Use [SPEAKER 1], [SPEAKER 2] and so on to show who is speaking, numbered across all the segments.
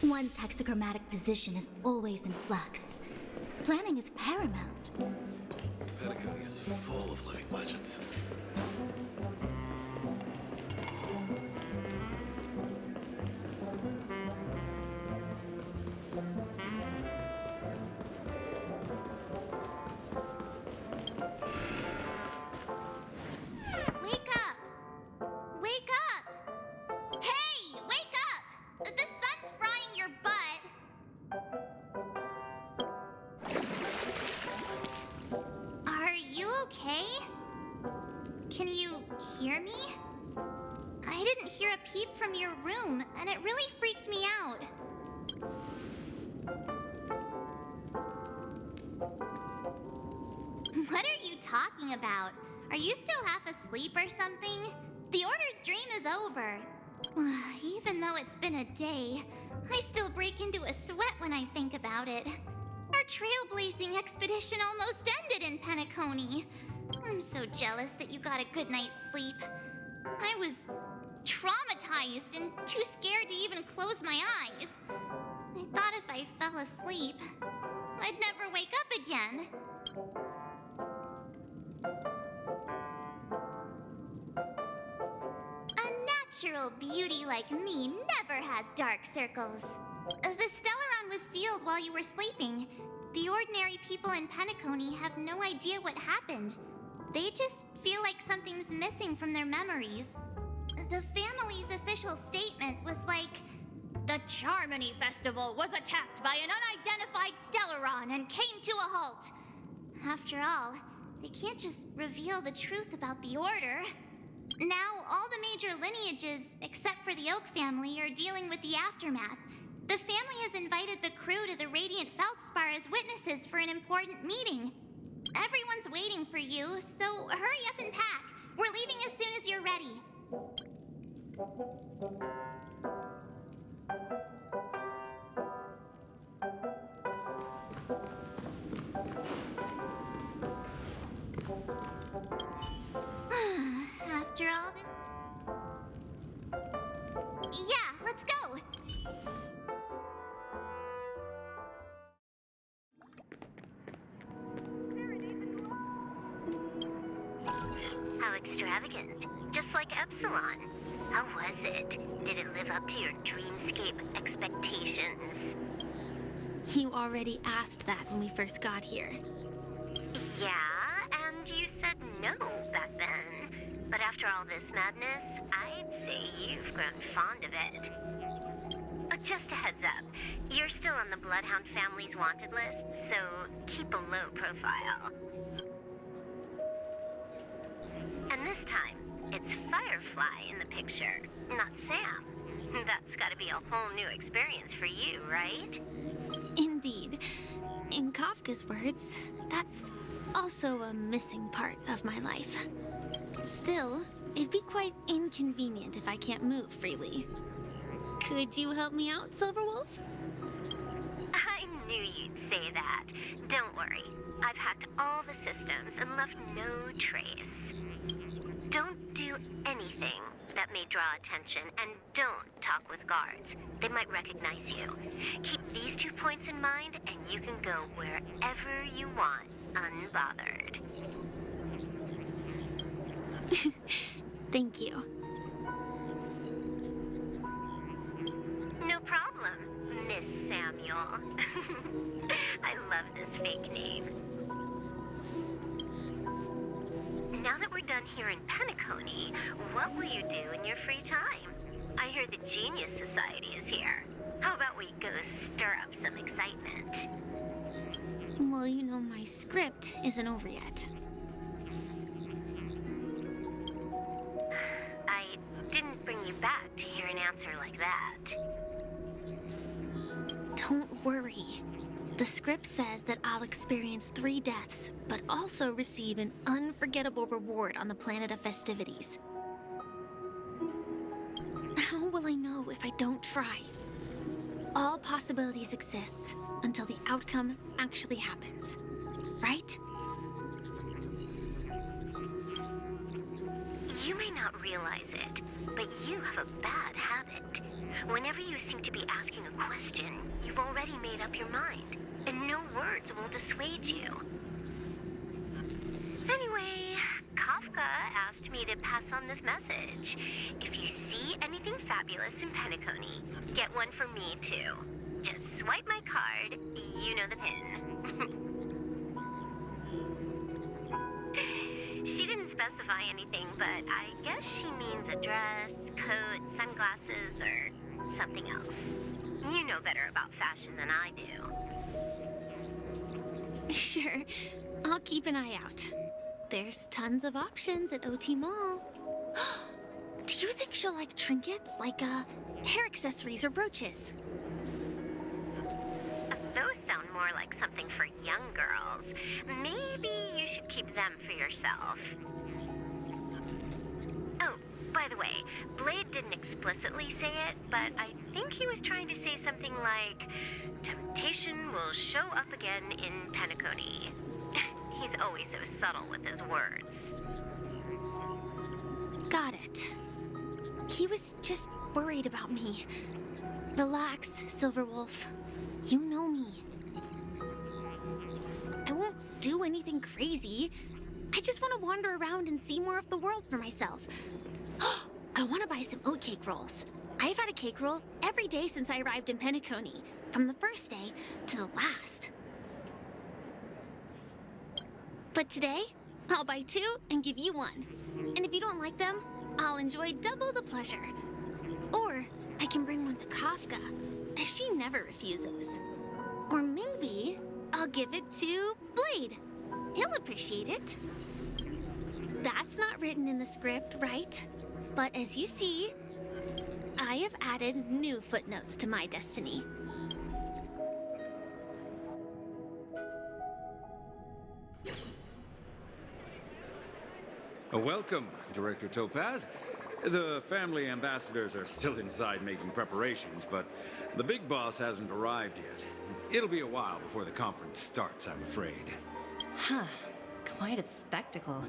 [SPEAKER 1] One's hexagrammatic position is always in flux. Planning is paramount.
[SPEAKER 2] Patagonia is full of living legends.
[SPEAKER 3] Wake up! Wake up! Hey, wake up! The sun's frying your butt. Are you okay? Can you hear me? I didn't hear a peep from your room, and it really freaked me out. What are you talking about? Are you still half asleep or something? The Order's dream is over. Even though it's been a day, I still break into a sweat when I think about it. Our trailblazing expedition almost ended in Penacony. I'm so jealous that you got a good night's sleep. I was traumatized and too scared to even close my eyes. I thought if I fell asleep, I'd never wake up again. A natural beauty like me never has dark circles. The Stellaron was sealed while you were sleeping. The ordinary people in Penacony have no idea what happened. They just feel like something's missing from their memories. The family's official statement was like, "The Charmony Festival was attacked by an unidentified Stellaron and came to a halt." After all, they can't just reveal the truth about the Order. Now, all the major lineages, except for the Oak family, are dealing with the aftermath. The family has invited the crew to the Radiant Feldspar as witnesses for an important meeting. Everyone's waiting for you, so hurry up and pack. We're leaving as soon as you're ready. After all the... Yeah, let's go!
[SPEAKER 4] How extravagant. Just like Epsilon. How was it? Did it live up to your dreamscape expectations?
[SPEAKER 5] You already asked that when we first got here.
[SPEAKER 4] Yeah, and you said no back then. But after all this madness, I'd say you've grown fond of it. Just a heads up, you're still on the Bloodhound family's wanted list, so keep a low profile. And this time, it's Firefly in the picture, not Sam. That's gotta be a whole new experience for you, right?
[SPEAKER 5] Indeed. In Kafka's words, that's also a missing part of my life. Still, it'd be quite inconvenient if I can't move freely. Could you help me out, Silverwolf?
[SPEAKER 4] I knew you'd say that. Don't worry. I've hacked all the systems and left no trace. Don't do anything that may draw attention, and don't talk with guards. They might recognize you. Keep these 2 points in mind, and you can go wherever you want, unbothered.
[SPEAKER 5] Thank you.
[SPEAKER 4] No problem, Miss Samuel. I love this fake name. Now that we're done here in Penacony, what will you do in your free time? I hear the Genius Society is here. How about we go stir up some excitement?
[SPEAKER 5] Well, you know, my script isn't over yet.
[SPEAKER 4] I didn't bring you back to hear an answer like that.
[SPEAKER 5] Don't worry. The script says that I'll experience 3 deaths, but also receive an unforgettable reward on the planet of festivities. How will I know if I don't try? All possibilities exist until the outcome actually happens, right?
[SPEAKER 4] You may not realize it, but you have a bad habit. Whenever you seem to be asking a question, you've already made up your mind, and no words will dissuade you. Anyway, Kafka asked me to pass on this message. If you see anything fabulous in Penacony, get one for me too. Just swipe my card, you know the pin. She didn't specify anything, but I guess she means a dress, coat, sunglasses, or something else. You know better about fashion than I do.
[SPEAKER 5] Sure, I'll keep an eye out. There's tons of options at OT Mall. Do you think she'll like trinkets, like hair accessories or brooches?
[SPEAKER 4] Those sound more like something for young girls. Maybe you should keep them for yourself. Oh, by the way, Blade didn't explicitly say it, but I think he was trying to say something like, temptation will show up again in Penacony. He's always so subtle with his words.
[SPEAKER 5] Got it. He was just worried about me. Relax, Silverwolf. You know me. I won't do anything crazy. I just want to wander around and see more of the world for myself. I want to buy some oatcake rolls. I've had a cake roll every day since I arrived in Penacony, from the first day to the last. But today, I'll buy 2 and give you 1. And if you don't like them, I'll enjoy double the pleasure. Or I can bring one to Kafka, as she never refuses. Or maybe I'll give it to Blade. He'll appreciate it. That's not written in the script, right? But as you see, I have added new footnotes to my destiny.
[SPEAKER 6] Welcome, Director Topaz. The family ambassadors are still inside making preparations, but the big boss hasn't arrived yet. It'll be a while before the conference starts, I'm afraid.
[SPEAKER 7] Huh. Quite a spectacle.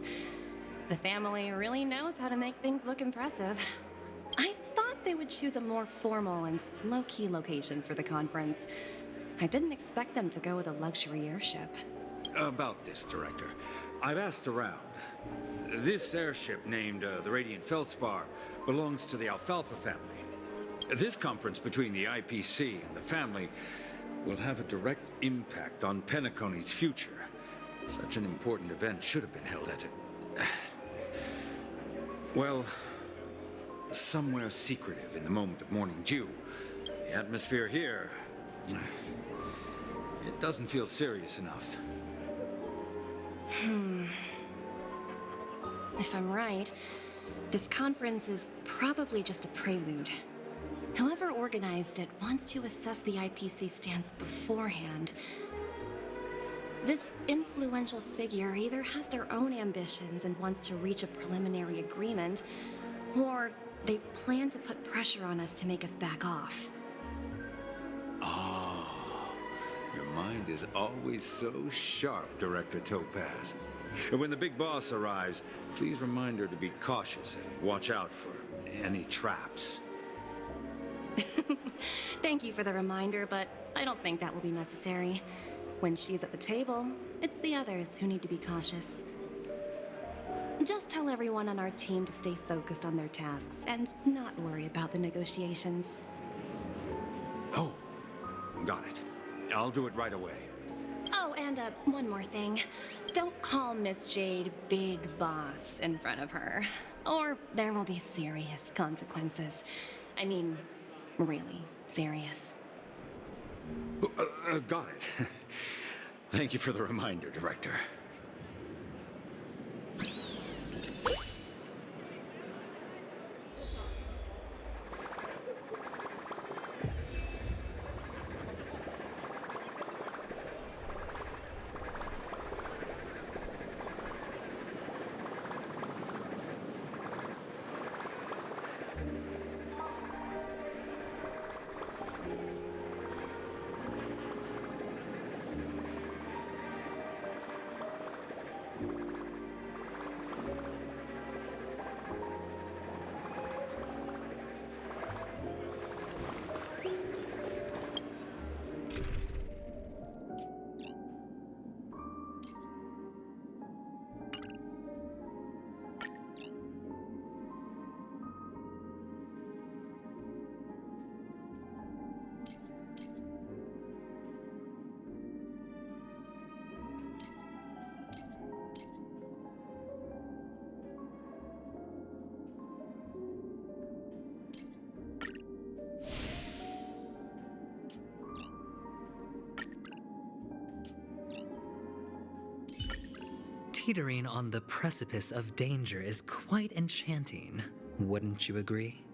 [SPEAKER 7] The family really knows how to make things look impressive. I thought they would choose a more formal and low-key location for the conference. I didn't expect them to go with a luxury airship.
[SPEAKER 6] About this, Director, I've asked around. This airship, named the Radiant Feldspar, belongs to the Alfalfa family. This conference between the IPC and the family will have a direct impact on Penacony's future. Such an important event should have been held at well, somewhere secretive in the moment of morning dew. The atmosphere here, it doesn't feel serious enough.
[SPEAKER 7] If I'm right, this conference is probably just a prelude. Whoever organized it wants to assess the IPC stance beforehand. This influential figure either has their own ambitions and wants to reach a preliminary agreement, or they plan to put pressure on us to make us back off.
[SPEAKER 6] Oh, Your mind is always so sharp, Director Topaz. And when the big boss arrives, please remind her to be cautious and watch out for any traps.
[SPEAKER 7] Thank you for the reminder, but I don't think that will be necessary. When she's at the table, it's the others who need to be cautious. Just tell everyone on our team to stay focused on their tasks and not worry about the negotiations.
[SPEAKER 6] Oh, got it. I'll do it right away.
[SPEAKER 7] Oh, and one more thing. Don't call Miss Jade Big Boss in front of her, or there will be serious consequences. I mean, really serious.
[SPEAKER 6] Got it. Thank you for the reminder, Director.
[SPEAKER 8] Teetering on the precipice of danger is quite enchanting, wouldn't you agree?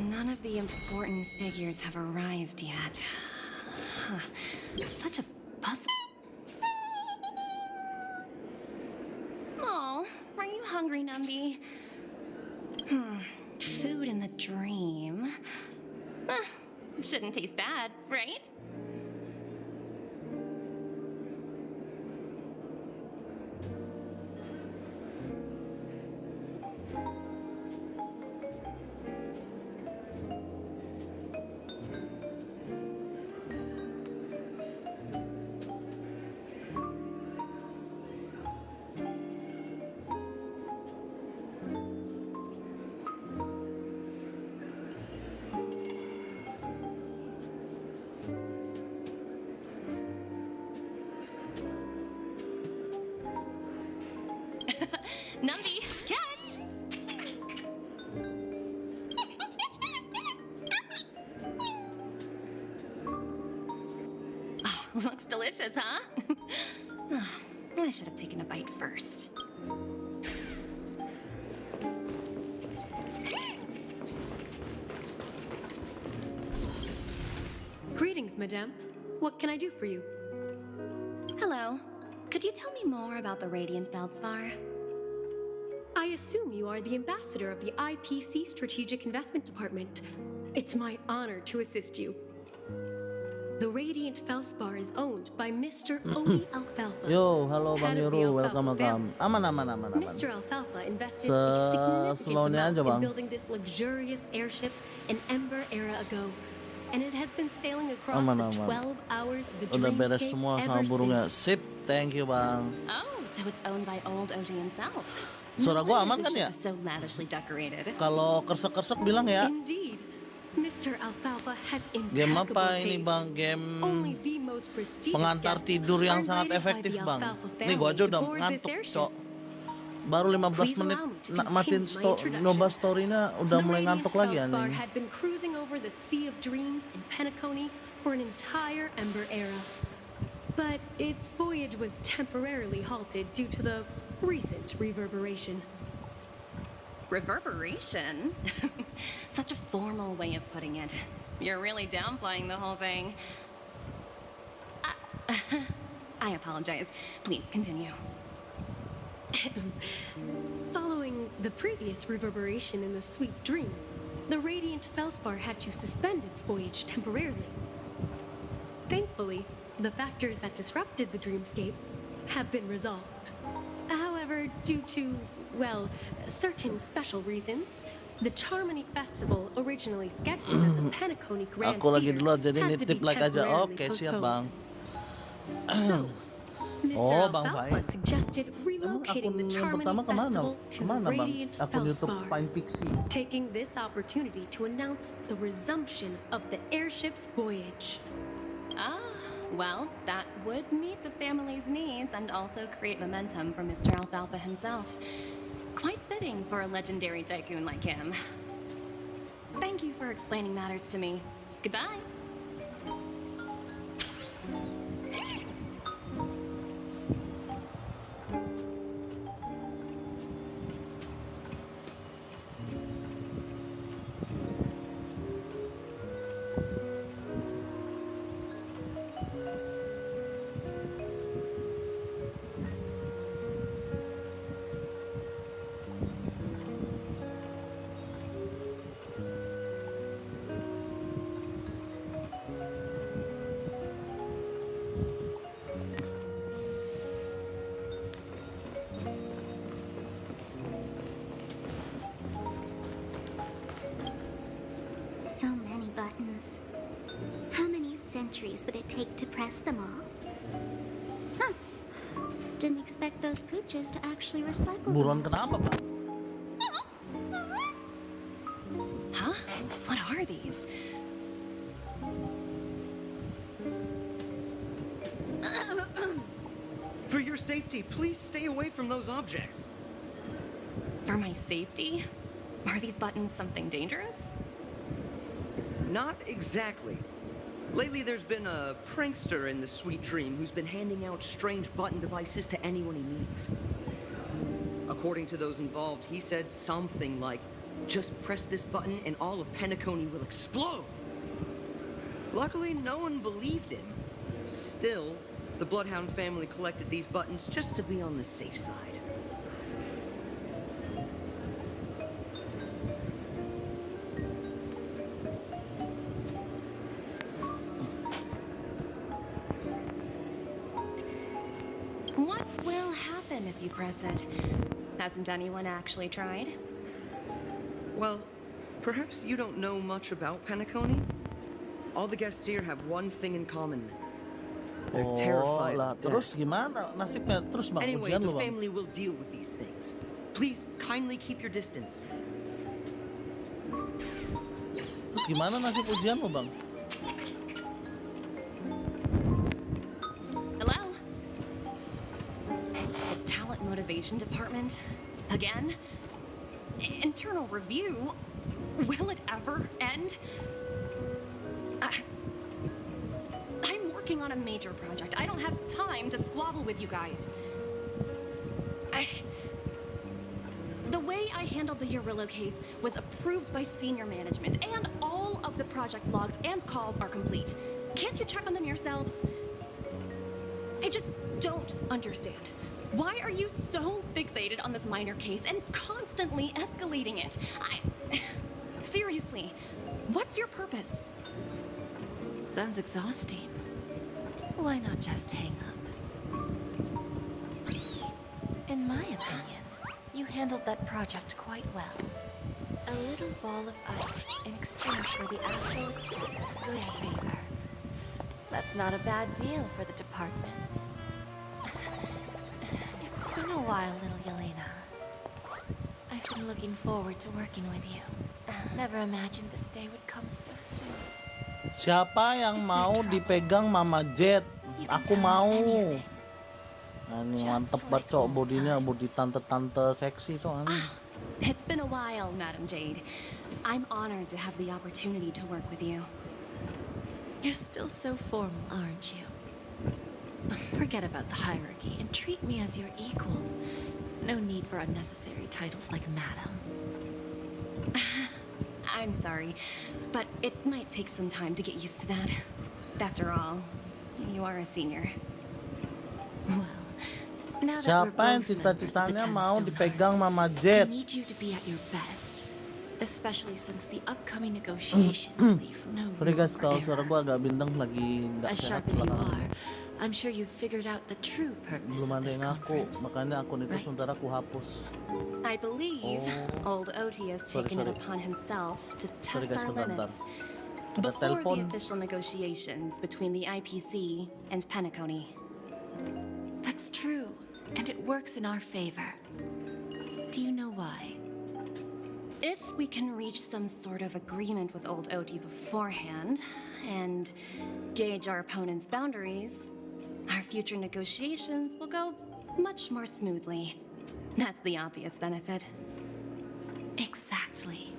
[SPEAKER 7] None of the important figures have arrived yet. Huh. Such a puzzle. Oh, are you hungry, Numby? Food in the dream. Shouldn't taste bad, right? Numby, catch! Oh, looks delicious, huh? I should have taken a bite first.
[SPEAKER 9] Greetings, madame. What can I do for you?
[SPEAKER 7] Hello. Could you tell me more about the Radiant Feldspar?
[SPEAKER 9] I assume you are the ambassador of the IPC Strategic Investment Department. It's my honor to assist you. The Radiant Felspar is owned by Mr. Oni Alfalfa.
[SPEAKER 10] Yo, halo Bang
[SPEAKER 9] head of the
[SPEAKER 10] Yoru,
[SPEAKER 9] Alfalfa
[SPEAKER 10] welcome.
[SPEAKER 9] family.
[SPEAKER 10] Aman.
[SPEAKER 9] Mr. Alfalfa invested a significant
[SPEAKER 10] Slow-nya
[SPEAKER 9] amount
[SPEAKER 10] aja,
[SPEAKER 9] in
[SPEAKER 10] Bang.
[SPEAKER 9] building this luxurious airship an Ember era ago. And it has been sailing across
[SPEAKER 10] Aman.
[SPEAKER 9] the 12 hours of the
[SPEAKER 10] Udah beres
[SPEAKER 9] dreamscape
[SPEAKER 10] semua
[SPEAKER 9] ever
[SPEAKER 10] sama burungnya.
[SPEAKER 9] since.
[SPEAKER 10] Sip, thank you Bang.
[SPEAKER 7] Oh, so it's owned by old OG himself.
[SPEAKER 10] Suara
[SPEAKER 7] No
[SPEAKER 10] gua
[SPEAKER 7] wonder
[SPEAKER 10] aman
[SPEAKER 7] the
[SPEAKER 10] kan
[SPEAKER 7] ship
[SPEAKER 10] ya?
[SPEAKER 7] is so lavishly decorated.
[SPEAKER 10] Kalau kersek-kersek bilang ya.
[SPEAKER 9] Indeed, Mr. Alfalfa has
[SPEAKER 10] Game
[SPEAKER 9] impeccable
[SPEAKER 10] apa ini
[SPEAKER 9] taste.
[SPEAKER 10] Bang? Game
[SPEAKER 9] Only the most prestigious
[SPEAKER 10] pengantar
[SPEAKER 9] guests
[SPEAKER 10] tidur yang
[SPEAKER 9] are
[SPEAKER 10] sangat
[SPEAKER 9] invited by
[SPEAKER 10] efektif
[SPEAKER 9] the
[SPEAKER 10] Bang.
[SPEAKER 9] Alfalfa
[SPEAKER 10] Nih gua aja
[SPEAKER 9] family
[SPEAKER 10] udah
[SPEAKER 9] to board this
[SPEAKER 10] ngantuk
[SPEAKER 9] airship.
[SPEAKER 10] cok. Baru 15
[SPEAKER 9] Please
[SPEAKER 10] menit
[SPEAKER 9] allow me to
[SPEAKER 10] matiin
[SPEAKER 9] continue my introduction.
[SPEAKER 10] nyoba story-nya udah
[SPEAKER 9] The
[SPEAKER 10] mulai
[SPEAKER 9] Radiant
[SPEAKER 10] ngantuk lagi
[SPEAKER 9] Felspar
[SPEAKER 10] anjing.
[SPEAKER 9] had been cruising over the Sea of Dreams in Penacony for an entire Ember era. But its voyage was temporarily halted due to the recent reverberation.
[SPEAKER 7] Reverberation? Such a formal way of putting it. You're really downplaying the whole thing. I apologize. Please continue.
[SPEAKER 9] Following the previous reverberation in the Sweet Dream, the Radiant Felspar had to suspend its voyage temporarily. Thankfully, the factors that disrupted the dreamscape have been resolved. However, due to, well, certain special reasons, the Charmony Festival, originally scheduled at the Penacony Grand
[SPEAKER 10] Aku lagi
[SPEAKER 9] Theater,
[SPEAKER 10] dulu jadi
[SPEAKER 9] had to be
[SPEAKER 10] nitip like aja.
[SPEAKER 9] temporarily
[SPEAKER 10] Oke, siap
[SPEAKER 9] postponed.
[SPEAKER 10] Bang.
[SPEAKER 9] So, Mr.
[SPEAKER 10] Oh, Bang
[SPEAKER 9] Alfalfa
[SPEAKER 10] Fahim.
[SPEAKER 9] suggested
[SPEAKER 10] Emang
[SPEAKER 9] relocating
[SPEAKER 10] akun
[SPEAKER 9] the
[SPEAKER 10] yang pertama
[SPEAKER 9] Charmony Festival
[SPEAKER 10] kemana?
[SPEAKER 9] to
[SPEAKER 10] Kemana Bang?
[SPEAKER 9] Radiant
[SPEAKER 10] Akun YouTube
[SPEAKER 9] Felspar,
[SPEAKER 10] Fine Pixie.
[SPEAKER 9] taking this opportunity to announce the resumption of the airship's voyage.
[SPEAKER 7] Ah, well, that would meet the family's needs and also create momentum for Mr. Alfalfa himself. Quite fitting for a legendary tycoon like him. Thank you for explaining matters to me. Goodbye.
[SPEAKER 3] So many buttons. How many centuries would it take to press them all? Huh. Didn't expect those pooches to actually recycle them.
[SPEAKER 10] Buruan kenapa Bang?
[SPEAKER 7] Huh? What are these?
[SPEAKER 11] For your safety, please stay away from those objects.
[SPEAKER 7] For my safety? Are these buttons something dangerous?
[SPEAKER 11] Not exactly. Lately, there's been a prankster in the Sweet Dream who's been handing out strange button devices to anyone he meets. According to those involved, he said something like, "Just press this button and all of Penacony will explode." Luckily, no one believed him. Still, the Bloodhound family collected these buttons just to be on the safe side.
[SPEAKER 7] What will happen if you press it? Hasn't anyone actually tried?
[SPEAKER 11] Well, perhaps you don't know much about Penacony? All the guests here have one thing in common. They're
[SPEAKER 10] Oh
[SPEAKER 11] terrified
[SPEAKER 10] lah,
[SPEAKER 11] of death.
[SPEAKER 10] terus gimana nasibnya? Terus Bang,
[SPEAKER 11] Anyway,
[SPEAKER 10] ujian
[SPEAKER 11] the
[SPEAKER 10] lu Bang.
[SPEAKER 11] family will deal with these things. Please kindly keep your distance.
[SPEAKER 10] Terus gimana nasib ujian lu Bang?
[SPEAKER 7] Hello? The talent motivation department? Again? Internal review? Will it ever end? I'm working on a major project. I don't have time to squabble with you guys. The way I handled the Urillo case was approved by senior management, and all of the project logs and calls are complete. Can't you check on them yourselves? I just don't understand. Why are you so fixated on this minor case and constantly escalating it? Seriously, what's your purpose? Sounds exhausting. Why not just hang up? In my opinion, you handled that project quite well. A little ball of ice in exchange for the Astral Express's good favor. That's not a bad deal for the department. It's been a while, little Yelena. I've been looking forward to working with you. Never imagined this day would come so soon.
[SPEAKER 10] Siapa yang mau dipegang Mama Jet? Aku mau. Nah, ini mantep banget cok, bodinya body tante-tante seksi cok.
[SPEAKER 7] It's been a while, Madam Jade. I'm honored to have the opportunity to work with you. You're still so formal, aren't you? Forget about the hierarchy and treat me as your equal. No need for unnecessary titles like Madam. I'm sorry, but it might take some time to get used to that. After all, you are a senior. Well, now that we're
[SPEAKER 10] Siapa yang
[SPEAKER 7] both members of the
[SPEAKER 10] cita-citanya mau
[SPEAKER 7] 10
[SPEAKER 10] dipegang
[SPEAKER 7] Stonehearts,
[SPEAKER 10] Mama
[SPEAKER 7] I
[SPEAKER 10] Jet?
[SPEAKER 7] need you to be at your best, especially since the upcoming negotiations leave no
[SPEAKER 10] Sorry
[SPEAKER 7] room
[SPEAKER 10] guys,
[SPEAKER 7] for
[SPEAKER 10] kalau suara
[SPEAKER 7] error.
[SPEAKER 10] gua agak bindeng lagi nggak
[SPEAKER 7] As
[SPEAKER 10] sehat
[SPEAKER 7] sharp as you
[SPEAKER 10] belakangan.
[SPEAKER 7] are, I'm sure you've figured out the true purpose
[SPEAKER 10] Belum
[SPEAKER 7] of
[SPEAKER 10] ada
[SPEAKER 7] this
[SPEAKER 10] yang ngaku,
[SPEAKER 7] conference.
[SPEAKER 10] makanya akun itu
[SPEAKER 7] right?
[SPEAKER 10] sementara aku hapus.
[SPEAKER 7] I believe old Oti has taken it
[SPEAKER 10] sorry.
[SPEAKER 7] upon himself to
[SPEAKER 10] Sorry
[SPEAKER 7] test
[SPEAKER 10] guys,
[SPEAKER 7] our
[SPEAKER 10] bentar.
[SPEAKER 7] limits
[SPEAKER 10] Ada
[SPEAKER 7] before the
[SPEAKER 10] telepon.
[SPEAKER 7] official negotiations between the IPC and Penacony. That's true, and it works in our favor. Do you know why? If we can reach some sort of agreement with old Oti beforehand and gauge our opponent's boundaries, our future negotiations will go much more smoothly. That's the obvious benefit. Exactly.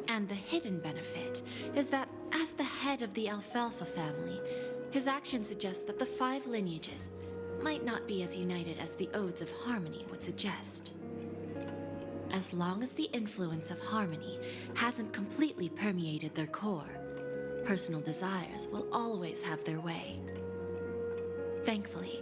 [SPEAKER 7] And the hidden benefit is that as the head of the Alfalfa family, his actions suggest that the 5 lineages might not be as united as the Odes of Harmony would suggest. As long as the influence of Harmony hasn't completely permeated their core, personal desires will always have their way. Thankfully,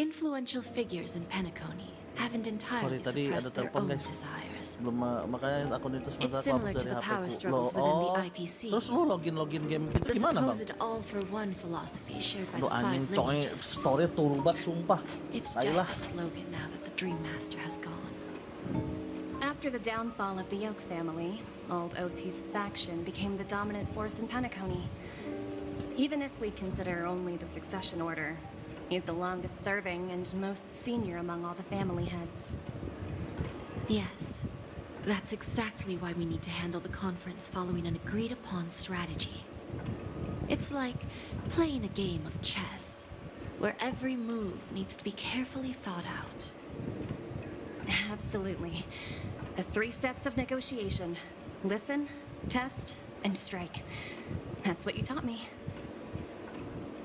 [SPEAKER 7] influential figures in Penacony haven't entirely
[SPEAKER 10] Sorry, tadi ada
[SPEAKER 7] suppressed their
[SPEAKER 10] telepon
[SPEAKER 7] own
[SPEAKER 10] guys.
[SPEAKER 7] desires.
[SPEAKER 10] Belum, makanya akun itu sementara
[SPEAKER 7] It's
[SPEAKER 10] aku
[SPEAKER 7] similar
[SPEAKER 10] hapus
[SPEAKER 7] to
[SPEAKER 10] dari
[SPEAKER 7] the power
[SPEAKER 10] HP ku.
[SPEAKER 7] struggles within the IPC.
[SPEAKER 10] Terus lu login game gitu
[SPEAKER 7] The
[SPEAKER 10] gimana bang?
[SPEAKER 7] supposed all-for-one philosophy shared by
[SPEAKER 10] Lu
[SPEAKER 7] the 5
[SPEAKER 10] anjing coy,
[SPEAKER 7] lineages.
[SPEAKER 10] story turu banget sumpah.
[SPEAKER 7] It's
[SPEAKER 10] Tai
[SPEAKER 7] just
[SPEAKER 10] lah.
[SPEAKER 7] a slogan now that the Dream Master has gone. After the downfall of the Yoke family, old Oti's faction became the dominant force in Penacony. Even if we consider only the succession order, he's the longest serving and most senior among all the family heads. Yes, that's exactly why we need to handle the conference following an agreed-upon strategy. It's like playing a game of chess, where every move needs to be carefully thought out. Absolutely. The 3 steps of negotiation. Listen, test, and strike. That's what you taught me.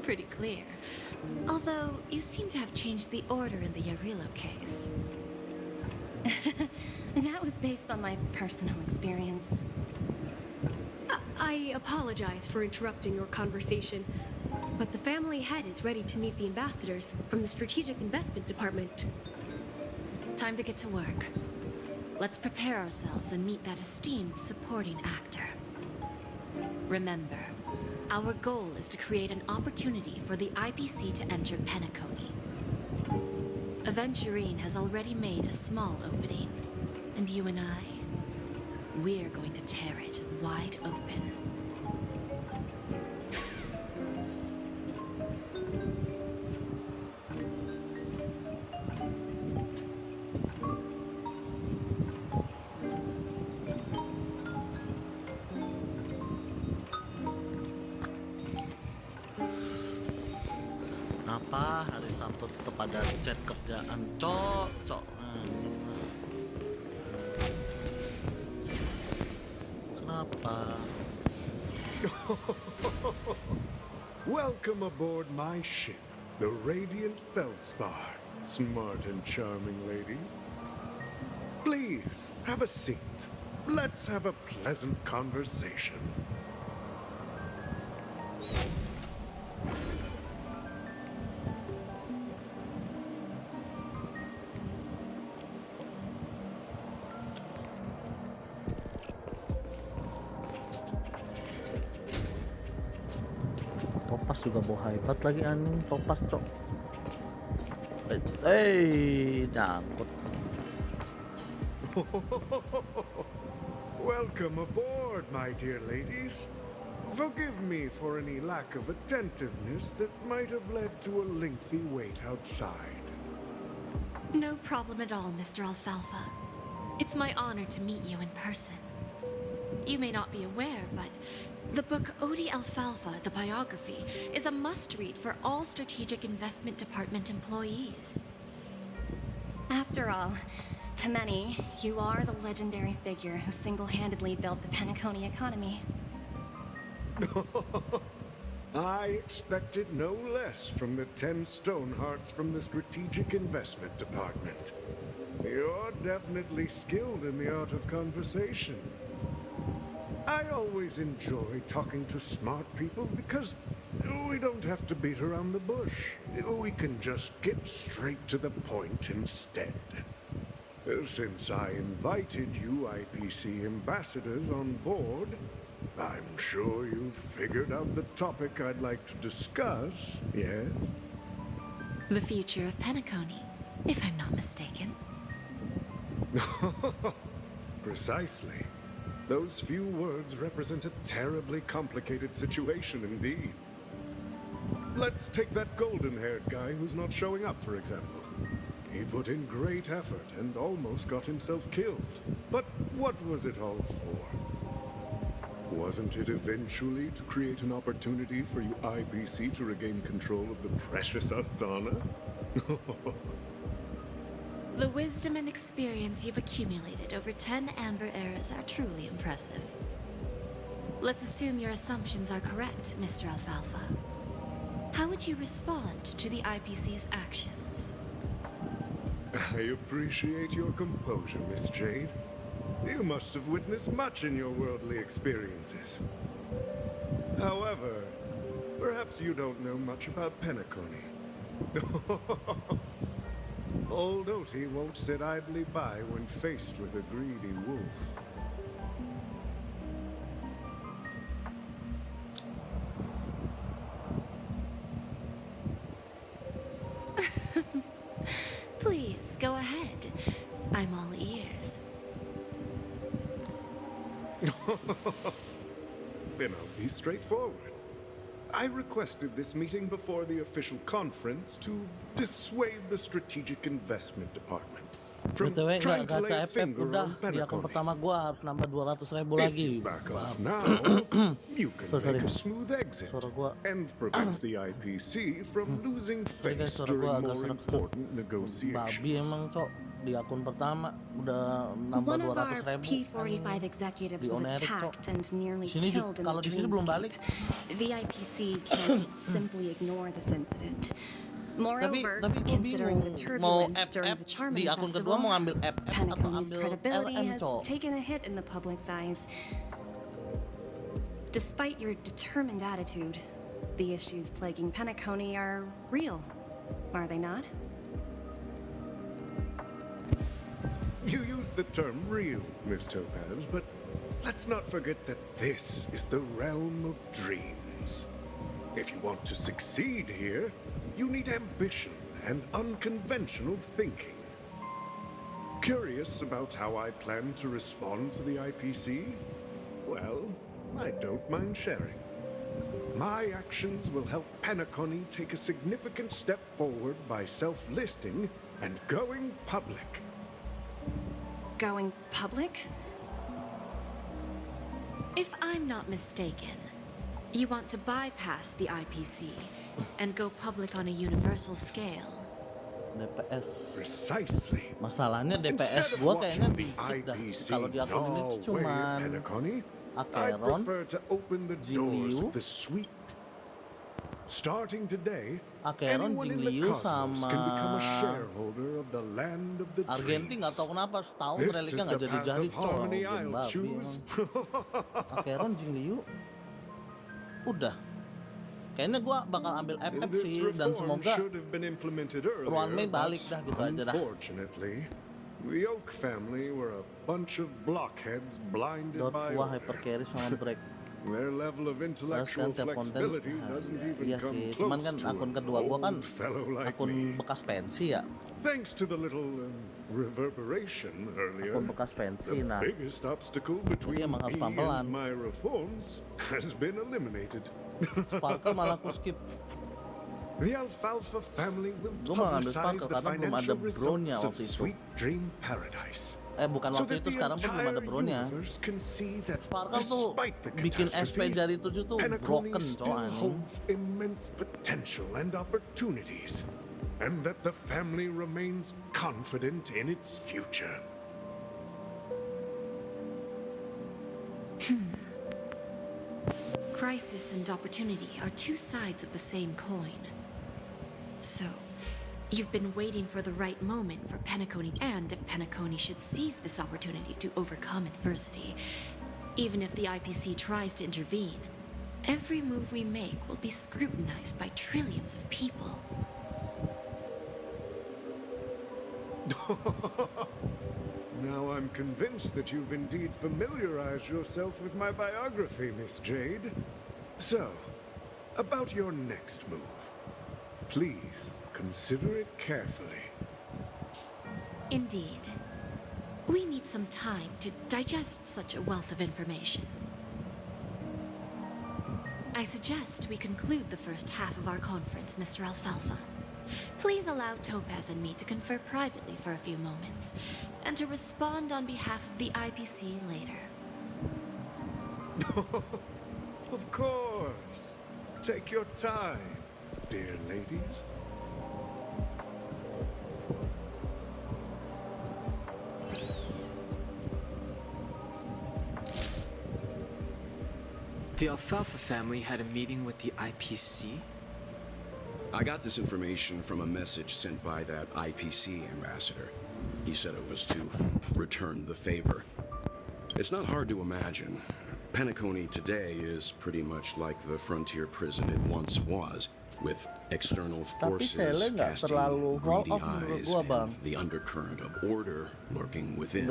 [SPEAKER 7] Pretty clear. Although, you seem to have changed the order in the Yarilo case. That was based on my personal experience.
[SPEAKER 9] I apologize for interrupting your conversation, but the family head is ready to meet the ambassadors from the Strategic Investment Department.
[SPEAKER 7] Time to get to work. Let's prepare ourselves and meet that esteemed supporting actor. Remember, our goal is to create an opportunity for the IPC to enter Penacony. Aventurine has already made a small opening, and you and I, we're going to tear it wide open.
[SPEAKER 10] Apa hari Sabtu tetap ada chat kerjaan cok. Kenapa?
[SPEAKER 12] Welcome aboard my ship, the Radiant Feldspar. Smart and charming ladies. Please, have a seat. Let's have a pleasant conversation.
[SPEAKER 10] juga bawa hebat lagi anjing, topas cok. Nyangkut.
[SPEAKER 12] Welcome aboard, my dear ladies. Forgive me for any lack of attentiveness that might have led to a lengthy wait outside.
[SPEAKER 13] No problem at all, Mr. Alfalfa. It's my honor to meet you in person. You may not be aware, but the book Odie Alfalfa, the biography, is a must-read for all Strategic Investment Department employees.
[SPEAKER 7] After all, to many, you are the legendary figure who single-handedly built the Penacony economy.
[SPEAKER 12] I expected no less from the 10 Stonehearts from the Strategic Investment Department. You're definitely skilled in the art of conversation. I always enjoy talking to smart people because we don't have to beat around the bush. We can just get straight to the point instead. Since I invited you IPC ambassadors on board, I'm sure you've figured out the topic I'd like to discuss, yes?
[SPEAKER 13] The future of Penacony, if I'm not mistaken.
[SPEAKER 12] Precisely. Those few words represent a terribly complicated situation indeed. Let's take that golden-haired guy who's not showing up, for example. He put in great effort and almost got himself killed. But what was it all for? Wasn't it eventually to create an opportunity for you IPC to regain control of the precious Astana?
[SPEAKER 13] The wisdom and experience you've accumulated over 10 Amber Eras are truly impressive. Let's assume your assumptions are correct, Mr. Alfalfa. How would you respond to the IPC's actions?
[SPEAKER 12] I appreciate your composure, Miss Jade. You must have witnessed much in your worldly experiences. However, perhaps you don't know much about Penacony. Old Oti won't sit idly by when faced with a greedy wolf.
[SPEAKER 13] Please, go ahead. I'm all ears.
[SPEAKER 12] Then I'll be straightforward. I requested this meeting before the official conference to dissuade the Strategic Investment Department from
[SPEAKER 10] BTW
[SPEAKER 12] trying
[SPEAKER 10] nggak
[SPEAKER 12] to lay
[SPEAKER 10] gacha
[SPEAKER 12] a
[SPEAKER 10] FF
[SPEAKER 12] finger
[SPEAKER 10] udah
[SPEAKER 12] on
[SPEAKER 10] di akun
[SPEAKER 12] Penacony.
[SPEAKER 10] pertama gua harus nambah 200.000
[SPEAKER 12] If
[SPEAKER 10] lagi.
[SPEAKER 12] you back off now, you can make a smooth exit and prevent the IPC from losing
[SPEAKER 10] Sorry guys,
[SPEAKER 12] face
[SPEAKER 10] suara gua
[SPEAKER 12] during
[SPEAKER 10] agak
[SPEAKER 12] more
[SPEAKER 10] serak-serak.
[SPEAKER 12] important
[SPEAKER 10] Babi
[SPEAKER 12] negotiations.
[SPEAKER 10] emang cok, di akun pertama udah nambah
[SPEAKER 7] One of our
[SPEAKER 10] 200.000.
[SPEAKER 7] P45 executives
[SPEAKER 10] Di
[SPEAKER 7] was
[SPEAKER 10] on Eric,
[SPEAKER 7] attacked and nearly
[SPEAKER 10] Sini juga-
[SPEAKER 7] killed in
[SPEAKER 10] kalau
[SPEAKER 7] the
[SPEAKER 10] di sini belum balik.
[SPEAKER 7] dreamscape. The IPC can't simply ignore this incident. Moreover,
[SPEAKER 10] tapi gua
[SPEAKER 7] considering the
[SPEAKER 10] bingung mau
[SPEAKER 7] turbulence during the
[SPEAKER 10] FF
[SPEAKER 7] Charming
[SPEAKER 10] di akun kedua
[SPEAKER 7] Festival,
[SPEAKER 10] mau ngambil FF atau
[SPEAKER 7] Penacony's
[SPEAKER 10] ambil
[SPEAKER 7] credibility
[SPEAKER 10] LM
[SPEAKER 7] has
[SPEAKER 10] cok.
[SPEAKER 7] taken a hit in the public's eyes. Despite your determined attitude, the issues plaguing Penacony are real, are they not?
[SPEAKER 12] You use the term real, Miss Topaz, but let's not forget that this is the realm of dreams. If you want to succeed here, you need ambition and unconventional thinking. Curious about how I plan to respond to the IPC? Well, I don't mind sharing. My actions will help Penacony take a significant step forward by self-listing and going public.
[SPEAKER 7] Going public?
[SPEAKER 13] If I'm not mistaken, you want to bypass the IPC and go public on a universal scale.
[SPEAKER 10] DPS.
[SPEAKER 12] Precisely.
[SPEAKER 10] Masalahnya DPS
[SPEAKER 12] Instead of
[SPEAKER 10] gua
[SPEAKER 12] watching
[SPEAKER 10] kayaknya
[SPEAKER 12] the
[SPEAKER 10] dikit dah.
[SPEAKER 12] IPC
[SPEAKER 10] Kalau di akun ini tuh
[SPEAKER 12] Norway
[SPEAKER 10] cuman
[SPEAKER 12] Penacony, I
[SPEAKER 10] Acheron,
[SPEAKER 12] prefer to open the
[SPEAKER 10] Jing
[SPEAKER 12] doors
[SPEAKER 10] Liu.
[SPEAKER 12] of the suite. Starting today,
[SPEAKER 10] Acheron,
[SPEAKER 12] anyone
[SPEAKER 10] Jing
[SPEAKER 12] in the
[SPEAKER 10] Liu
[SPEAKER 12] cosmos
[SPEAKER 10] sama
[SPEAKER 12] can become a shareholder of the land of the
[SPEAKER 10] Argentin nggak
[SPEAKER 12] dreams.
[SPEAKER 10] tahu kenapa setahun
[SPEAKER 12] This
[SPEAKER 10] reliknya
[SPEAKER 12] is
[SPEAKER 10] nggak
[SPEAKER 12] the
[SPEAKER 10] jadi-jadi
[SPEAKER 12] path of
[SPEAKER 10] cok.
[SPEAKER 12] harmony
[SPEAKER 10] Game
[SPEAKER 12] I'll
[SPEAKER 10] babi
[SPEAKER 12] choose.
[SPEAKER 10] emang. Acheron, Jing Liu. Udah. Kayaknya gua bakal ambil FF
[SPEAKER 12] This
[SPEAKER 10] sih dan
[SPEAKER 12] reform
[SPEAKER 10] semoga
[SPEAKER 12] should have been implemented earlier,
[SPEAKER 10] Ruan Mei balik
[SPEAKER 12] but
[SPEAKER 10] dah gitu aja dah.
[SPEAKER 12] Unfortunately, the Oak family were a bunch of blockheads blinded
[SPEAKER 10] Dot
[SPEAKER 12] by
[SPEAKER 10] Wah
[SPEAKER 12] order.
[SPEAKER 10] hyper carry sama break.
[SPEAKER 12] Their level of
[SPEAKER 10] Terus
[SPEAKER 12] intellectual
[SPEAKER 10] kan tiap konten,
[SPEAKER 12] flexibility doesn't even
[SPEAKER 10] iya
[SPEAKER 12] come
[SPEAKER 10] sih. Cuman
[SPEAKER 12] close
[SPEAKER 10] kan
[SPEAKER 12] to
[SPEAKER 10] akun
[SPEAKER 12] an
[SPEAKER 10] kedua gua kan
[SPEAKER 12] old fellow like
[SPEAKER 10] akun
[SPEAKER 12] me.
[SPEAKER 10] bekas pensi ya.
[SPEAKER 12] Thanks to the little reverberation earlier,
[SPEAKER 10] Akun bekas pensi.
[SPEAKER 12] the
[SPEAKER 10] Nah,
[SPEAKER 12] biggest obstacle between
[SPEAKER 10] emang harus
[SPEAKER 12] me
[SPEAKER 10] pelan-pelan.
[SPEAKER 12] and my reforms has been eliminated.
[SPEAKER 10] Sparkle malah aku skip.
[SPEAKER 12] The Alfalfa family will
[SPEAKER 10] Gua malah ngambil
[SPEAKER 12] publicize
[SPEAKER 10] Sparkle
[SPEAKER 12] the
[SPEAKER 10] karena belum ada
[SPEAKER 12] financial
[SPEAKER 10] bro-nya
[SPEAKER 12] results of
[SPEAKER 10] waktu itu.
[SPEAKER 12] Sweet Dream Paradise.
[SPEAKER 10] Bukan
[SPEAKER 12] So
[SPEAKER 10] waktu
[SPEAKER 12] that
[SPEAKER 10] itu,
[SPEAKER 12] the
[SPEAKER 10] sekarang pun belum ada
[SPEAKER 12] entire
[SPEAKER 10] bro-nya.
[SPEAKER 12] universe can see that
[SPEAKER 10] Sparkle tuh
[SPEAKER 12] despite the
[SPEAKER 10] bikin SP
[SPEAKER 12] catastrophe,
[SPEAKER 10] dari 7 tuh
[SPEAKER 12] Penacony
[SPEAKER 10] broken,
[SPEAKER 12] still
[SPEAKER 10] coy.
[SPEAKER 12] holds immense potential and opportunities, and that the family remains confident in its future.
[SPEAKER 13] Crisis and opportunity are two sides of the same coin. So, you've been waiting for the right moment for Penacony, and if Penacony should seize this opportunity to overcome adversity, even if the IPC tries to intervene, every move we make will be scrutinized by trillions of people.
[SPEAKER 12] Now I'm convinced that you've indeed familiarized yourself with my biography, Miss Jade. So, about your next move. Please consider it carefully.
[SPEAKER 13] Indeed. We need some time to digest such a wealth of information. I suggest we conclude the first half of our conference, Mr. Alfalfa. Please allow Topaz and me to confer privately for a few moments, and to respond on behalf of the IPC later.
[SPEAKER 12] Of course. Take your time, dear ladies.
[SPEAKER 14] The Alfalfa family had a meeting with the IPC?
[SPEAKER 15] I got this information from a message sent by that IPC ambassador. He said it was to return the favor. It's not hard to imagine. Penacony today is pretty much like the frontier prison it once was, with external forces casting greedy eyes and the undercurrent of order lurking within.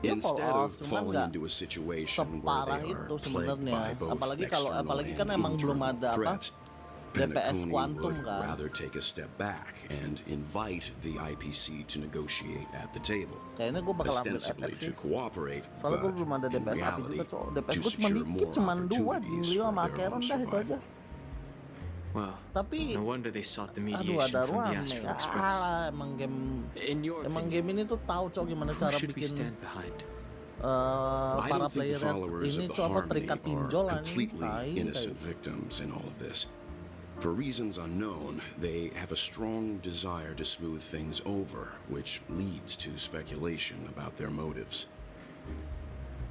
[SPEAKER 15] Instead of falling into a situation where they are plagued by both external and internal threats,
[SPEAKER 10] DPS
[SPEAKER 15] Penacony
[SPEAKER 10] Quantum
[SPEAKER 15] would
[SPEAKER 10] kan.
[SPEAKER 15] rather take a step back and invite the IPC to negotiate at the table,
[SPEAKER 10] Kayaknya gue bakal ambil
[SPEAKER 15] ostensibly
[SPEAKER 10] FF
[SPEAKER 15] to
[SPEAKER 10] sih.
[SPEAKER 15] cooperate,
[SPEAKER 10] Soalnya gue
[SPEAKER 15] but
[SPEAKER 10] belum ada
[SPEAKER 15] in
[SPEAKER 10] DPS api
[SPEAKER 15] reality,
[SPEAKER 10] juga, cowok. DPS
[SPEAKER 15] to
[SPEAKER 10] gue cuma
[SPEAKER 15] secure
[SPEAKER 10] dikit,
[SPEAKER 15] more
[SPEAKER 10] cuma 2, Jing
[SPEAKER 15] opportunities
[SPEAKER 10] Leo
[SPEAKER 15] for
[SPEAKER 10] sama
[SPEAKER 15] their
[SPEAKER 10] Karen,
[SPEAKER 15] own
[SPEAKER 10] dah itu aja.
[SPEAKER 15] survival.
[SPEAKER 14] Well,
[SPEAKER 10] Tapi,
[SPEAKER 14] no wonder they sought the
[SPEAKER 10] aduh
[SPEAKER 14] mediation
[SPEAKER 10] ada
[SPEAKER 14] from the
[SPEAKER 10] ruang
[SPEAKER 14] Astral
[SPEAKER 10] nih.
[SPEAKER 14] Express.
[SPEAKER 10] Alah, emang game ini tuh tahu cowok gimana
[SPEAKER 14] Who
[SPEAKER 10] cara
[SPEAKER 14] should we
[SPEAKER 10] bikin
[SPEAKER 14] stand behind?
[SPEAKER 15] I
[SPEAKER 10] para
[SPEAKER 15] don't think
[SPEAKER 10] player
[SPEAKER 15] the followers
[SPEAKER 10] ini
[SPEAKER 15] of the
[SPEAKER 10] tuh apa
[SPEAKER 15] Harmony
[SPEAKER 10] terikat
[SPEAKER 15] are
[SPEAKER 10] pinjol anjing.
[SPEAKER 15] completely innocent victims in all of this. For reasons unknown, they have a strong desire to smooth things over, which leads to speculation about their motives.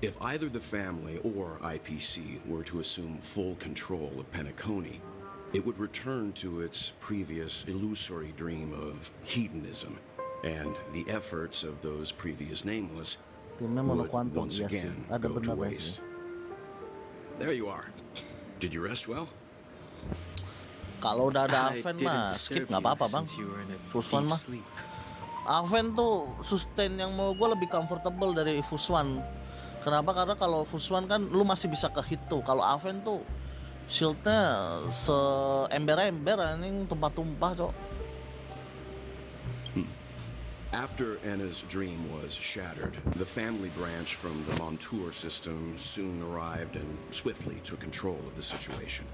[SPEAKER 15] If either the family or IPC were to assume full control of Penacony, it would return to its previous illusory dream of hedonism, and the efforts of those previous nameless would once again go to waste. There you are. Did you rest well?
[SPEAKER 10] Kalau udah ada
[SPEAKER 14] I
[SPEAKER 10] Aven
[SPEAKER 14] didn't
[SPEAKER 10] mah skip
[SPEAKER 14] disturb
[SPEAKER 10] nggak
[SPEAKER 14] you
[SPEAKER 10] apa-apa bang.
[SPEAKER 14] since you were in a
[SPEAKER 10] Fuswan
[SPEAKER 14] deep
[SPEAKER 10] mah.
[SPEAKER 14] sleep.
[SPEAKER 10] Aven tuh sustain yang mau gue lebih comfortable dari Fuswan. Kenapa? Karena kalau Fuswan kan lu masih bisa ke hit tuh. Kalau Aven tuh shieldnya seember-ember anjing, tumpah-tumpah cok.
[SPEAKER 15] After Anna's dream was shattered, the family branch from the Montour system soon arrived and swiftly took control of the situation.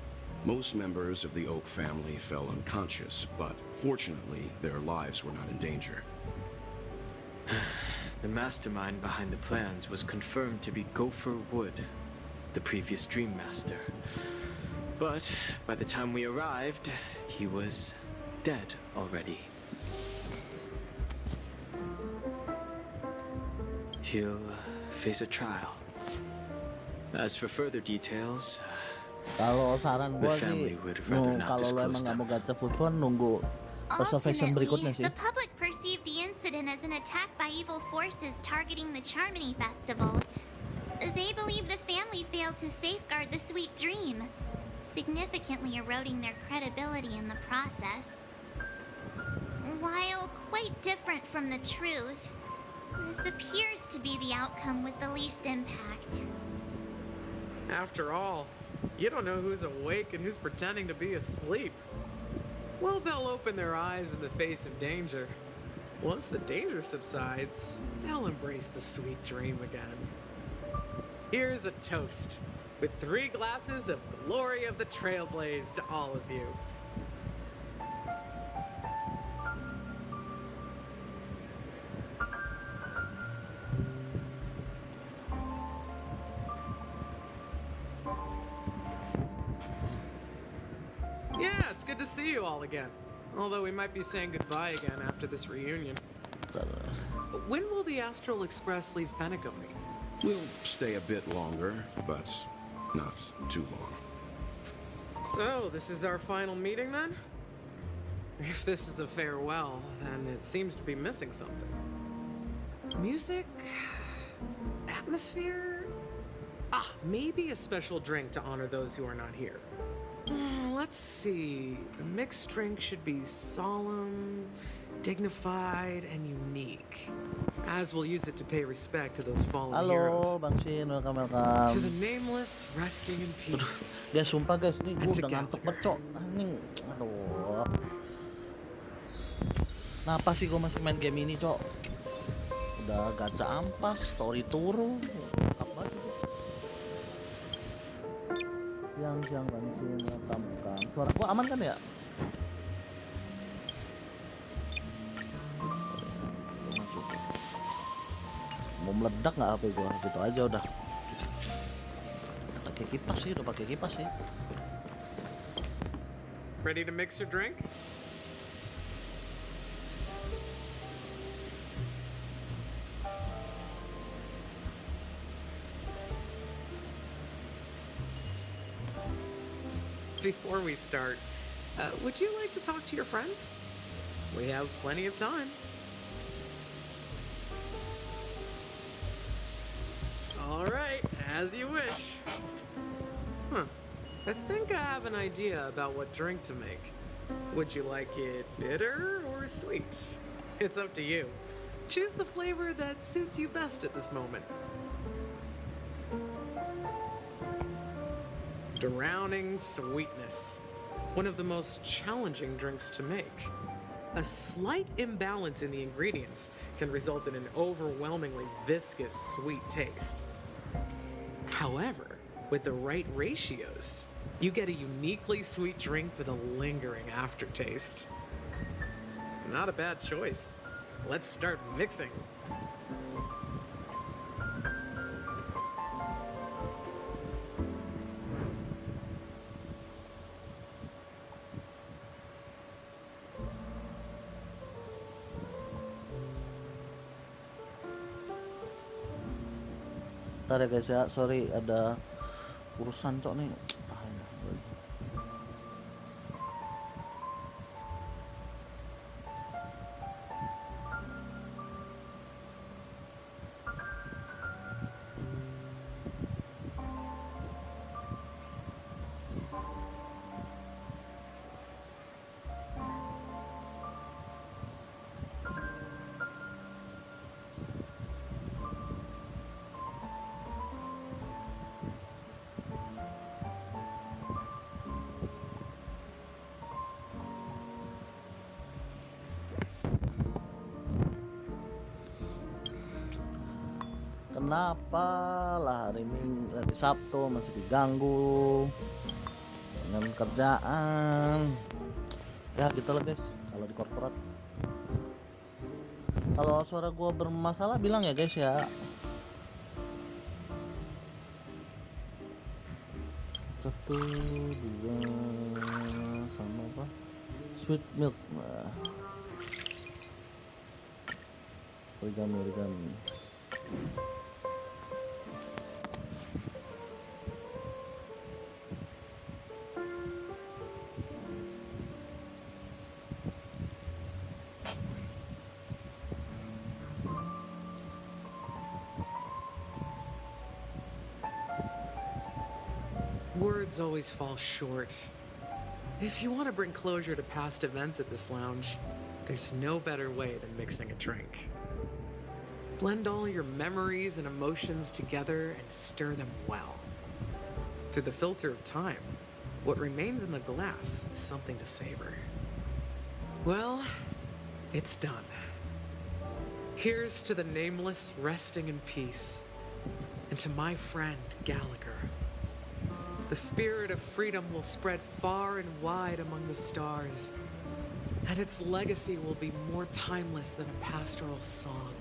[SPEAKER 15] Most members of the Oak family fell unconscious, but fortunately, their lives were not in danger.
[SPEAKER 14] The mastermind behind the plans was confirmed to be Gopher Wood, the previous Dream Master. But by the time we arrived, he was dead already. He'll face a trial. As for further details,
[SPEAKER 10] kalau saran gue
[SPEAKER 14] the
[SPEAKER 10] sih,
[SPEAKER 14] family would rather not
[SPEAKER 10] kalau lo emang
[SPEAKER 14] disclose
[SPEAKER 10] nggak
[SPEAKER 14] them.
[SPEAKER 10] mau gacha Fuswan, nunggu observation berikutnya sih.
[SPEAKER 3] The public perceived the incident as an attack by evil forces targeting the Charmony Festival. They believe the family failed to safeguard the sweet dream, significantly eroding their credibility in the process. While quite different from the truth, this appears to be the outcome with the least impact.
[SPEAKER 16] After all, you don't know who's awake and who's pretending to be asleep. Well, they'll open their eyes in the face of danger. Once the danger subsides, they'll embrace the sweet dream again. Here's a toast, with 3 glasses of Glory of the Trailblaze to all of you. Yeah, it's good to see you all again. Although we might be saying goodbye again after this reunion. When will the Astral Express leave Penacony?
[SPEAKER 15] We'll stay a bit longer, but not too long.
[SPEAKER 16] So, this is our final meeting then? If this is a farewell, then it seems to be missing something. Music? Atmosphere? Ah, maybe a special drink to honor those who are not here. Let's see. The mixed drink should be solemn, dignified, and unique. As we'll use it to pay respect to those fallen heroes.
[SPEAKER 10] Halo, Bang Shin, welcome.
[SPEAKER 16] To the nameless, resting in peace.
[SPEAKER 10] Guys, sumpah guys, nih gue udah ngantuk banget, Cok. Anjing, aduh. Kenapa sih gue masih main game ini, Cok? Udah gacha ampas, story turu. Lengkap banget itu. Siang-siang Bang Shin, welcome. Suara gue aman kan ya? Mau meledak nggak HP gua? Gitu aja udah. Pakai kipas sih, udah pakai kipas sih.
[SPEAKER 16] Ready to mix your drink? Before we start, would you like to talk to your friends? We have plenty of time. All right, as you wish. Huh. I think I have an idea about what drink to make. Would you like it bitter or sweet? It's up to you. Choose the flavor that suits you best at this moment. Drowning sweetness. One of the most challenging drinks to make. A slight imbalance in the ingredients can result in an overwhelmingly viscous sweet taste. However, with the right ratios, you get a uniquely sweet drink with a lingering aftertaste. Not a bad choice. Let's start mixing.
[SPEAKER 10] Bentar ya guys ya, sorry ada urusan Cok nih. Kenapa lah hari Sabtu masih diganggu dengan kerjaan? Ya gitu lah guys, kalau di korporat. Kalau suara gua bermasalah bilang ya guys ya. Satu, dua, sama apa? Sweet milk. Nah. Origami.
[SPEAKER 16] Words always fall short. If you want to bring closure to past events at this lounge, there's no better way than mixing a drink. Blend all your memories and emotions together and stir them well. Through the filter of time, what remains in the glass is something to savor. Well, it's done. Here's to the nameless resting in peace, and to my friend Gallagher. The spirit of freedom will spread far and wide among the stars, and its legacy will be more timeless than a pastoral song.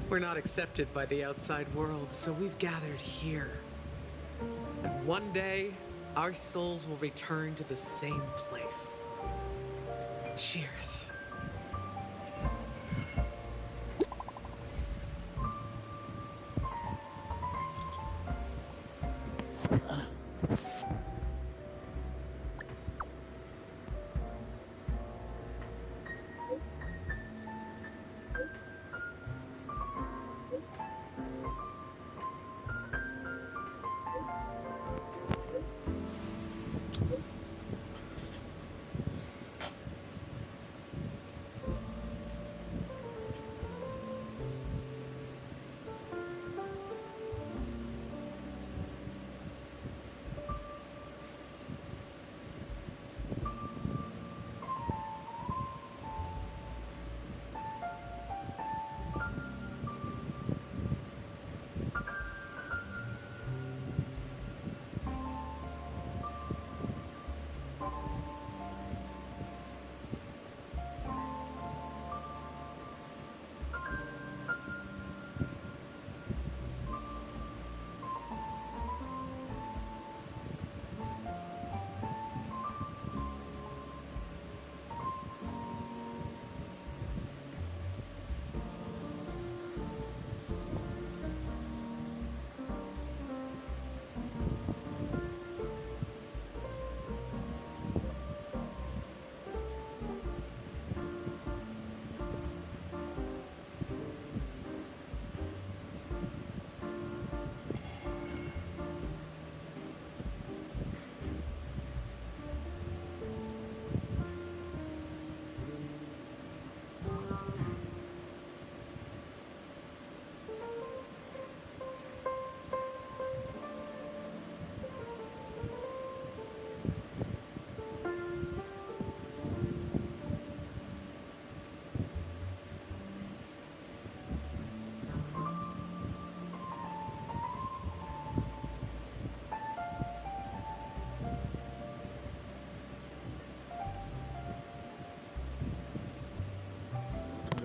[SPEAKER 16] We're not accepted by the outside world, so we've gathered here. And one day, our souls will return to the same place. Cheers.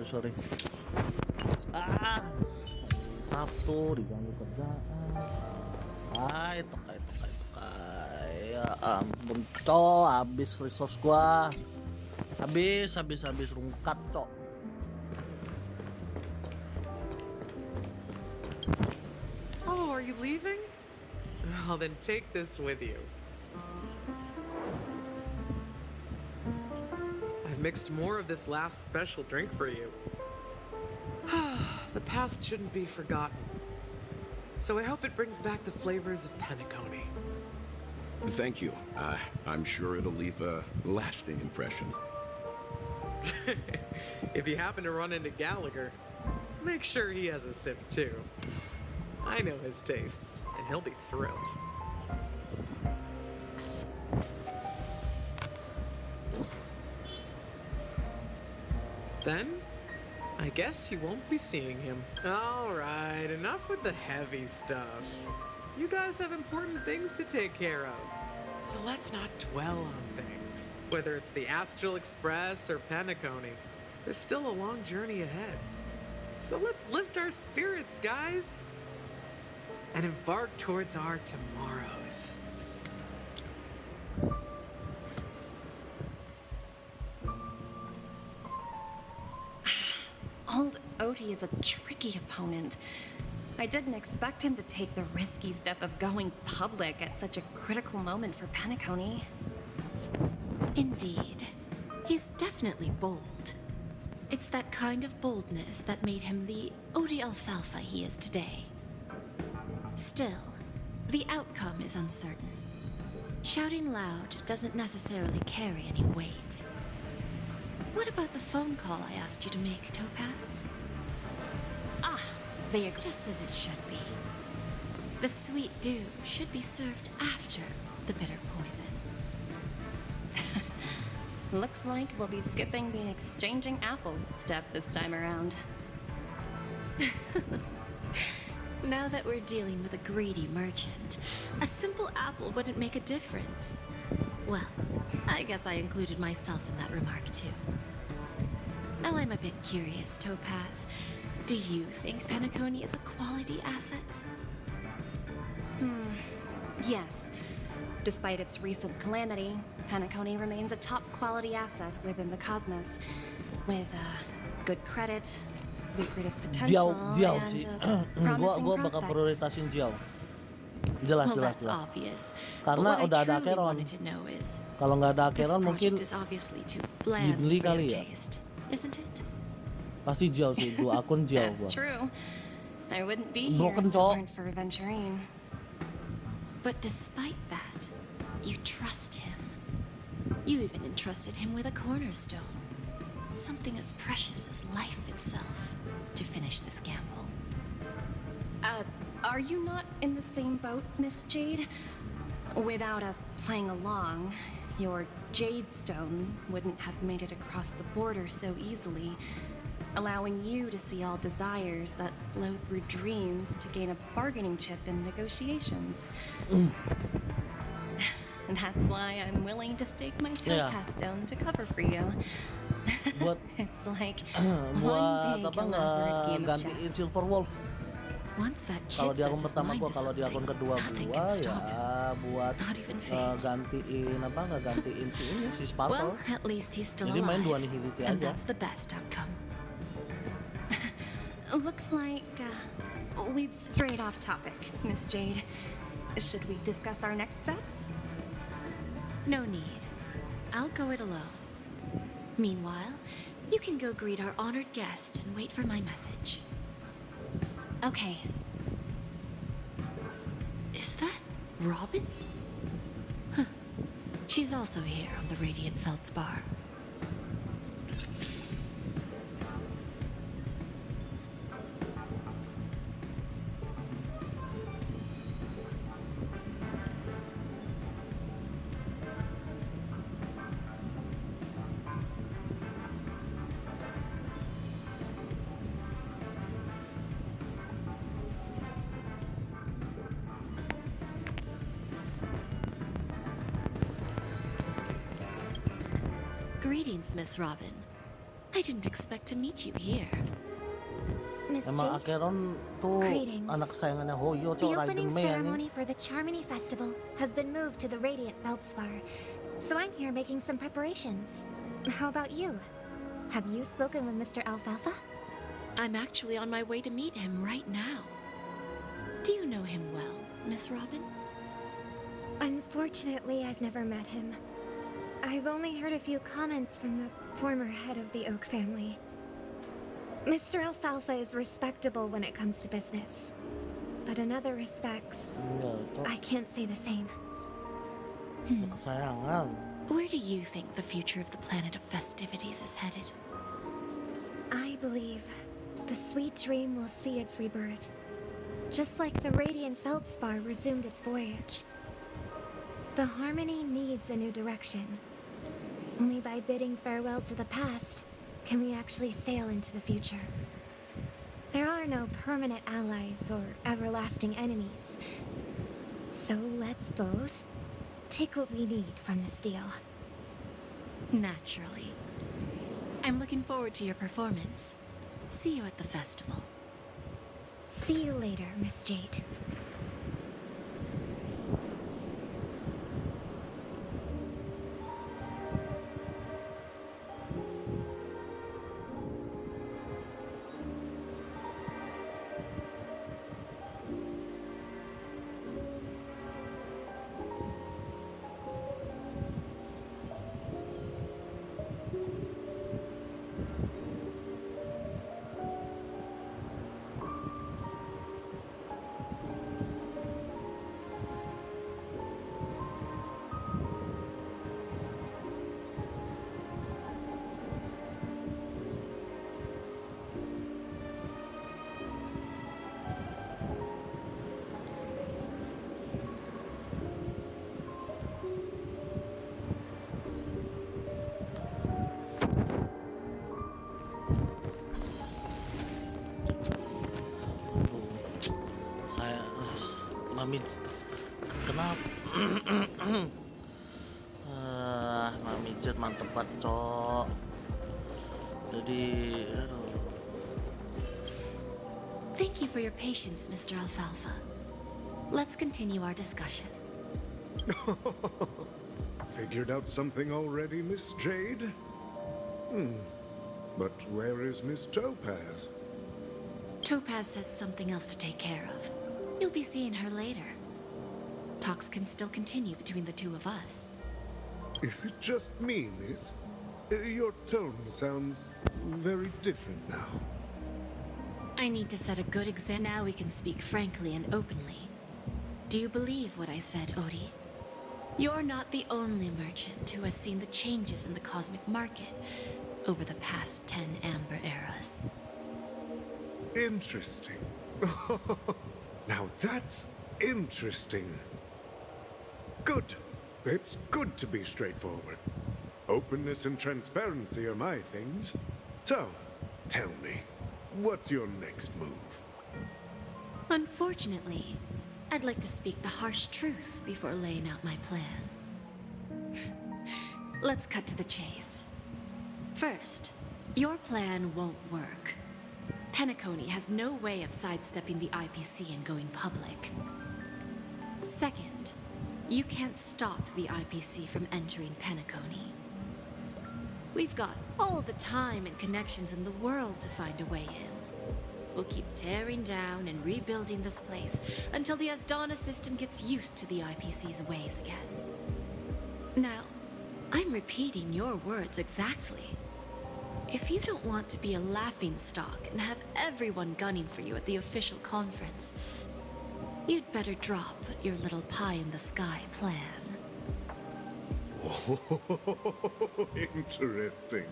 [SPEAKER 10] Sorry. Sabtu diganggu kerjaan. Itu ampun, cok, habis resource gua. Habis rungkat, cok.
[SPEAKER 16] Oh, are you leaving? Well, then take this with you. Mixed more of this last special drink for you. The past shouldn't be forgotten. So I hope it brings back the flavors of Penacony.
[SPEAKER 15] Thank you. I'm sure it'll leave a lasting impression.
[SPEAKER 16] If you happen to run into Gallagher, make sure he has a sip too. I know his tastes, and he'll be thrilled. Then, I guess you won't be seeing him. All right, enough with the heavy stuff. You guys have important things to take care of. So let's not dwell on things. Whether it's the Astral Express or Penacony, there's still a long journey ahead. So let's lift our spirits, guys, and embark towards our tomorrows.
[SPEAKER 7] Old Odie is a tricky opponent. I didn't expect him to take the risky step of going public at such a critical moment for Penacony.
[SPEAKER 13] Indeed. He's definitely bold. It's that kind of boldness that made him the Odie Alfalfa he is today. Still, the outcome is uncertain. Shouting loud doesn't necessarily carry any weight. What about the phone call I asked you to make, Topaz?
[SPEAKER 7] Ah, they are
[SPEAKER 13] just as it should be. The sweet dew should be served after the bitter poison.
[SPEAKER 7] Looks like we'll be skipping the exchanging apples step this time around.
[SPEAKER 13] Now that we're dealing with a greedy merchant, a simple apple wouldn't make a difference. Well, I guess I included myself in that remark too. Now I'm a bit curious, Topaz. Do you think Penacony is a quality asset?
[SPEAKER 7] Yes. Despite its recent calamity, Penacony remains a top quality asset within the cosmos. With good credit, lucrative potential,
[SPEAKER 10] Jiao
[SPEAKER 7] and
[SPEAKER 10] sih.
[SPEAKER 7] promising
[SPEAKER 10] Gua bakal
[SPEAKER 7] prospects.
[SPEAKER 10] prioritasin Jiao. Jelas,
[SPEAKER 13] Well,
[SPEAKER 10] jelas,
[SPEAKER 13] that's
[SPEAKER 10] jelas.
[SPEAKER 13] obvious.
[SPEAKER 10] Karena
[SPEAKER 13] But what
[SPEAKER 10] udah
[SPEAKER 13] I
[SPEAKER 10] ada
[SPEAKER 13] truly
[SPEAKER 10] Acheron.
[SPEAKER 13] wanted to know is,
[SPEAKER 10] Kalau nggak ada
[SPEAKER 13] this
[SPEAKER 10] Acheron mungkin
[SPEAKER 13] project is obviously too bland
[SPEAKER 10] Ghibli
[SPEAKER 13] for
[SPEAKER 10] kali
[SPEAKER 13] your
[SPEAKER 10] ya.
[SPEAKER 13] taste, isn't it?
[SPEAKER 10] Pasti Jiao sih, 2 akun Jiao
[SPEAKER 7] That's
[SPEAKER 10] gua.
[SPEAKER 7] true. I wouldn't be here
[SPEAKER 10] Broken
[SPEAKER 7] if it
[SPEAKER 10] cok.
[SPEAKER 7] weren't for Aventurine.
[SPEAKER 13] But despite that, you trust him. You even entrusted him with a cornerstone. Something as precious as life itself to finish this gamble.
[SPEAKER 7] Are you not in the same boat, Miss Jade? Without us playing along, your Jade Stone wouldn't have made it across the border so easily, allowing you to see all desires that flow through dreams to gain a bargaining chip in negotiations. And that's why I'm willing to stake my Topaz Stone to cover for you.
[SPEAKER 10] Buat
[SPEAKER 7] It's like
[SPEAKER 10] buat
[SPEAKER 7] one big
[SPEAKER 10] apa
[SPEAKER 7] elaborate game of
[SPEAKER 10] gantiin
[SPEAKER 7] chess.
[SPEAKER 10] Silver Wolf.
[SPEAKER 13] Once that
[SPEAKER 10] Kalau
[SPEAKER 13] kid
[SPEAKER 10] di akun
[SPEAKER 13] sets his
[SPEAKER 10] pertama
[SPEAKER 13] mind
[SPEAKER 10] gua,
[SPEAKER 13] to
[SPEAKER 10] kalau di akun
[SPEAKER 13] something,
[SPEAKER 10] kedua
[SPEAKER 13] nothing
[SPEAKER 10] gua
[SPEAKER 13] can
[SPEAKER 10] ya
[SPEAKER 13] stop him.
[SPEAKER 10] buat
[SPEAKER 13] Not even fate.
[SPEAKER 10] gantiin apa nggak gantiin si ini si Sparkle.
[SPEAKER 13] Well, at least he's still
[SPEAKER 10] Jadi main dua
[SPEAKER 13] alive,
[SPEAKER 10] nihility
[SPEAKER 13] and
[SPEAKER 10] aja.
[SPEAKER 13] that's the best outcome.
[SPEAKER 7] Looks like we've strayed off topic, Miss Jade. Should we discuss our next steps?
[SPEAKER 13] No need. I'll go it alone. Meanwhile, you can go greet our honored guest and wait for my message.
[SPEAKER 7] Okay.
[SPEAKER 13] Is that Robin? Huh. She's also here on the Radiant Feldspar. Greetings, Miss Robin. I didn't expect to meet you here.
[SPEAKER 1] Miss
[SPEAKER 10] Emang
[SPEAKER 1] Jade,
[SPEAKER 10] Acheron tuh
[SPEAKER 1] Greetings.
[SPEAKER 10] anak kesayangannya Hoyo,
[SPEAKER 1] the
[SPEAKER 10] cowok Raiden
[SPEAKER 1] opening
[SPEAKER 10] Mei anjing.
[SPEAKER 1] ceremony for the Charmony Festival has been moved to the Radiant Feldspar, so I'm here making some preparations. How about you? Have you spoken with Mr. Alfalfa?
[SPEAKER 13] I'm actually on my way to meet him right now. Do you know him well, Miss Robin?
[SPEAKER 1] Unfortunately, I've never met him. I've only heard a few comments from the former head of the Oak family. Mr. Alfalfa is respectable when it comes to business, but in other respects,
[SPEAKER 10] Iya, itu
[SPEAKER 1] I can't say the same.
[SPEAKER 10] kesayangan.
[SPEAKER 13] Where do you think the future of the planet of festivities is headed?
[SPEAKER 1] I believe the sweet dream will see its rebirth, just like the Radiant Feldspar resumed its voyage. The Harmony needs a new direction. Only by bidding farewell to the past can we actually sail into the future. There are no permanent allies or everlasting enemies. So let's both take what we need from this deal.
[SPEAKER 13] Naturally. I'm looking forward to your performance. See you at the festival.
[SPEAKER 1] See you later, Miss Jade.
[SPEAKER 10] Mami, kenapa? Mami Jet mantep banget, Cok. Jadi, aduh.
[SPEAKER 13] Thank you for your patience, Mr. Alfalfa. Let's continue our discussion.
[SPEAKER 12] Figured out something already, Miss Jade? But where is Miss Topaz?
[SPEAKER 13] Topaz says something else to take care of. You'll be seeing her later. Talks can still continue between the two of us.
[SPEAKER 12] Is it just me, miss? Your tone sounds very different now.
[SPEAKER 13] I need to set a good example. Now we can speak frankly and openly. Do you believe what I said, Odie? You're not the only merchant who has seen the changes in the cosmic market over the past 10 Amber Eras.
[SPEAKER 12] Interesting. Now that's interesting. Good. It's good to be straightforward. Openness and transparency are my things. So, tell me, what's your next move?
[SPEAKER 13] Unfortunately, I'd like to speak the harsh truth before laying out my plan. Let's cut to the chase. First, your plan won't work. Penacony has no way of sidestepping the IPC and going public. Second, you can't stop the IPC from entering Penacony. We've got all the time and connections in the world to find a way in. We'll keep tearing down and rebuilding this place until the Asdana system gets used to the IPC's ways again. Now, I'm repeating your words exactly. If you don't want to be a laughingstock and have everyone gunning for you at the official conference, you'd better drop your little pie-in-the-sky plan.
[SPEAKER 12] Oh, interesting.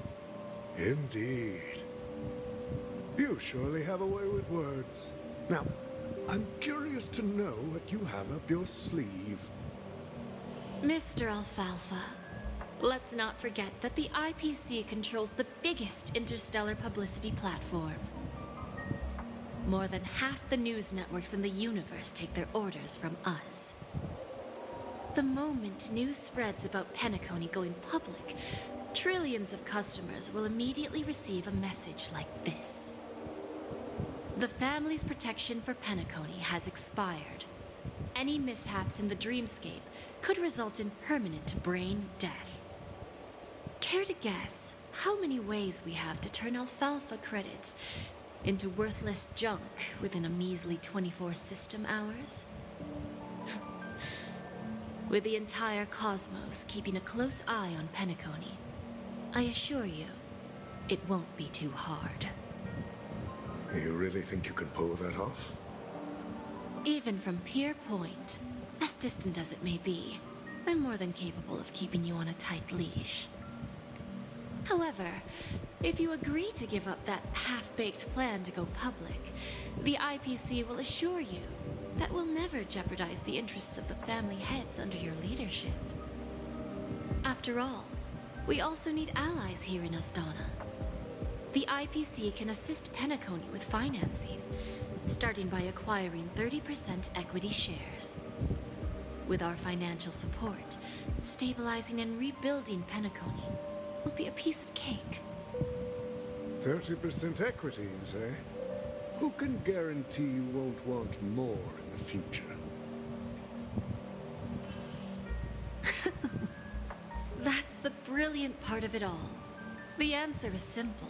[SPEAKER 12] Indeed. You surely have a way with words. Now, I'm curious to know what you have up your sleeve.
[SPEAKER 13] Mr. Alfalfa, let's not forget that the IPC controls the biggest interstellar publicity platform. More than half the news networks in the universe take their orders from us. The moment news spreads about Penacony going public, trillions of customers will immediately receive a message like this. The family's protection for Penacony has expired. Any mishaps in the dreamscape could result in permanent brain death. Care to guess how many ways we have to turn Alfalfa credits into worthless junk within a measly 24 system hours? With the entire cosmos keeping a close eye on Penacony, I assure you, it won't be too hard.
[SPEAKER 12] You really think you can pull that off?
[SPEAKER 13] Even from Pier Point, as distant as it may be, I'm more than capable of keeping you on a tight leash. However, if you agree to give up that half-baked plan to go public, the IPC will assure you that we'll never jeopardize the interests of the family heads under your leadership. After all, we also need allies here in Asdana. The IPC can assist Penacony with financing, starting by acquiring 30% equity shares. With our financial support, stabilizing and rebuilding Penacony will be a piece of cake.
[SPEAKER 12] 30% equities, eh? Who can guarantee you won't want more in the future?
[SPEAKER 13] That's the brilliant part of it all. The answer is simple.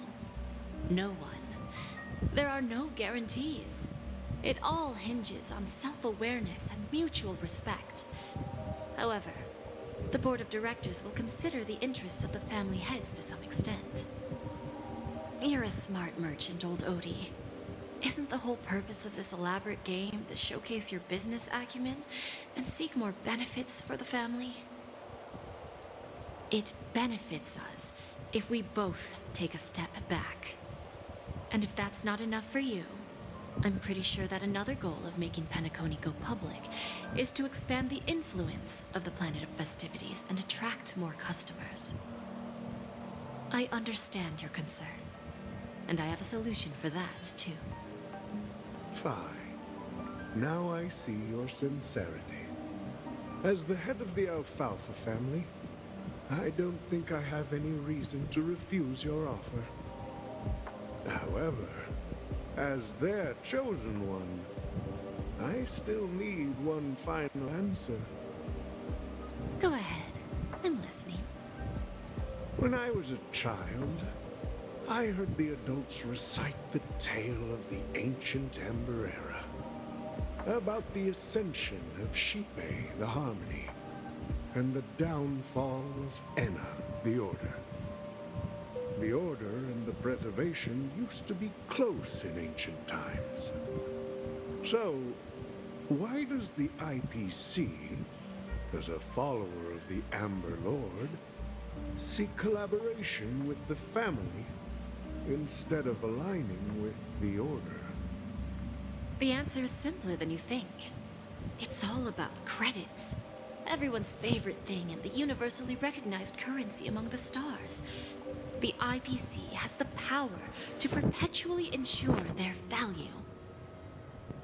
[SPEAKER 13] No one. There are no guarantees. It all hinges on self-awareness and mutual respect. However, the board of directors will consider the interests of the family heads to some extent. You're a smart merchant, old Odie. Isn't the whole purpose of this elaborate game to showcase your business acumen and seek more benefits for the family? It benefits us if we both take a step back. And if that's not enough for you, I'm pretty sure that another goal of making Penacony go public is to expand the influence of the Planet of Festivities and attract more customers. I understand your concern, and I have a solution for that, too.
[SPEAKER 12] Fine. Now I see your sincerity. As the head of the Alfalfa family, I don't think I have any reason to refuse your offer. However, as their chosen one, I still need one final answer.
[SPEAKER 13] Go ahead. I'm listening.
[SPEAKER 12] When I was a child, I heard the adults recite the tale of the ancient Ember Era, about the ascension of Shipe, the Harmony, and the downfall of Enna, the Order. The Order and the Preservation used to be close in ancient times. So, why does the IPC, as a follower of the Amber Lord, seek collaboration with the family instead of aligning with the Order?
[SPEAKER 13] The answer is simpler than you think. It's all about credits. Everyone's favorite thing and the universally recognized currency among the stars. The IPC has the power to perpetually ensure their value.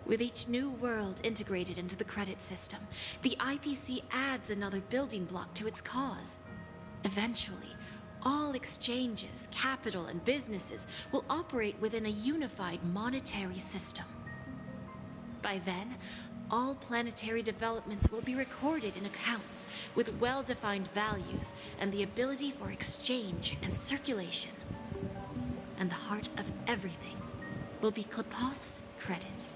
[SPEAKER 13] With each new world integrated into the credit system, the IPC adds another building block to its cause. Eventually, all exchanges, capital, and businesses will operate within a unified monetary system. By then, all planetary developments will be recorded in accounts with well-defined values and the ability for exchange and circulation. And the heart of everything will be Klepoth's credit.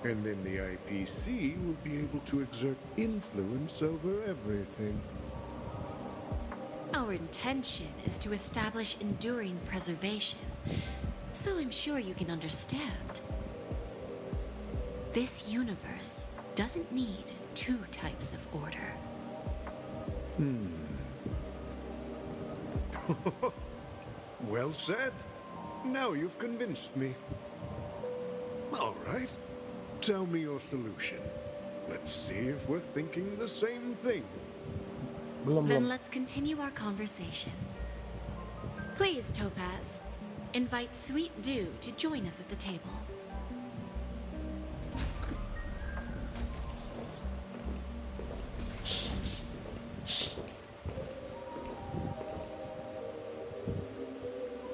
[SPEAKER 12] And then the IPC will be able to exert influence over everything.
[SPEAKER 13] Our intention is to establish enduring preservation, so I'm sure you can understand. This universe doesn't need two types of order.
[SPEAKER 12] Well said. Now you've convinced me. All right. Tell me your solution. Let's see if we're thinking the same thing.
[SPEAKER 13] Then let's continue our conversation. Please, Topaz, invite Sweet Dew to join us at the table.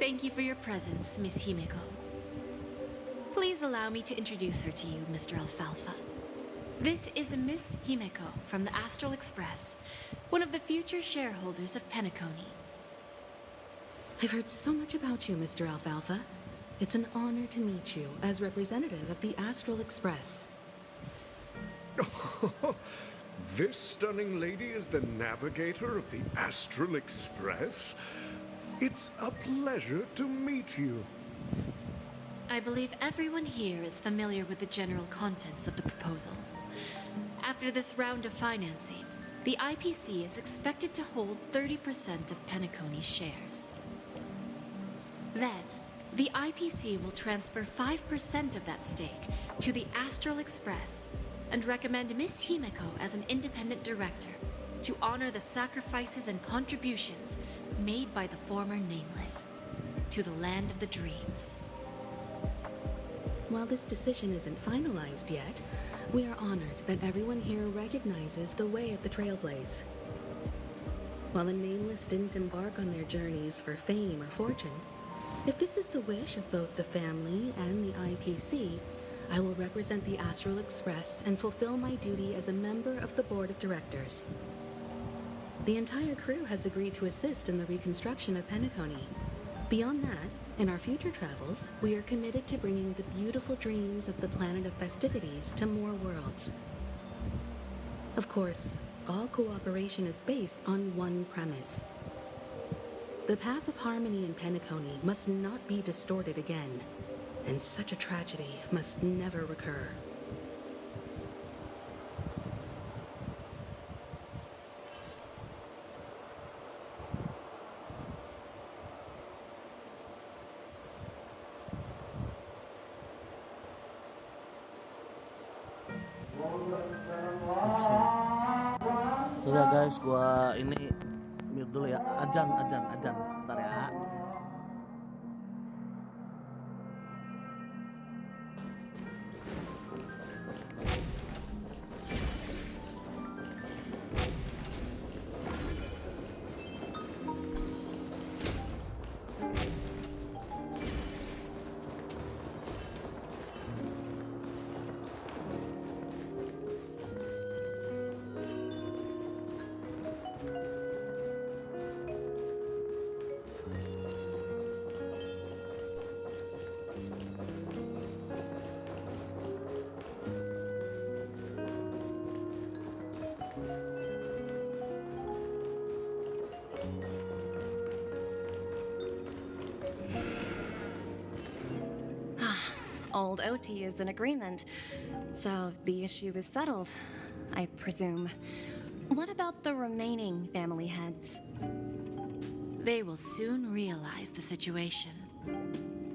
[SPEAKER 13] Thank you for your presence, Miss Himeko. Please allow me to introduce her to you, Mr. Alfalfa. This is Miss Himeko from the Astral Express, one of the future shareholders of Penacony.
[SPEAKER 17] I've heard so much about you, Mr. Alfalfa. It's an honor to meet you as representative of the Astral Express.
[SPEAKER 12] This stunning lady is the navigator of the Astral Express? It's a pleasure to meet you.
[SPEAKER 13] I believe everyone here is familiar with the general contents of the proposal. After this round of financing, the IPC is expected to hold 30% of Penacony's shares. Then, the IPC will transfer 5% of that stake to the Astral Express and recommend Miss Himeko as an independent director to honor the sacrifices and contributions made by the former Nameless to the land of the dreams.
[SPEAKER 17] While this decision isn't finalized yet, we are honored that everyone here recognizes the way of the Trailblaze. While the Nameless didn't embark on their journeys for fame or fortune, if this is the wish of both the family and the IPC, I will represent the Astral Express and fulfill my duty as a member of the board of directors. The entire crew has agreed to assist in the reconstruction of Penacony. Beyond that, in our future travels, we are committed to bringing the beautiful dreams of the planet of festivities to more worlds. Of course, all cooperation is based on one premise. The path of harmony in Penacony must not be distorted again, and such a tragedy must never recur.
[SPEAKER 10] Sudah guys, gua ini mute dulu ya. Ajan. Bentar ya.
[SPEAKER 7] Old OT is in agreement, so the issue is settled, I presume. What about the remaining family heads?
[SPEAKER 13] They will soon realize the situation.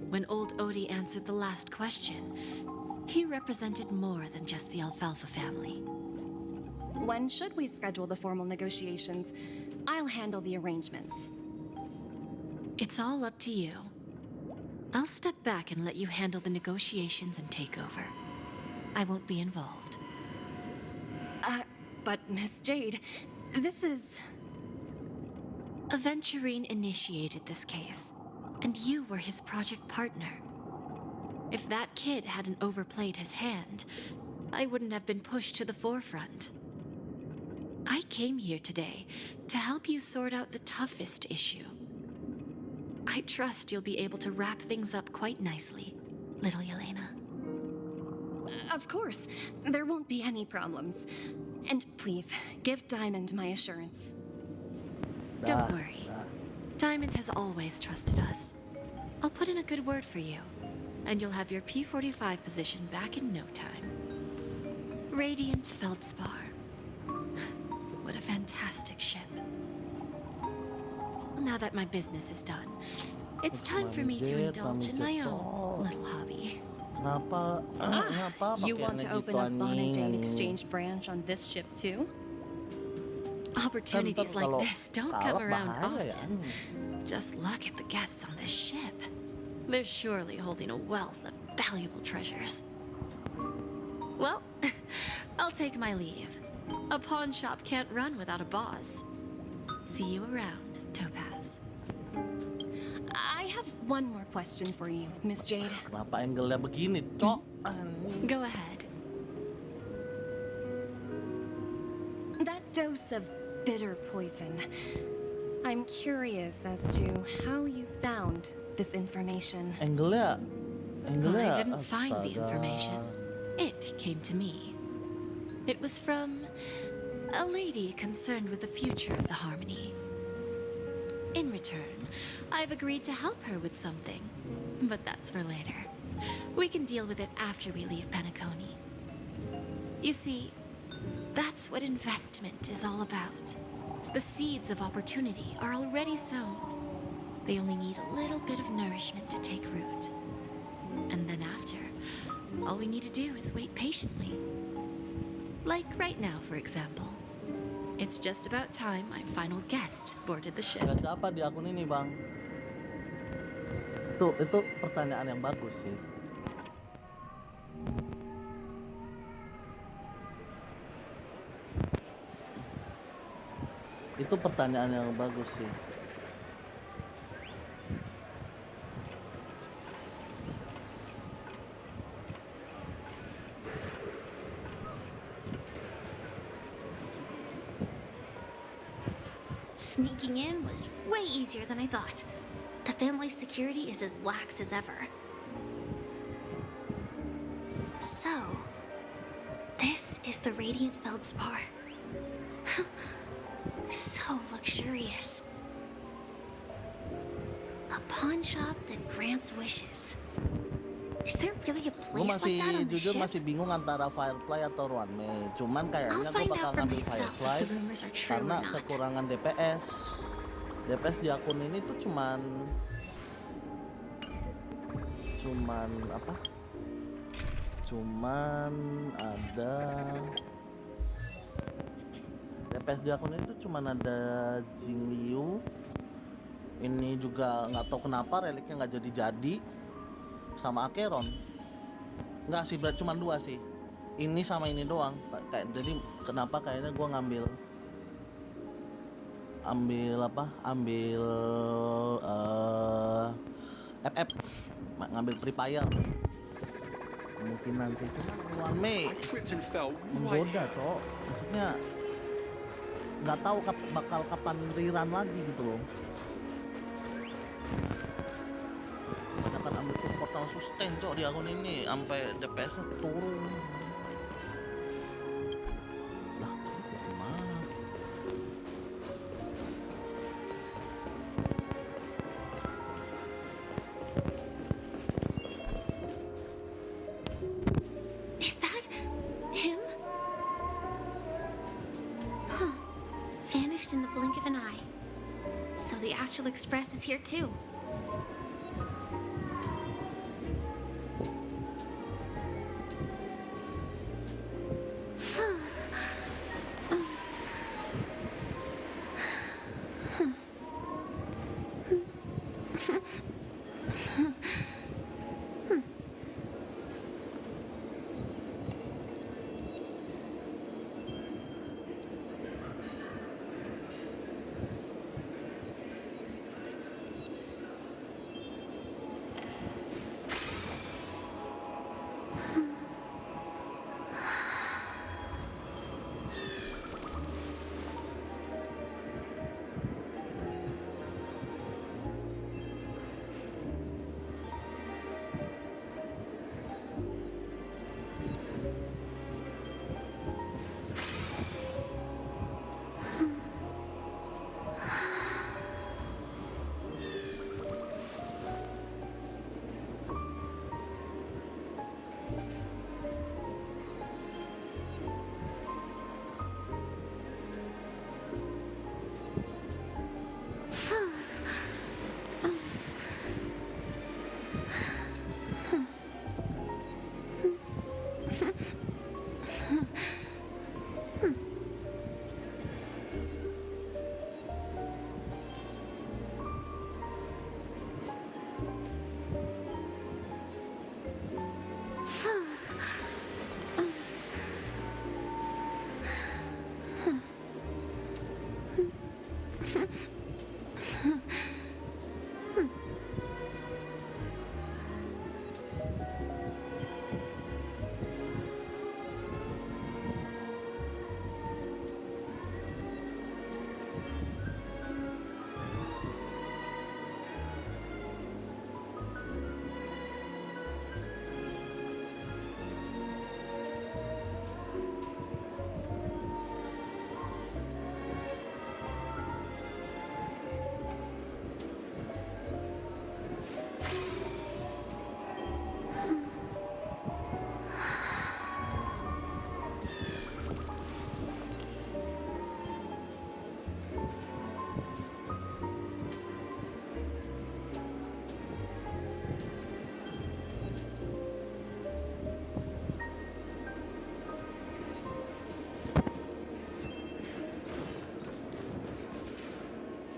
[SPEAKER 13] When old Odie answered the last question, he represented more than just the Alfalfa family.
[SPEAKER 7] When should we schedule the formal negotiations? I'll handle the arrangements.
[SPEAKER 13] It's all up to you. I'll step back and let you handle the negotiations and take over. I won't be involved.
[SPEAKER 7] But Miss Jade, this is...
[SPEAKER 13] Aventurine initiated this case, and you were his project partner. If that kid hadn't overplayed his hand, I wouldn't have been pushed to the forefront. I came here today to help you sort out the toughest issue. I trust you'll be able to wrap things up quite nicely, little Yelena.
[SPEAKER 7] Of course, there won't be any problems. And please, give Diamond my assurance.
[SPEAKER 13] Don't worry. Diamond has always trusted us. I'll put in a good word for you, and you'll have your P-45 position back in no time. Radiant Feldspar. What a fantastic ship. Now that my business is done, it's time for me to indulge in my own little hobby.
[SPEAKER 7] You want to open up Bon and Jane Exchange branch on this ship too?
[SPEAKER 13] Opportunities like this don't come around often. Just look at the guests on this ship. They're surely holding a wealth of valuable treasures. Well, I'll take my leave. A pawn shop can't run without a boss. See you around, Topaz.
[SPEAKER 7] I have one more question for you, Miss Jade.
[SPEAKER 10] Kenapa angle-nya begini, Cok?
[SPEAKER 13] Go ahead.
[SPEAKER 7] That dose of bitter poison. I'm curious as to how you found this information.
[SPEAKER 10] Angle-nya,
[SPEAKER 13] I didn't find the information. It came to me. It was from a lady concerned with the future of the Harmony. In return, I've agreed to help her with something, but that's for later. We can deal with it after we leave Penacony. You see, that's what investment is all about. The seeds of opportunity are already sown. They only need a little bit of nourishment to take root. And then after, all we need to do is wait patiently. Like right now, for example. It's just about time my final guest boarded the ship.
[SPEAKER 10] Baca apa di akun ini, Bang? Itu pertanyaan yang bagus sih. Itu pertanyaan yang bagus sih.
[SPEAKER 3] Sneaking in was way easier than I thought. The family's security is as lax as ever. So, this is the Radiant Feldspar. So luxurious. A pawn shop that grants wishes. Is there really a place like that on the
[SPEAKER 10] Jujur
[SPEAKER 3] ship?
[SPEAKER 10] masih bingung antara Firefly atau Runway. Cuman kayaknya gue bakal ngambil Firefly karena kekurangan DPS. DPS di akun ini tuh cuman apa? Cuman ada DPS di akun itu cuman ada Jingliu. Ini juga nggak tahu kenapa reliknya nggak jadi sama Acheron. Nggak sih, berarti cuma 2 sih. Ini sama ini doang. Jadi kenapa kayaknya gue ngambil FF, ngambil Free Fire. Mungkin nanti cuma Mei menggoda, Cok. Maksudnya nggak tahu bakal kapan rerun lagi gitu loh. Kita akan ambil portal sustain, Cok, di akun ini sampai DPS-nya turun. Lah, gimana?
[SPEAKER 5] Is that him? Huh. Vanished in the blink of an eye. So the Astral Express is here too.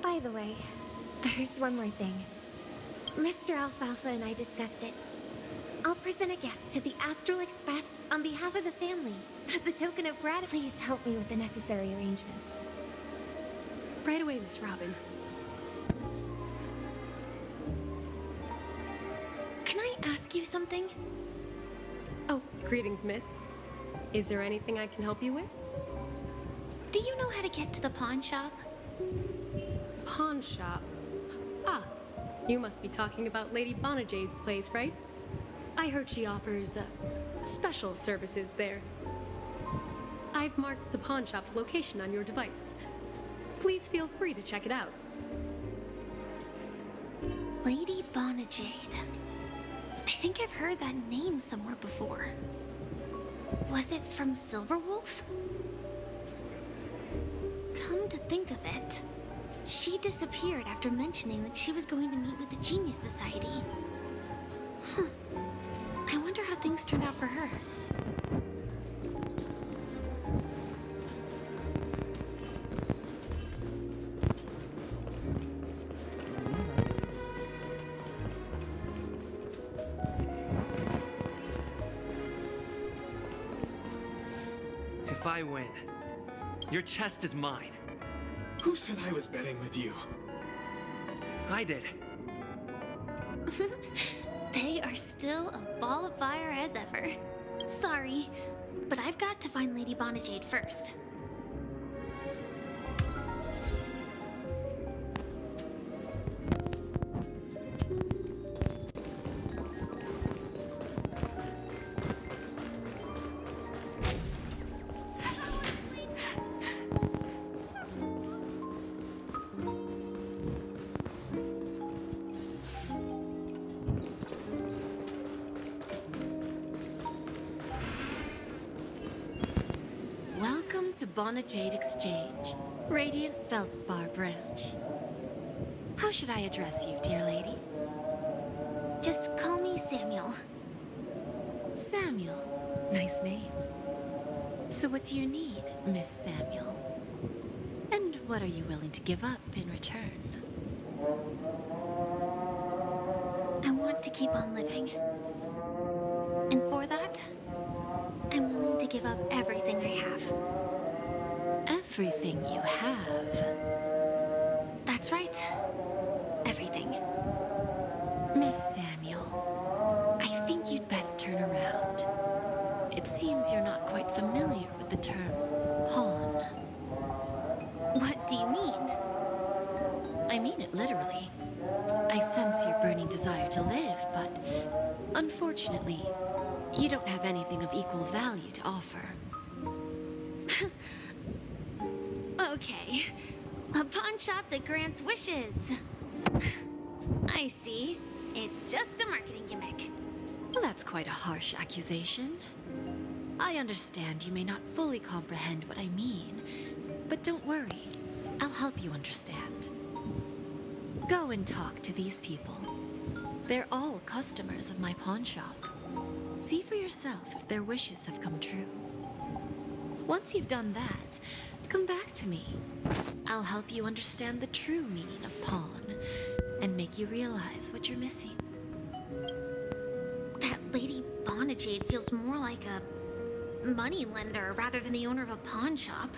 [SPEAKER 1] By the way, there's one more thing. Mr. Alfalfa and I discussed it. I'll present a gift to the Astral Express on behalf of the family. As a token of gratitude, please help me with the necessary arrangements.
[SPEAKER 9] Right away, Miss Robin.
[SPEAKER 5] Can I ask you something?
[SPEAKER 9] Oh, greetings, miss. Is there anything I can help you with?
[SPEAKER 5] Do you know how to get to the pawn shop?
[SPEAKER 9] Pawn shop? Ah, you must be talking about Lady Bonajade's place, right? I heard she offers special services there. I've marked the pawn shop's location on your device. Please feel free to check it out.
[SPEAKER 5] Lady Bonajade. I think I've heard that name somewhere before. Was it from Silverwolf? Come to think of it, she disappeared after mentioning that she was going to meet with the Genius Society. Huh. I wonder how things turned out for her.
[SPEAKER 18] If I win, your chest is mine.
[SPEAKER 2] Who said I was betting with you?
[SPEAKER 18] I did.
[SPEAKER 5] They are still a ball of fire as ever. Sorry, but I've got to find Lady Bonajade first.
[SPEAKER 13] Welcome to Bonajade Exchange, Radiant Feldspar branch. How should I address you, dear lady?
[SPEAKER 5] Just call me Samuel.
[SPEAKER 13] Samuel. Nice name. So what do you need, Miss Samuel? And what are you willing to give up in return?
[SPEAKER 5] I want to keep on living. And for that, I'm willing to give up everything I have.
[SPEAKER 13] Everything you have?
[SPEAKER 5] That's right. Everything.
[SPEAKER 13] Miss Samuel, I think you'd best turn around. It seems you're not quite familiar with the term pawn.
[SPEAKER 5] What do you mean?
[SPEAKER 13] I mean it literally. I sense your burning desire to live, but unfortunately, you don't have anything of equal value to offer.
[SPEAKER 5] Okay. A pawn shop that grants wishes. I see. It's just a marketing gimmick.
[SPEAKER 13] Well, that's quite a harsh accusation. I understand you may not fully comprehend what I mean, but don't worry. I'll help you understand. Go and talk to these people. They're all customers of my pawn shop. See for yourself if their wishes have come true. Once you've done that, come back to me. I'll help you understand the true meaning of pawn and make you realize what you're missing.
[SPEAKER 5] That Lady Bonajade feels more like a money lender rather than the owner of a pawn shop.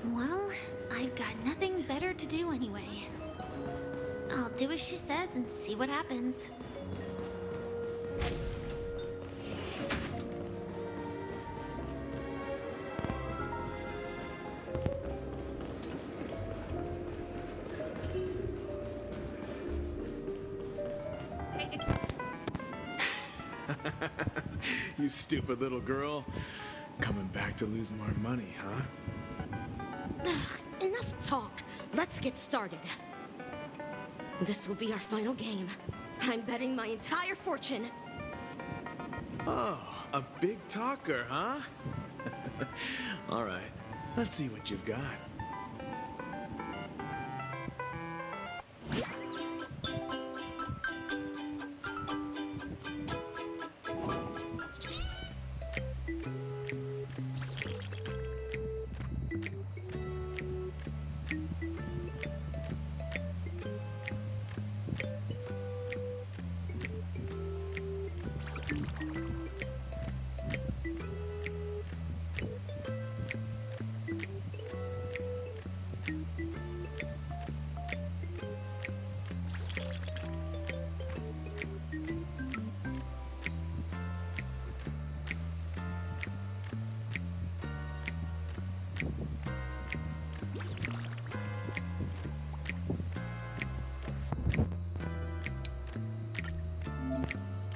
[SPEAKER 5] Well, I've got nothing better to do anyway. I'll do as she says and see what happens.
[SPEAKER 2] You stupid little girl. Coming back to lose more money, huh?
[SPEAKER 19] Enough talk. Let's get started. This will be our final game. I'm betting my entire fortune.
[SPEAKER 2] Oh, a big talker, huh? All right, let's see what you've got.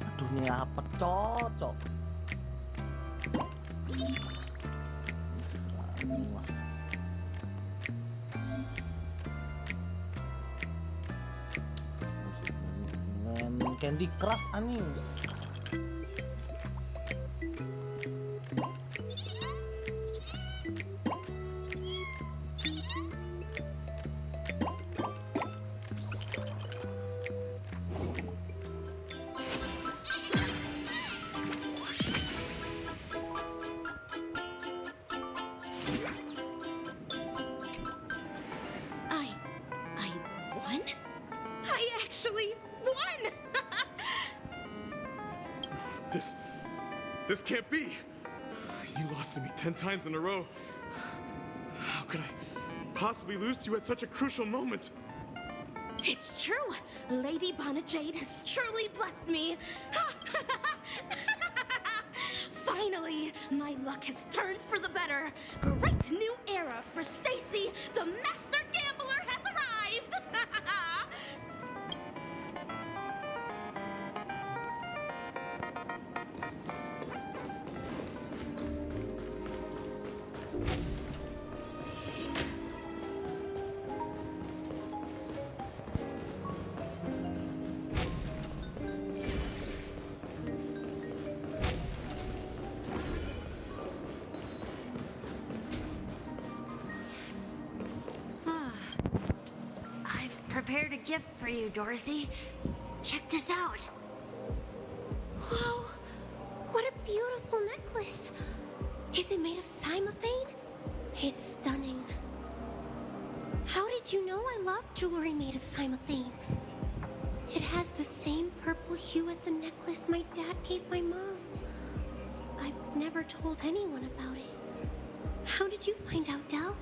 [SPEAKER 10] Aduh, ini apa cocok? Main Candy Crush aneh.
[SPEAKER 19] I won? I actually won!
[SPEAKER 2] This can't be. You lost to me 10 times in a row. How could I possibly lose to you at such a crucial moment?
[SPEAKER 19] It's true. Lady Bonajade has truly blessed me. Finally, my luck has turned for the better. Great new era for Stacy. The master gambler has arrived. prepared a gift for you, Dorothy. Check this out.
[SPEAKER 9] Whoa! What a beautiful necklace! Is it made of cymophane? It's stunning. How did you know I love jewelry made of cymophane? It has the same purple hue as the necklace my dad gave my mom. I've never told anyone about it. How did you find out, Del?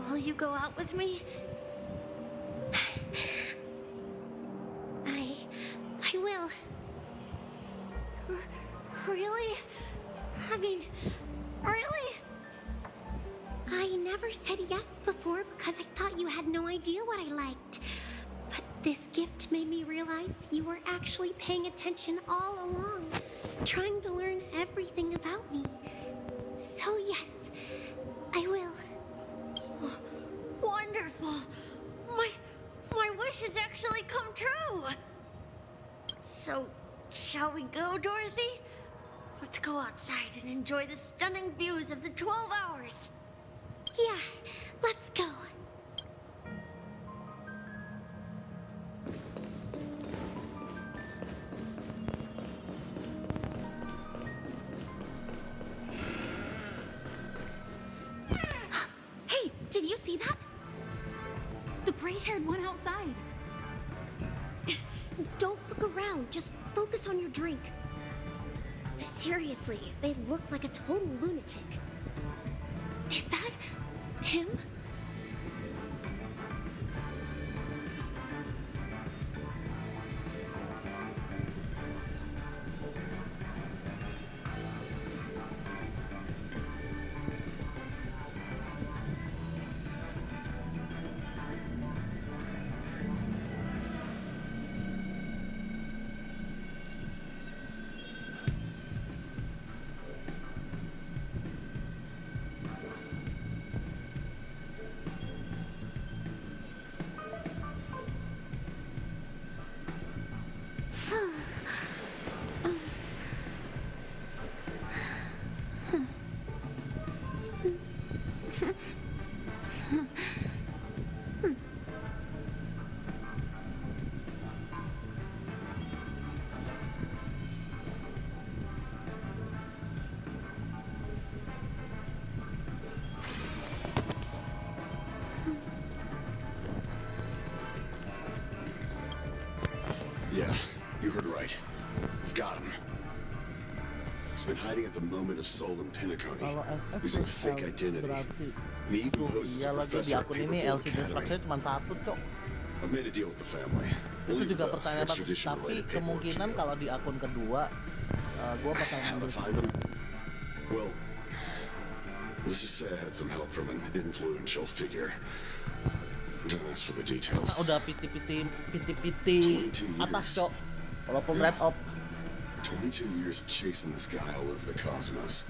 [SPEAKER 19] Will you go out with me?
[SPEAKER 9] I will.
[SPEAKER 19] Really? I mean, really?
[SPEAKER 9] I never said yes before because I thought you had no idea what I liked. But this gift made me realize you were actually paying attention all along, trying to learn everything about me. So yes, I will.
[SPEAKER 19] Wonderful. My wish has actually come true. So, shall we go, Dorothy? Let's go outside and enjoy the stunning views of the 12 hours.
[SPEAKER 9] Yeah, let's go.
[SPEAKER 5] Hey, did you see that? The gray-haired one outside.
[SPEAKER 9] Don't look around, just focus on your drink. Seriously, they look like a total lunatic.
[SPEAKER 5] Is that him?
[SPEAKER 15] Yeah, you heard right. I've got him. He's been hiding at the moment of soul in Pinacone, using a fake identity. And he even poses as a professor at Paperville Academy. I've made a deal with the family.
[SPEAKER 10] Itu juga pertanyaan bagus, tapi kemungkinan kalau di akun kedua, gue bakal ambil.
[SPEAKER 15] Well, let's just say I had some help from an influential figure. Don't ask for the details.
[SPEAKER 10] Udah piti-piti atas, Cok. Walaupun red op.
[SPEAKER 15] 22 years of chasing this guy all over the cosmos.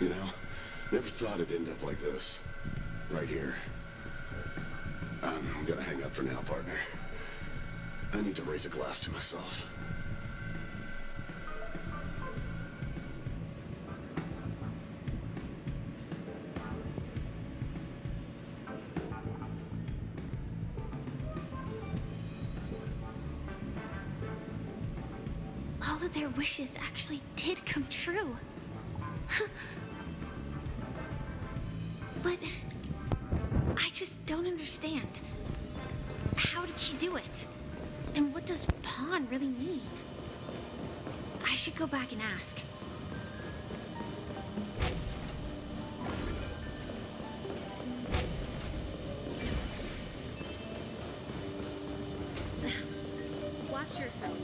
[SPEAKER 15] You know, never thought it'd end up like this. Right here. I'm gonna hang up for now, partner. I need to raise a glass to myself.
[SPEAKER 5] All of their wishes actually did come true. But I just don't understand. How did she do it? And what does pawn really mean? I should go back and ask.
[SPEAKER 13] Watch yourselves.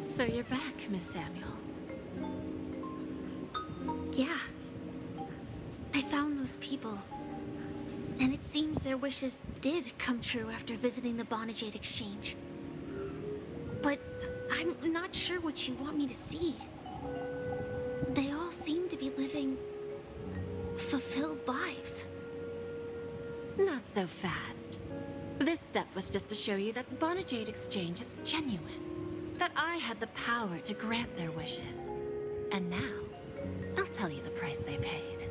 [SPEAKER 13] So you're back, Miss Samuel.
[SPEAKER 5] Yeah. I found those people. And it seems their wishes did come true after visiting the Bonajade Exchange. But I'm not sure what you want me to see. They all seem to be living fulfilled lives.
[SPEAKER 13] Not so fast. This step was just to show you that the Bonajade Exchange is genuine. that I had the power to grant their wishes. And now, I'll tell you the price they paid.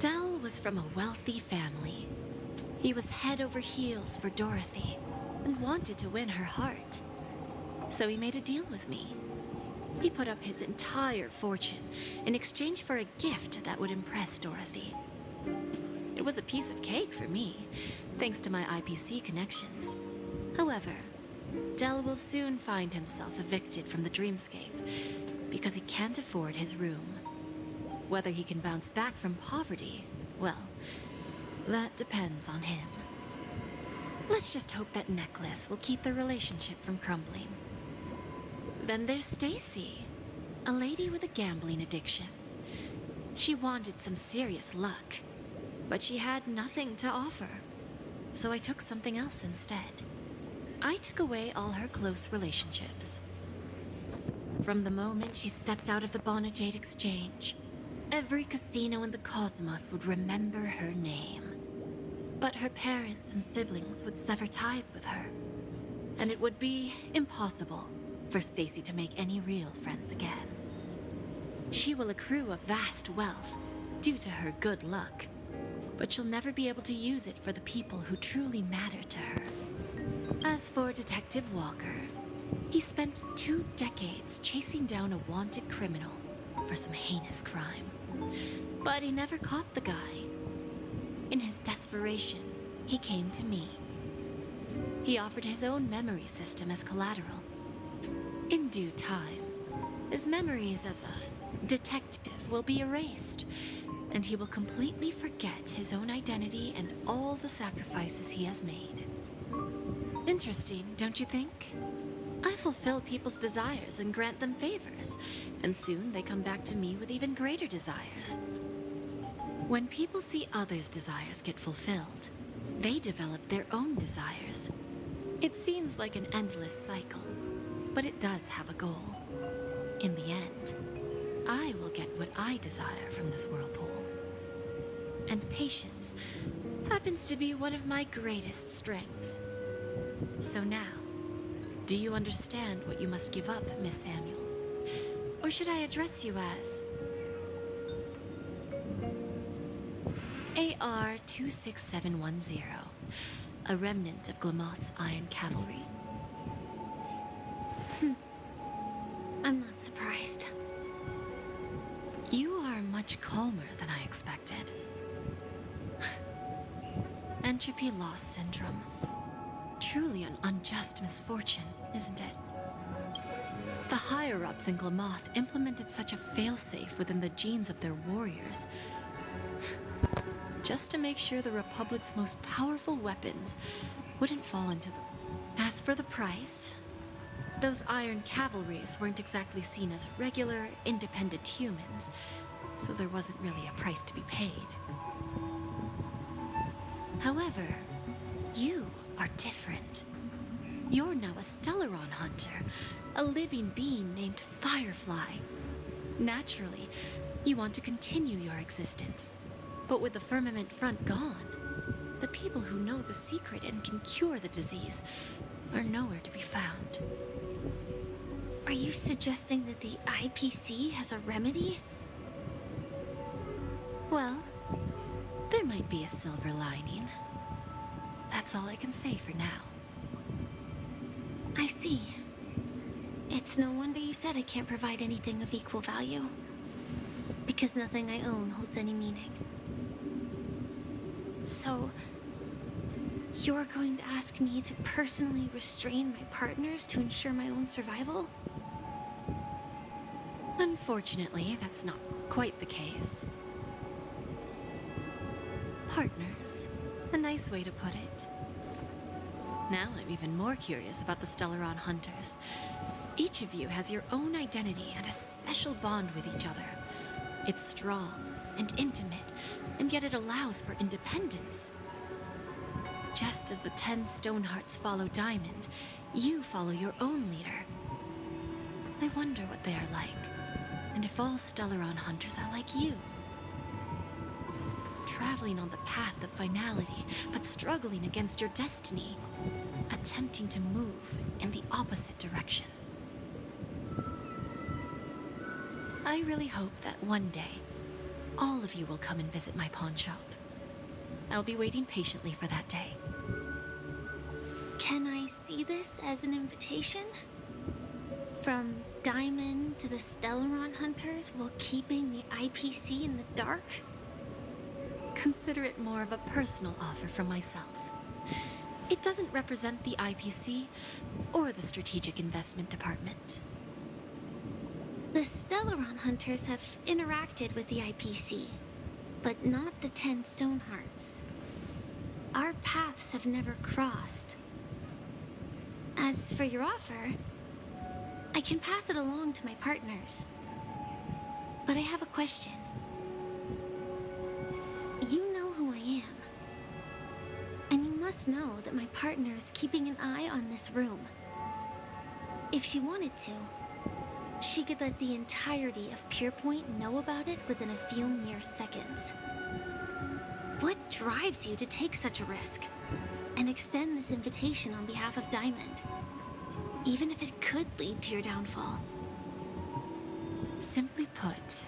[SPEAKER 13] Dell was from a wealthy family. He was head over heels for Dorothy and wanted to win her heart. So he made a deal with me. He put up his entire fortune in exchange for a gift that would impress Dorothy. It was a piece of cake for me, thanks to my IPC connections. However, Dell will soon find himself evicted from the dreamscape because he can't afford his room. Whether he can bounce back from poverty, well, that depends on him. Let's just hope that necklace will keep their relationship from crumbling. Then there's Stacy, a lady with a gambling addiction. She wanted some serious luck, but she had nothing to offer. So I took something else instead. I took away all her close relationships. From the moment she stepped out of the Bonajade Exchange, every casino in the cosmos would remember her name. But her parents and siblings would sever ties with her, and it would be impossible for Stacy to make any real friends again. She will accrue a vast wealth due to her good luck, but she'll never be able to use it for the people who truly matter to her. As for Detective Walker, he spent 2 decades chasing down a wanted criminal for some heinous crime. But he never caught the guy. In his desperation, he came to me. He offered his own memory system as collateral. In due time, his memories as a detective will be erased, and he will completely forget his own identity and all the sacrifices he has made. Interesting, don't you think? I fulfill people's desires and grant them favors, and soon they come back to me with even greater desires. When people see others' desires get fulfilled, they develop their own desires. It seems like an endless cycle, but it does have a goal. In the end, I will get what I desire from this whirlpool. And patience happens to be one of my greatest strengths. So now, do you understand what you must give up, Miss Samuel? Or should I address you as AR-26710, a remnant of Glamoth's Iron Cavalry?
[SPEAKER 5] I'm not surprised.
[SPEAKER 13] You are much calmer than I expected. Entropy loss syndrome. Truly an unjust misfortune, isn't it? The higher-ups in Glamoth implemented such a failsafe within the genes of their warriors, just to make sure the Republic's most powerful weapons wouldn't fall into them. As for the price, those Iron Cavalries weren't exactly seen as regular, independent humans, so there wasn't really a price to be paid. However, you are different. You're now a Stellaron hunter, a living being named Firefly. Naturally, you want to continue your existence, but with the Firmament Front gone, the people who know the secret and can cure the disease are nowhere to be found.
[SPEAKER 5] Are you suggesting that the IPC has a remedy?
[SPEAKER 13] Well, there might be a silver lining. That's all I can say for now.
[SPEAKER 5] I see. It's no wonder you said I can't provide anything of equal value. Because nothing I own holds any meaning. So, you're going to ask me to personally restrain my partners to ensure my own survival?
[SPEAKER 13] Unfortunately, that's not quite the case. Partners. A nice way to put it. Now I'm even more curious about the Stellaron Hunters. Each of you has your own identity and a special bond with each other. It's strong and intimate, and yet it allows for independence. Just as the 10 Stonehearts follow Diamond, you follow your own leader. I wonder what they are like, and if all Stellaron Hunters are like you. Traveling on the path of finality, but struggling against your destiny. attempting to move in the opposite direction. I really hope that one day, all of you will come and visit my pawn shop. I'll be waiting patiently for that day.
[SPEAKER 5] Can I see this as an invitation? From Diamond to the Stellaron Hunters while keeping the IPC in the dark?
[SPEAKER 13] Consider it more of a personal offer from myself. It doesn't represent the IPC or the Strategic Investment Department.
[SPEAKER 5] The Stellaron Hunters have interacted with the IPC, but not the 10 Stonehearts. Our paths have never crossed. As for your offer, I can pass it along to my partners. But I have a question. You know who I am. And you must know that my partner is keeping an eye on this room. If she wanted to, she could let the entirety of Pierpoint know about it within a few mere seconds. What drives you to take such a risk and extend this invitation on behalf of Diamond, even if it could lead to your downfall?
[SPEAKER 13] Simply put,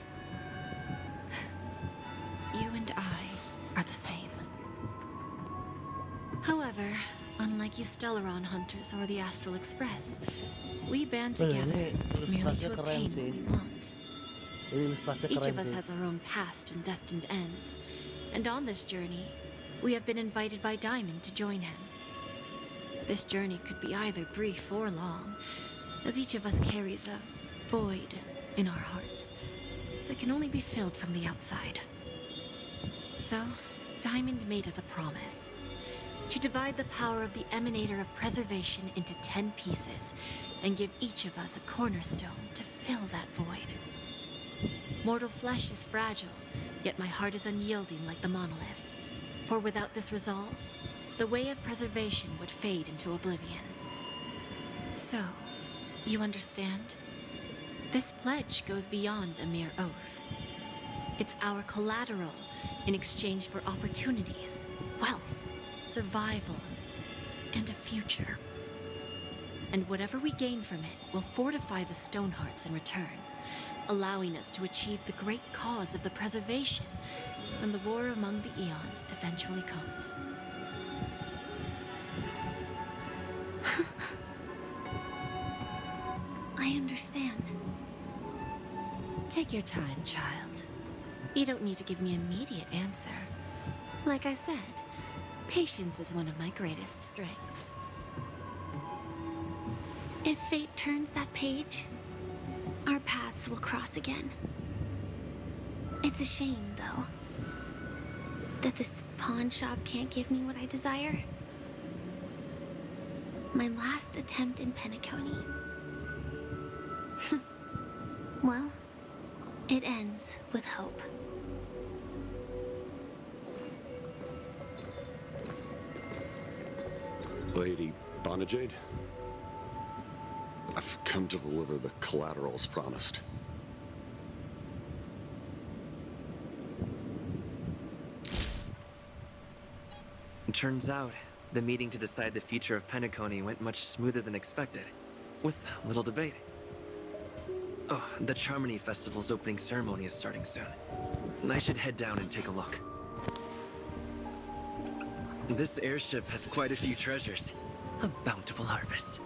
[SPEAKER 13] you and I are the same. However, unlike you Stellaron Hunters or the Astral Express, we band together merely to obtain what we want. Each of us has our own past and destined ends, and on this journey, we have been invited by Diamond to join him. This journey could be either brief or long, as each of us carries a void in our hearts that can only be filled from the outside. So, Diamond made us a promise to divide the power of the Emanator of Preservation into 10 pieces and give each of us a cornerstone to fill that void. Mortal flesh is fragile, yet my heart is unyielding like the monolith. For without this resolve, the way of preservation would fade into oblivion. So, you understand? This pledge goes beyond a mere oath. It's our collateral in exchange for opportunities, wealth, survival, and a future. And whatever we gain from it will fortify the Stonehearts in return, allowing us to achieve the great cause of the preservation when the war among the eons eventually comes.
[SPEAKER 5] I understand.
[SPEAKER 13] Take your time, child. You don't need to give me an immediate answer. Like I said, patience is one of my greatest strengths.
[SPEAKER 5] If fate turns that page, our paths will cross again. It's a shame, though, that this pawn shop can't give me what I desire. My last attempt in Penacony. Well, it ends with hope.
[SPEAKER 20] Lady Bonajade, I've come to deliver the collaterals promised.
[SPEAKER 18] It turns out, the meeting to decide the future of Penacony went much smoother than expected, with little debate. Oh, the Charmony Festival's opening ceremony is starting soon. I should head down and take a look. This airship has quite a few treasures. A bountiful harvest.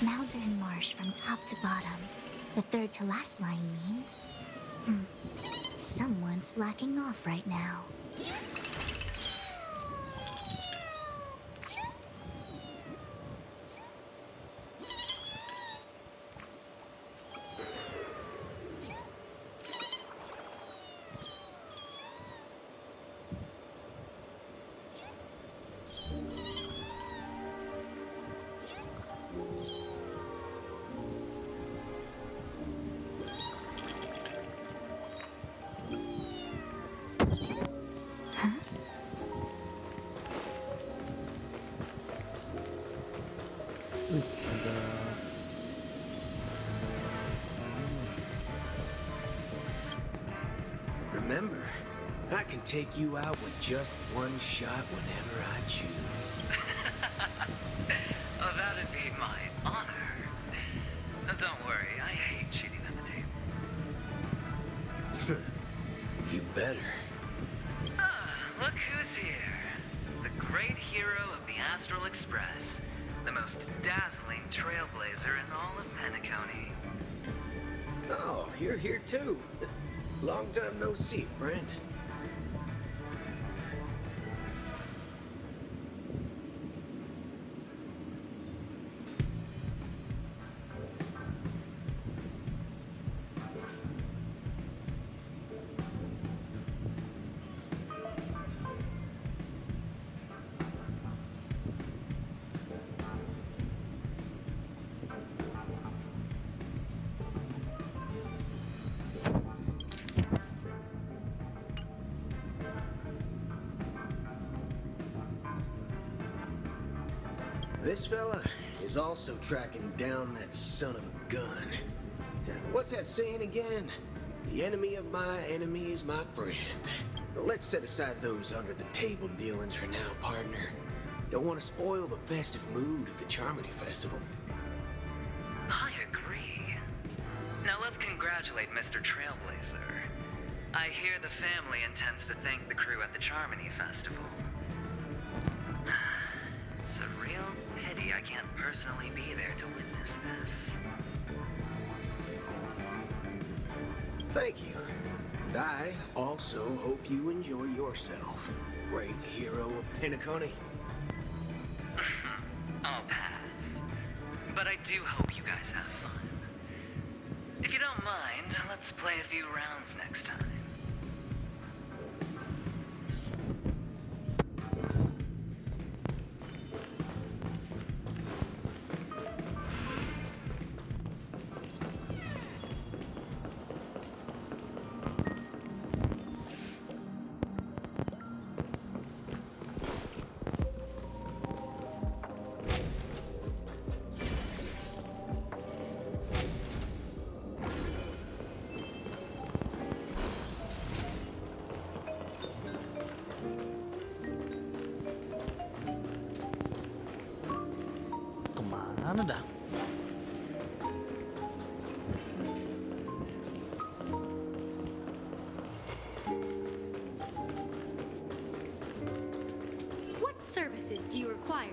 [SPEAKER 3] Mountain marsh from top to bottom. The third to last line means... someone's slacking off right now.
[SPEAKER 21] can take you out with just one shot whenever I choose.
[SPEAKER 22] Oh, that'd be my honor. Don't worry, I hate cheating at the table.
[SPEAKER 21] You better.
[SPEAKER 22] Ah, look who's here. The great hero of the Astral Express. The most dazzling trailblazer in all of Penacony.
[SPEAKER 21] Oh, you're here too. Long time no see, friend. This fella is also tracking down that son of a gun. What's that saying again? The enemy of my enemy is my friend. Let's set aside those under-the-table dealings for now, partner. Don't want to spoil the festive mood of the Charmony Festival.
[SPEAKER 22] I agree. Now let's congratulate Mr. Trailblazer. I hear the family intends to thank the crew at the Charmony Festival. It's a real pity I can't personally be there to witness this.
[SPEAKER 21] Thank you. And I also hope you enjoy yourself, great hero of Penacony.
[SPEAKER 22] I'll pass. But I do hope you guys have fun. If you don't mind, let's play a few rounds next time.
[SPEAKER 10] Kemana dah?
[SPEAKER 9] What services do you require?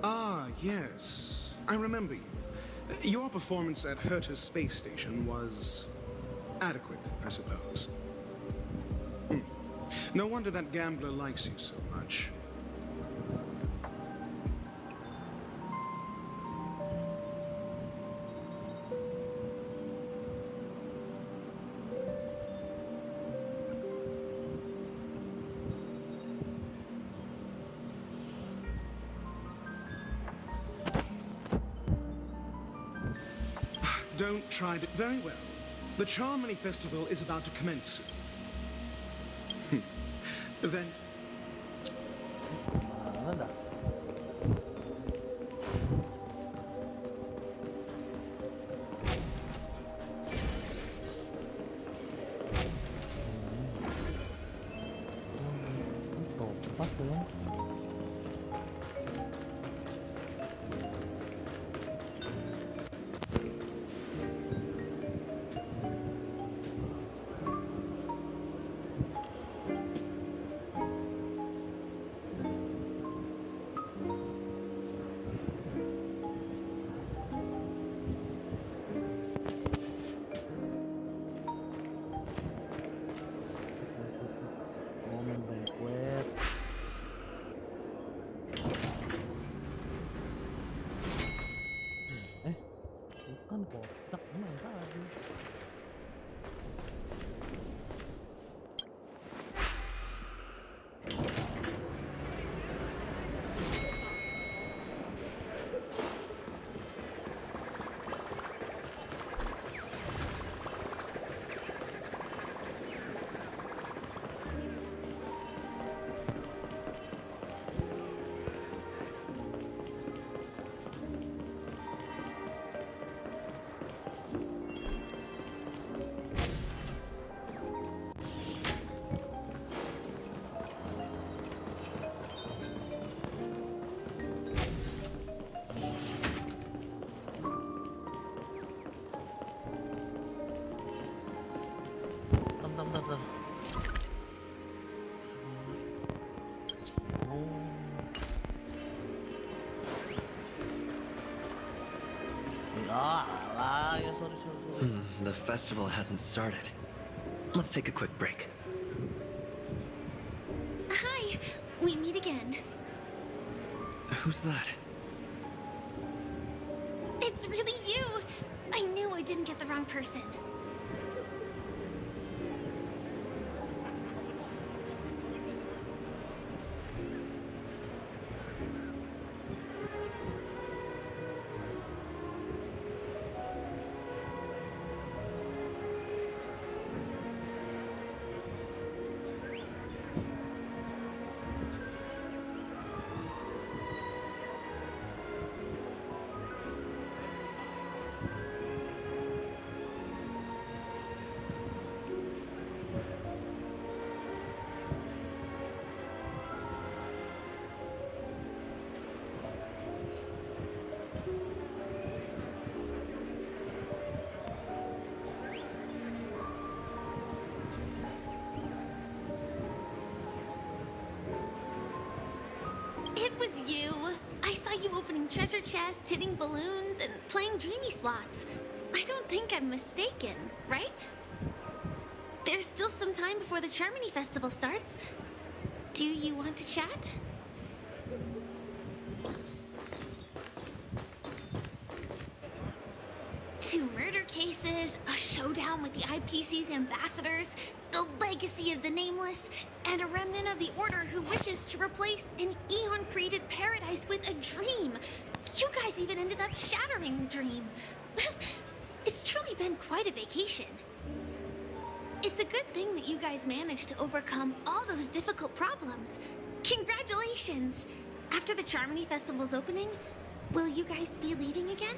[SPEAKER 23] Ah, yes. I remember you. Your performance at Herta's space station was adequate, I suppose. No wonder that gambler likes you so much. Don't try it. Very well. The Charmony Festival is about to commence soon. Then...
[SPEAKER 18] the festival hasn't started. Let's take a quick break.
[SPEAKER 5] Hi, we meet again.
[SPEAKER 18] Who's that?
[SPEAKER 5] It's really you! I knew I didn't get the wrong person. It was you. I saw you opening treasure chests, hitting balloons, and playing dreamy slots. I don't think I'm mistaken, right? There's still some time before the Charmony Festival starts. Do you want to chat? Two murder cases, a showdown with the IPC's ambassadors, the legacy of the Nameless, and a remnant of the Order who wishes to replace an Eon-created paradise with a dream. You guys even ended up shattering the dream. It's truly been quite a vacation. It's a good thing that you guys managed to overcome all those difficult problems. Congratulations! After the Charmony Festival's opening, will you guys be leaving again?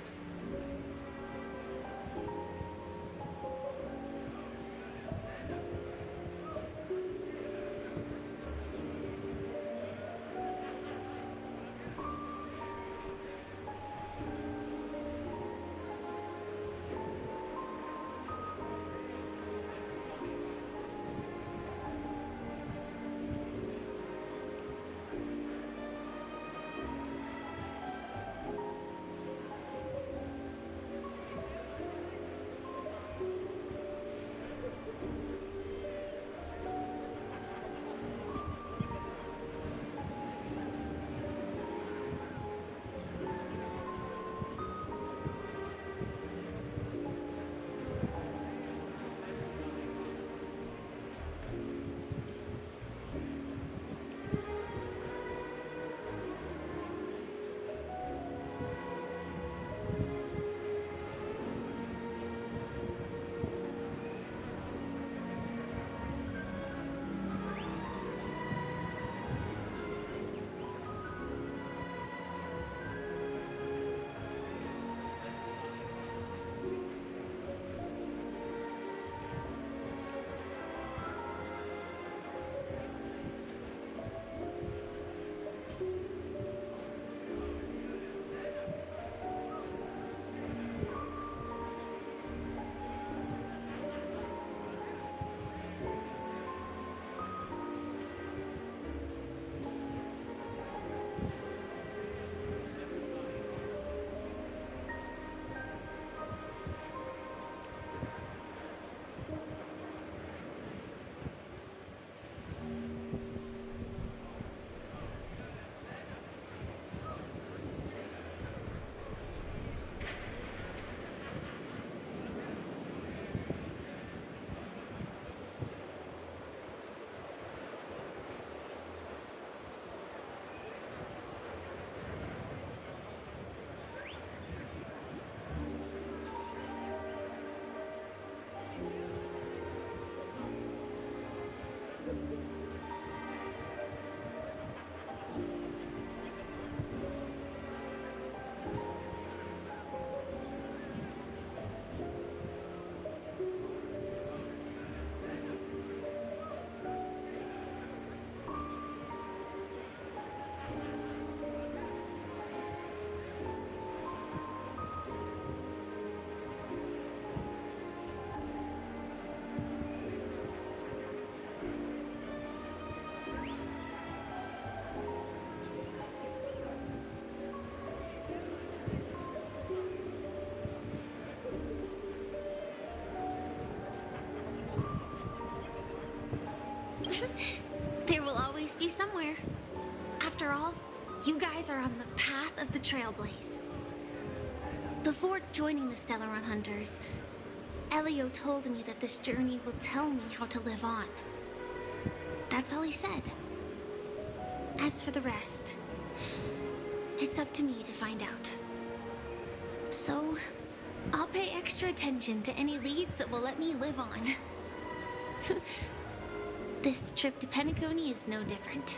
[SPEAKER 5] There will always be somewhere. After all, you guys are on the path of the Trailblaze. Before joining the Stellaron Hunters, Elio told me that this journey will tell me how to live on. That's all he said. As for the rest, it's up to me to find out. So, I'll pay extra attention to any leads that will let me live on. This trip to Penacony is no different.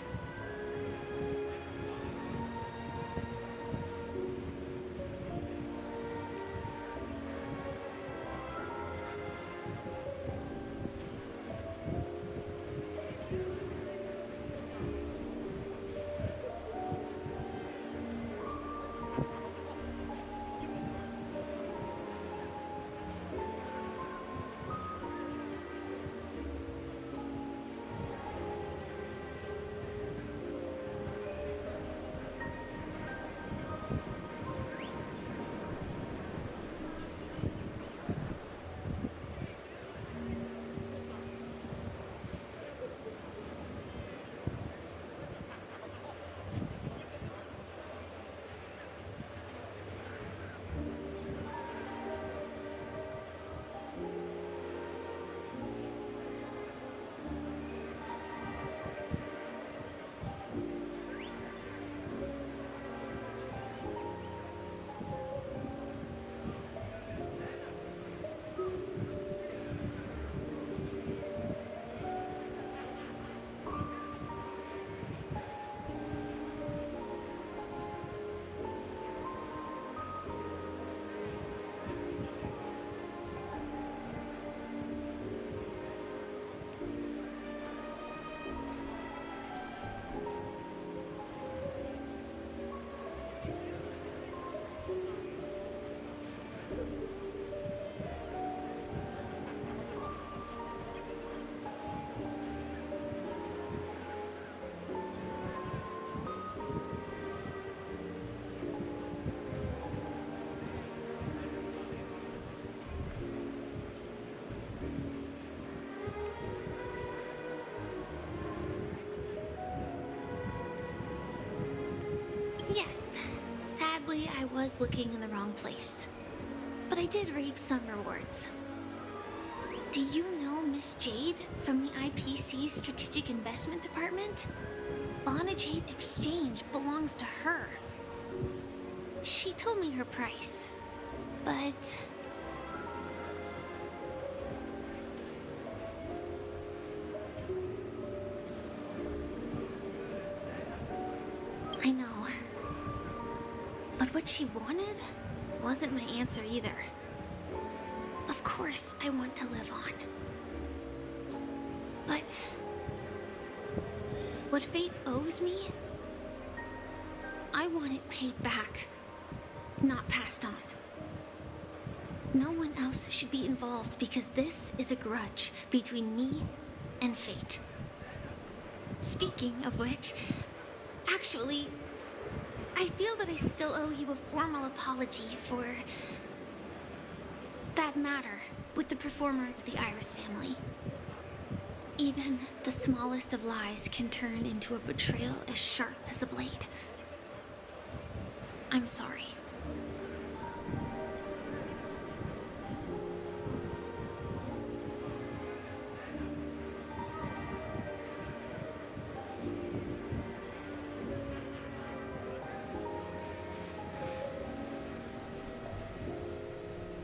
[SPEAKER 5] Yes, sadly I was looking in the wrong place. But I did reap some rewards. Do you know Miss Jade from the IPC's Strategic Investment Department? Bonajade Exchange belongs to her. She told me her price, but... I know. But what she wanted wasn't my answer either. Of course, I want to live on. But what fate owes me, I want it paid back, not passed on. No one else should be involved because this is a grudge between me and fate. Speaking of which, actually, I feel that I still owe you a formal apology for that matter with the performer of the Iris family. Even the smallest of lies can turn into a betrayal as sharp as a blade. I'm sorry.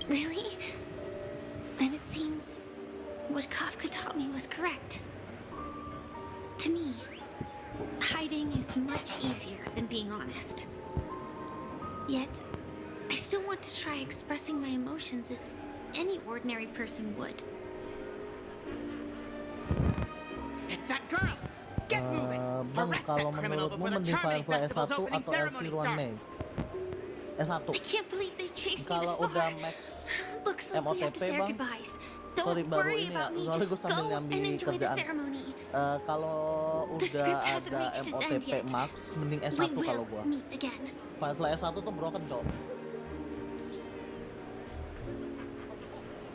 [SPEAKER 5] Really? Then it seems what Kafka taught me was correct. To me, hiding is much easier than being honest. Yet, I still want to try expressing my emotions as any ordinary person would.
[SPEAKER 4] It's that girl! Get moving!
[SPEAKER 10] Bang,
[SPEAKER 4] Arrest
[SPEAKER 10] kalau
[SPEAKER 4] that criminal
[SPEAKER 10] menurutmu
[SPEAKER 4] before the
[SPEAKER 10] mending
[SPEAKER 4] Charming
[SPEAKER 10] Firefly
[SPEAKER 4] Festival's
[SPEAKER 10] S1
[SPEAKER 4] opening
[SPEAKER 10] atau
[SPEAKER 4] ceremony
[SPEAKER 10] S1 Mei?
[SPEAKER 4] starts!
[SPEAKER 10] S1.
[SPEAKER 5] I can't believe they chased me
[SPEAKER 10] Kalau
[SPEAKER 5] this
[SPEAKER 10] udah
[SPEAKER 5] far.
[SPEAKER 10] max
[SPEAKER 5] Looks like we have to
[SPEAKER 10] MOTP
[SPEAKER 5] say our
[SPEAKER 10] bang,
[SPEAKER 5] goodbyes.
[SPEAKER 10] sorry
[SPEAKER 5] Don't
[SPEAKER 10] baru
[SPEAKER 5] worry
[SPEAKER 10] ini ya,
[SPEAKER 5] about me,
[SPEAKER 10] soalnya gue
[SPEAKER 5] just
[SPEAKER 10] sambil
[SPEAKER 5] go and
[SPEAKER 10] nyambi
[SPEAKER 5] enjoy the
[SPEAKER 10] kerjaan.
[SPEAKER 5] ceremony.
[SPEAKER 10] Kalau
[SPEAKER 5] The
[SPEAKER 10] udah
[SPEAKER 5] script hasn't
[SPEAKER 10] ada
[SPEAKER 5] reached its end
[SPEAKER 10] MOTP
[SPEAKER 5] yet.
[SPEAKER 10] max, mending S1
[SPEAKER 5] We
[SPEAKER 10] kalau
[SPEAKER 5] will
[SPEAKER 10] gua.
[SPEAKER 5] meet again.
[SPEAKER 10] Firefly S1 tuh broken, cok.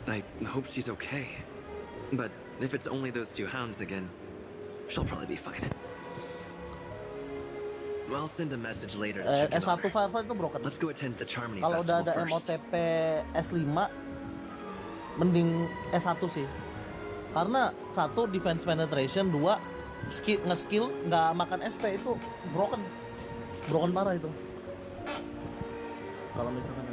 [SPEAKER 18] I hope she's okay. But if it's only those two hounds again, She'll probably be fine. I'll send a message later to check in on
[SPEAKER 10] S1
[SPEAKER 18] her.
[SPEAKER 10] Firefly itu broken.
[SPEAKER 18] Let's go attend the Charmony
[SPEAKER 10] Kalau udah
[SPEAKER 18] Festival
[SPEAKER 10] ada
[SPEAKER 18] first.
[SPEAKER 10] MOTP S5 mending S1 sih. Karena satu defense penetration, dua nge-skill nggak makan SP itu broken parah itu. Kalau misalkan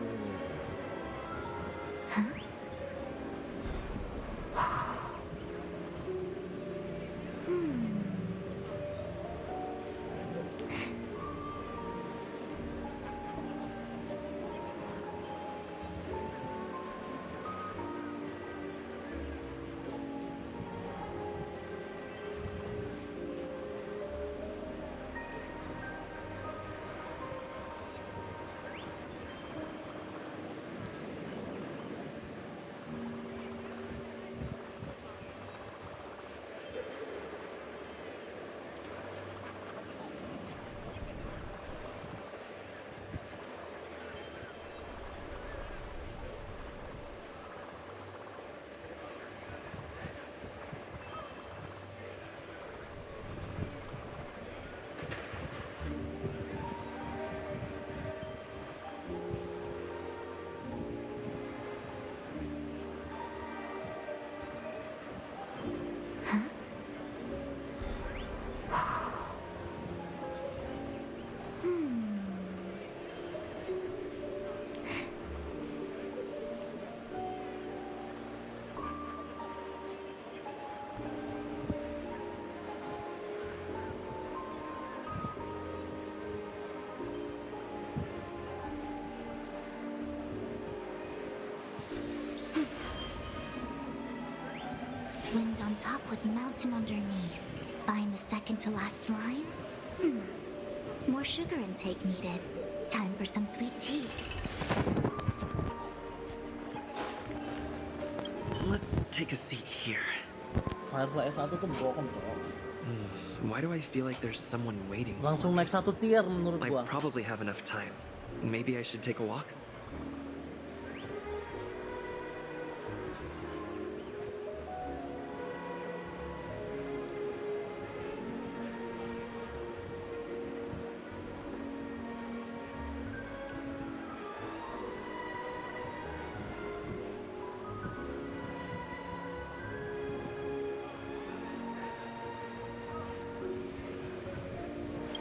[SPEAKER 3] Wind on top with mountain underneath. Find the second to last line? More sugar intake needed. Time for some sweet tea.
[SPEAKER 18] Let's take a seat here.
[SPEAKER 10] Firefly S1 tuh broken tuh.
[SPEAKER 18] Why do I feel like there's someone waiting?
[SPEAKER 10] Langsung naik 1 tier menurut
[SPEAKER 18] I
[SPEAKER 10] gua.
[SPEAKER 18] probably have enough time. Maybe I should take a walk?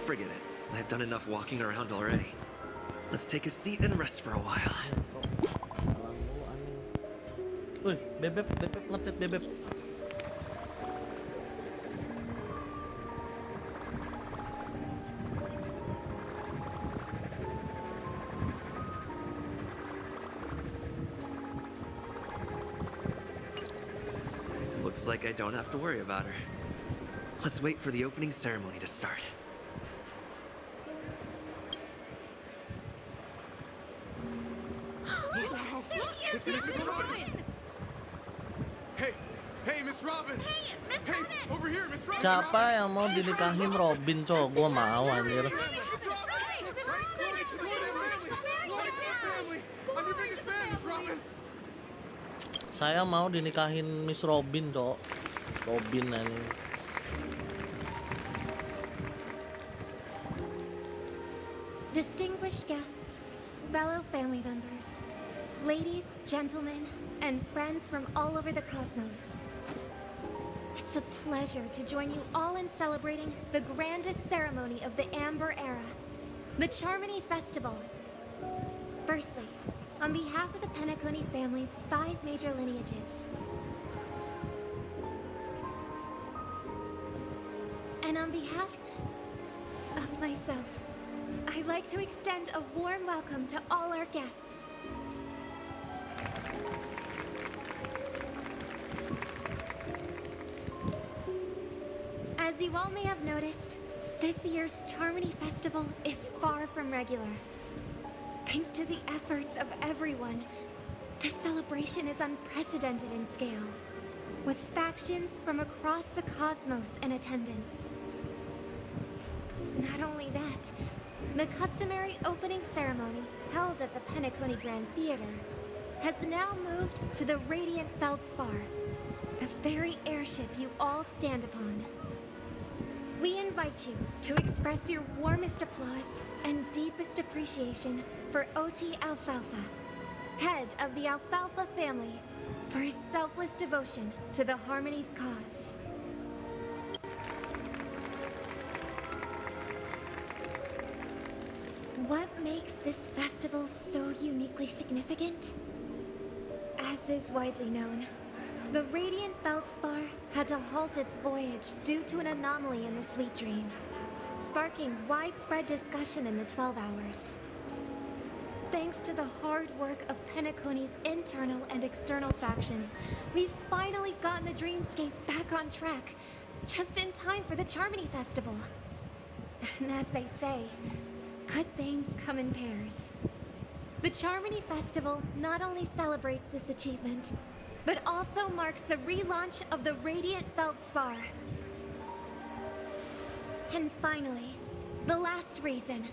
[SPEAKER 18] Forget it. I've done enough walking around already. Let's take a seat and rest for a while.
[SPEAKER 10] Wih, bebek ngechat bebek.
[SPEAKER 18] Looks like I don't have to worry about her. Let's wait for the opening ceremony to start.
[SPEAKER 2] It's Miss Robin! Hey, Miss Robin!
[SPEAKER 3] Hey, Miss
[SPEAKER 2] Hey,
[SPEAKER 3] Robin!
[SPEAKER 2] over here, Miss Robin!
[SPEAKER 10] Siapa yang mau dinikahin Robin, cowok? Gua mau anjir.
[SPEAKER 2] I'm your biggest fan, Miss Robin!
[SPEAKER 10] Saya mau dinikahin Miss Robin, cowok. Robin anjing.
[SPEAKER 1] Distinguished guests, fellow family members, ladies, gentlemen, and friends from all over the cosmos. It's a pleasure to join you all in celebrating the grandest ceremony of the Amber Era, the Charmony Festival. Firstly, on behalf of the Penacony family's 5 major lineages, and on behalf of myself, I'd like to extend a warm welcome to all our guests. As you all may have noticed, this year's Charmony Festival is far from regular. Thanks to the efforts of everyone, this celebration is unprecedented in scale, with factions from across the cosmos in attendance. Not only that, the customary opening ceremony held at the Penacony Grand Theater has now moved to the Radiant Feldspar, the very airship you all stand upon. We invite you to express your warmest applause and deepest appreciation for OT Alfalfa, head of the Alfalfa family, for his selfless devotion to the Harmony's cause. What makes this festival so uniquely significant? As is widely known, the Radiant Feldspar had to halt its voyage due to an anomaly in the Sweet Dream, sparking widespread discussion in the 12 Hours. Thanks to the hard work of Penacony's internal and external factions, we've finally gotten the Dreamscape back on track, just in time for the Charmony Festival. And as they say, good things come in pairs. The Charmony Festival not only celebrates this achievement, but also marks the relaunch of the Radiant Feldspar. And finally, the last reason.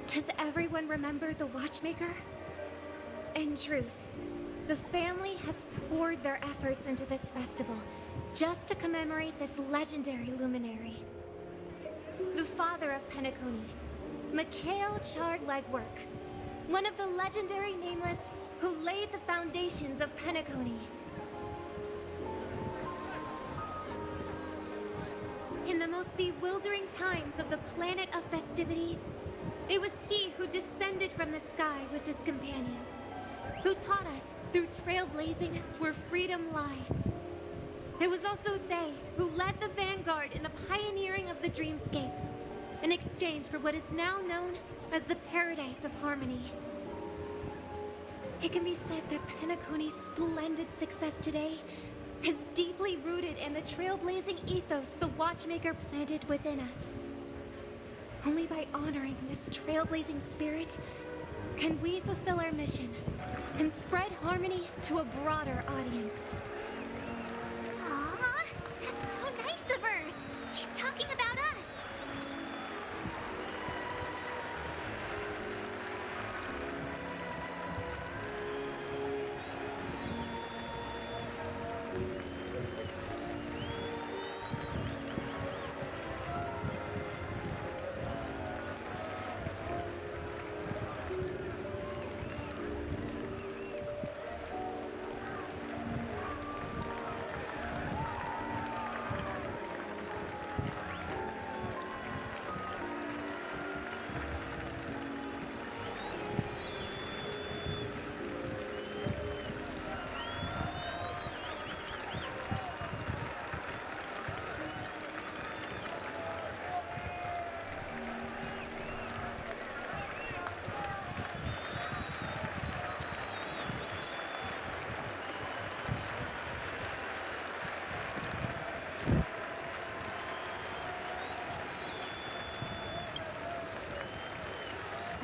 [SPEAKER 1] Does everyone remember the Watchmaker? In truth, the family has poured their efforts into this festival just to commemorate this legendary luminary. The father of Penacony, Mikhail Chard-Legwork, one of the legendary Nameless who laid the foundations of Penacony. In the most bewildering times of the planet of festivities, it was he who descended from the sky with his companions, who taught us through trailblazing where freedom lies. It was also they who led the vanguard in the pioneering of the Dreamscape, in exchange for what is now known as the Paradise of Harmony. It can be said that Penacony's splendid success today is deeply rooted in the trailblazing ethos the Watchmaker planted within us. Only by honoring this trailblazing spirit can we fulfill our mission and spread harmony to a broader audience.
[SPEAKER 3] Aw, that's so nice of her. She's talking about us.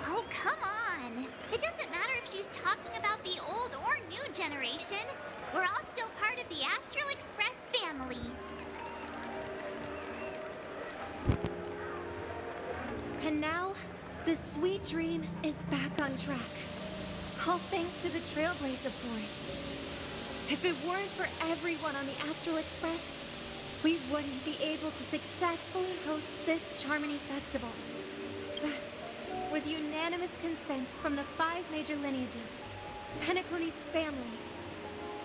[SPEAKER 3] Oh, come on. It doesn't matter if she's talking about the old or new generation. We're all still part of the Astral Express family.
[SPEAKER 1] And now, the Sweet Dream is back on track. All thanks to the Trailblaze, of course. If it weren't for everyone on the Astral Express, we wouldn't be able to successfully host this Charmony Festival. Thus, with unanimous consent from the 5 major lineages, Penacony's family,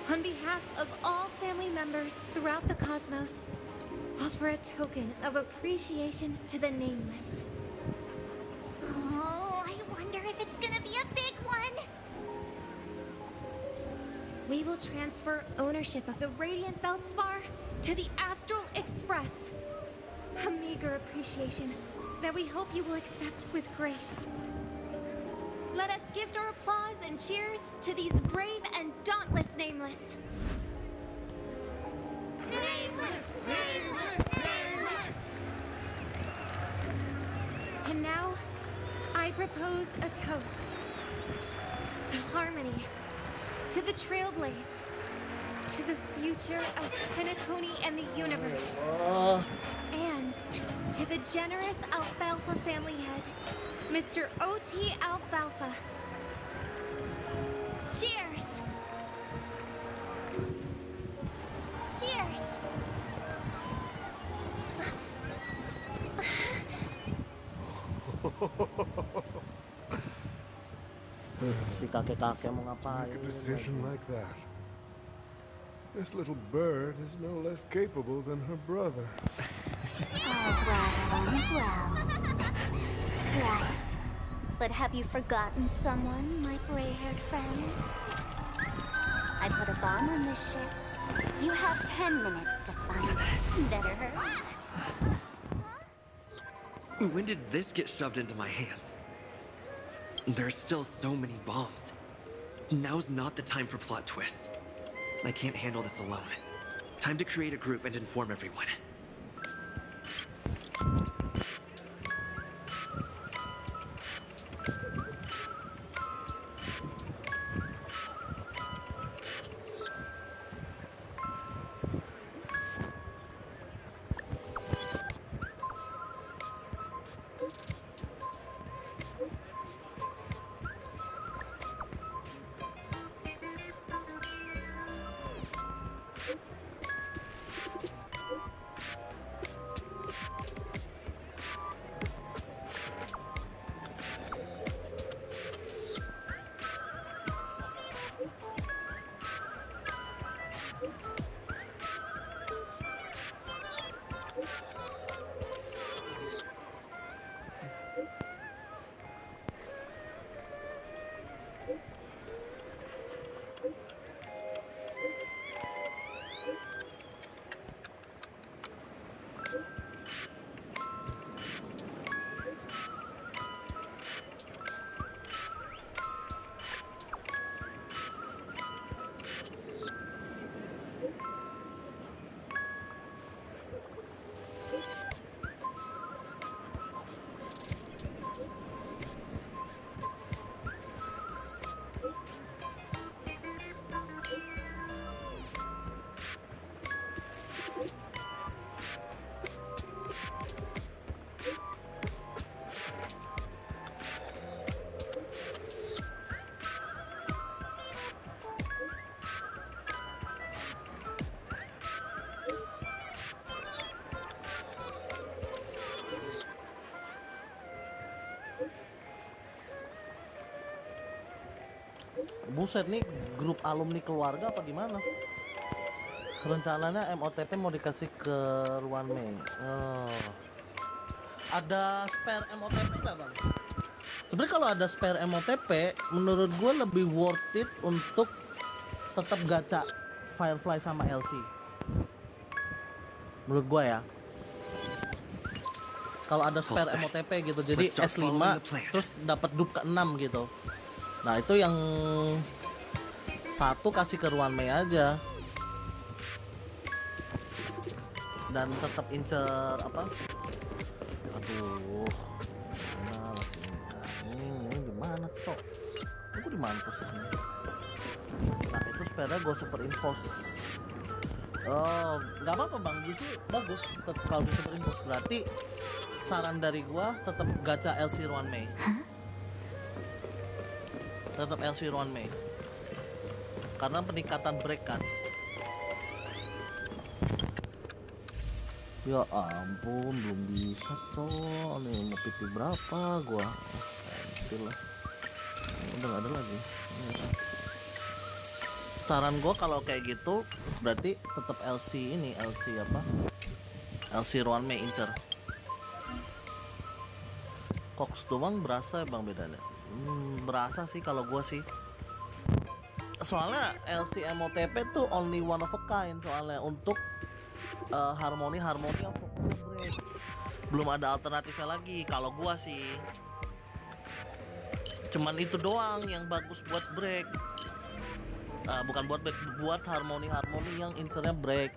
[SPEAKER 1] on behalf of all family members throughout the cosmos, offer a token of appreciation to the Nameless.
[SPEAKER 3] Oh, I wonder if it's gonna be a big one.
[SPEAKER 1] We will transfer ownership of the Radiant Feldspar to the Astral Express. A meager appreciation that we hope you will accept with grace. Let us gift our applause and cheers to these brave and dauntless Nameless.
[SPEAKER 6] Nameless! Nameless! Nameless!
[SPEAKER 1] And now, I propose a toast to harmony, to the Trailblaze, to the future of Penacony and the universe, and to the generous Alfalfa family head, Mr. O.T. Alfalfa. Cheers! Cheers!
[SPEAKER 10] Si kakek-kakek mau ngapain?
[SPEAKER 12] Make a decision like that. This little bird is no less capable than her brother.
[SPEAKER 8] All's well, all's well. Right. But have you forgotten someone, my gray-haired friend? I put a bomb on this ship. You have 10 minutes to find it. Better hurry.
[SPEAKER 18] When did this get shoved into my hands? There's still so many bombs. Now's not the time for plot twists. I can't handle this alone. Time to create a group and inform everyone.
[SPEAKER 10] Buset nih, grup alumni keluarga apa gimana? Rencananya MOTP mau dikasih ke Ruan Mei. Ada spare MOTP nggak bang? Sebenarnya kalau ada spare MOTP, menurut gue lebih worth it untuk tetap gacha Firefly sama LC. Menurut gue ya. Kalau ada spare MOTP gitu, jadi S5 terus dapat dup ke 6 gitu. Nah itu yang satu kasih ke Ruan Mei aja. Dan tetap incer apa? Aduh, mana ini gimana cok? Aku di mana posisinya? Nah itu sepeda gue superimpose. Oh, nggak apa-apa bang, justru bagus. Kalau di superimpose berarti saran dari gue tetap gacha LC Ruan Mei. Tetap LC Ruan Mei. Karena peningkatan break kan. Ya ampun, belum bisa cok. Nih mau PT berapa gua? Lah. Udah gak ada lagi. Saran gua kalau kayak gitu berarti tetap LC ini, LC apa? LC Ruan Mei incer. Cox doang berasa bang bedanya. Berasa sih kalau gua sih. Soalnya LC MOTP tuh only one of a kind soalnya untuk harmoni yang fokus break. Belum ada alternatifnya lagi kalau gua sih. Cuman itu doang yang bagus buat break. Bukan buat break, buat harmoni yang incernya break.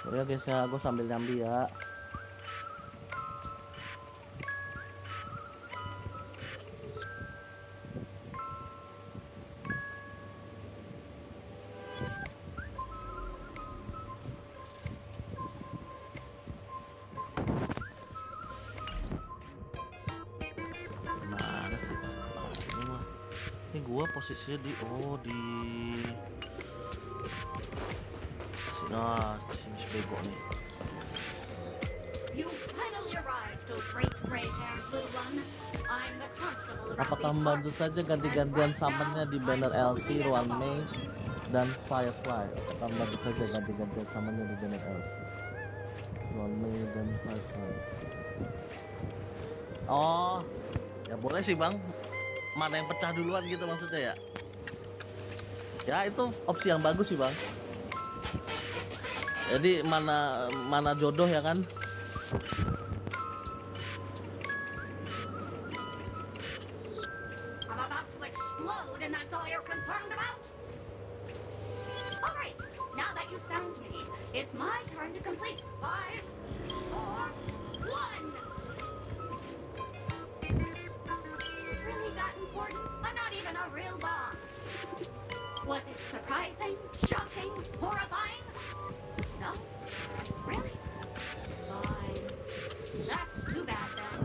[SPEAKER 10] Oh ya guys ya, gue sambil nyambi ya. Mana sih? Ini mah. Ini gue posisinya di nah, sini bego nih. Apakah membantu saja ganti-gantian summonnya di banner LC, Ruan Mei, dan Firefly? Apakah membantu saja ganti-gantian summonnya di banner LC, Ruan Mei, dan Firefly? Oh, ya boleh sih bang. Mana yang pecah duluan gitu maksudnya ya? Ya itu opsi yang bagus sih bang. Jadi mana jodoh ya kan?
[SPEAKER 6] I'm about to explode and that's all you're concerned about? Alright, now that you've found me, it's my turn to complete 5, 4, 1! Is it really that important? I'm not even a real bomb. Was it surprising, shocking, horrifying? No? Really? Fine. That's too bad then.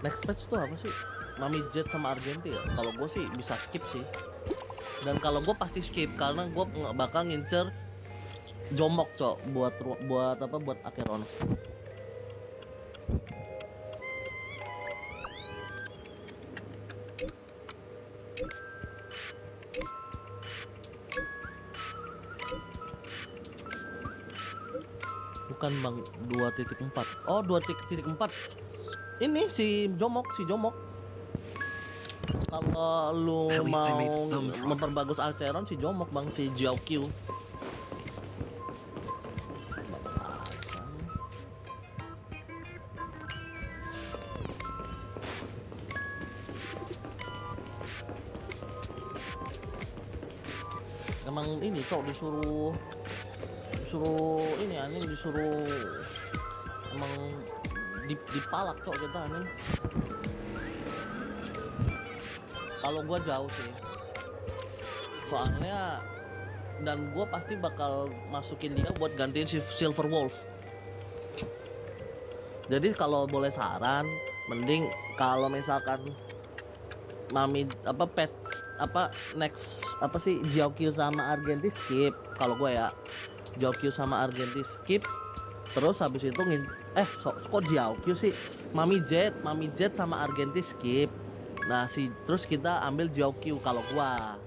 [SPEAKER 10] Next match tuh apa sih? Mami Jet sama Argenti ya? Kalau gue sih bisa skip sih. Dan kalau gue pasti skip karena gue nggak bakal ngincer Jomok cok buat Acheron. Bukan bang 2.4. Oh 2.4. Ini si Jomok. Kalau lu mau memperbagus Acheron si Jomok bang, si Jiaoqiu. Emang ini cok disuruh ini anjing disuruh emang dipalak cok kita anjing. Kalau gua jauh sih soalnya, dan gua pasti bakal masukin dia buat gantiin si Silver Wolf. Jadi kalau boleh saran, mending kalau misalkan Mami next Jiaoqiu sama Argenti skip. Kalau gue ya Jiaoqiu sama Argenti skip. Terus habis itu kok Jiaoqiu sih? Mami Jet sama Argenti skip. Nah terus kita ambil Jiaoqiu kalau gua.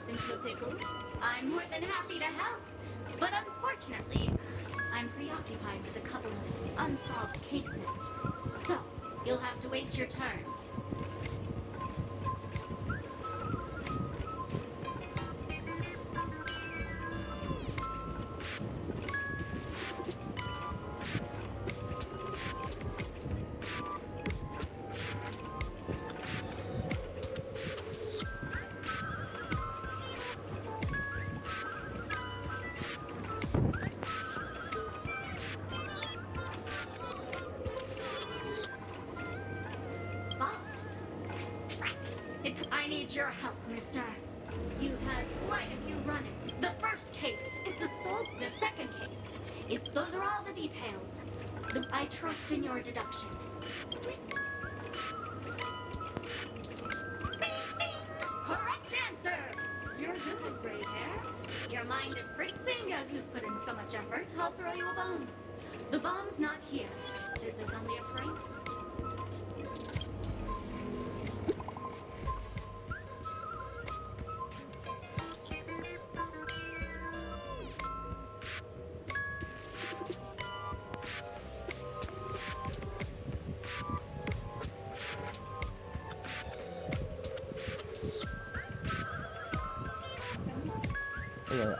[SPEAKER 6] Into a pickle? I'm more than happy to help. But unfortunately, I'm preoccupied with a couple of unsolved cases. So, you'll have to wait your turn. I need your help, mister. You've had quite a few run-ins. The first case is the second case is... Those are all the details. I trust in your deduction. gray hair. Your mind is pretty. Seeing as you've put in so much effort, I'll throw you a bone. The bomb's not here. This is only a frame.
[SPEAKER 10] Iya, ya.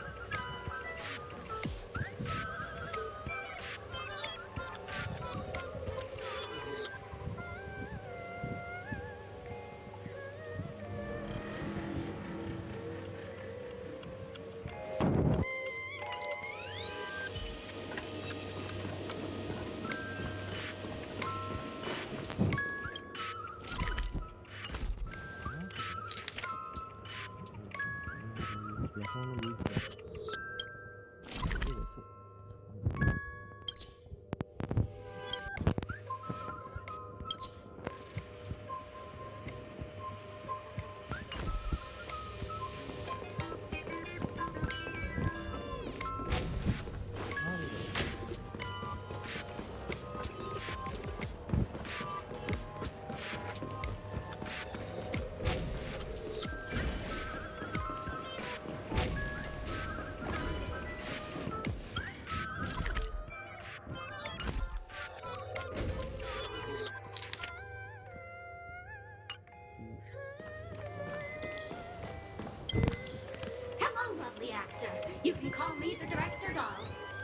[SPEAKER 6] Hello, lovely actor. You can call me the director doll.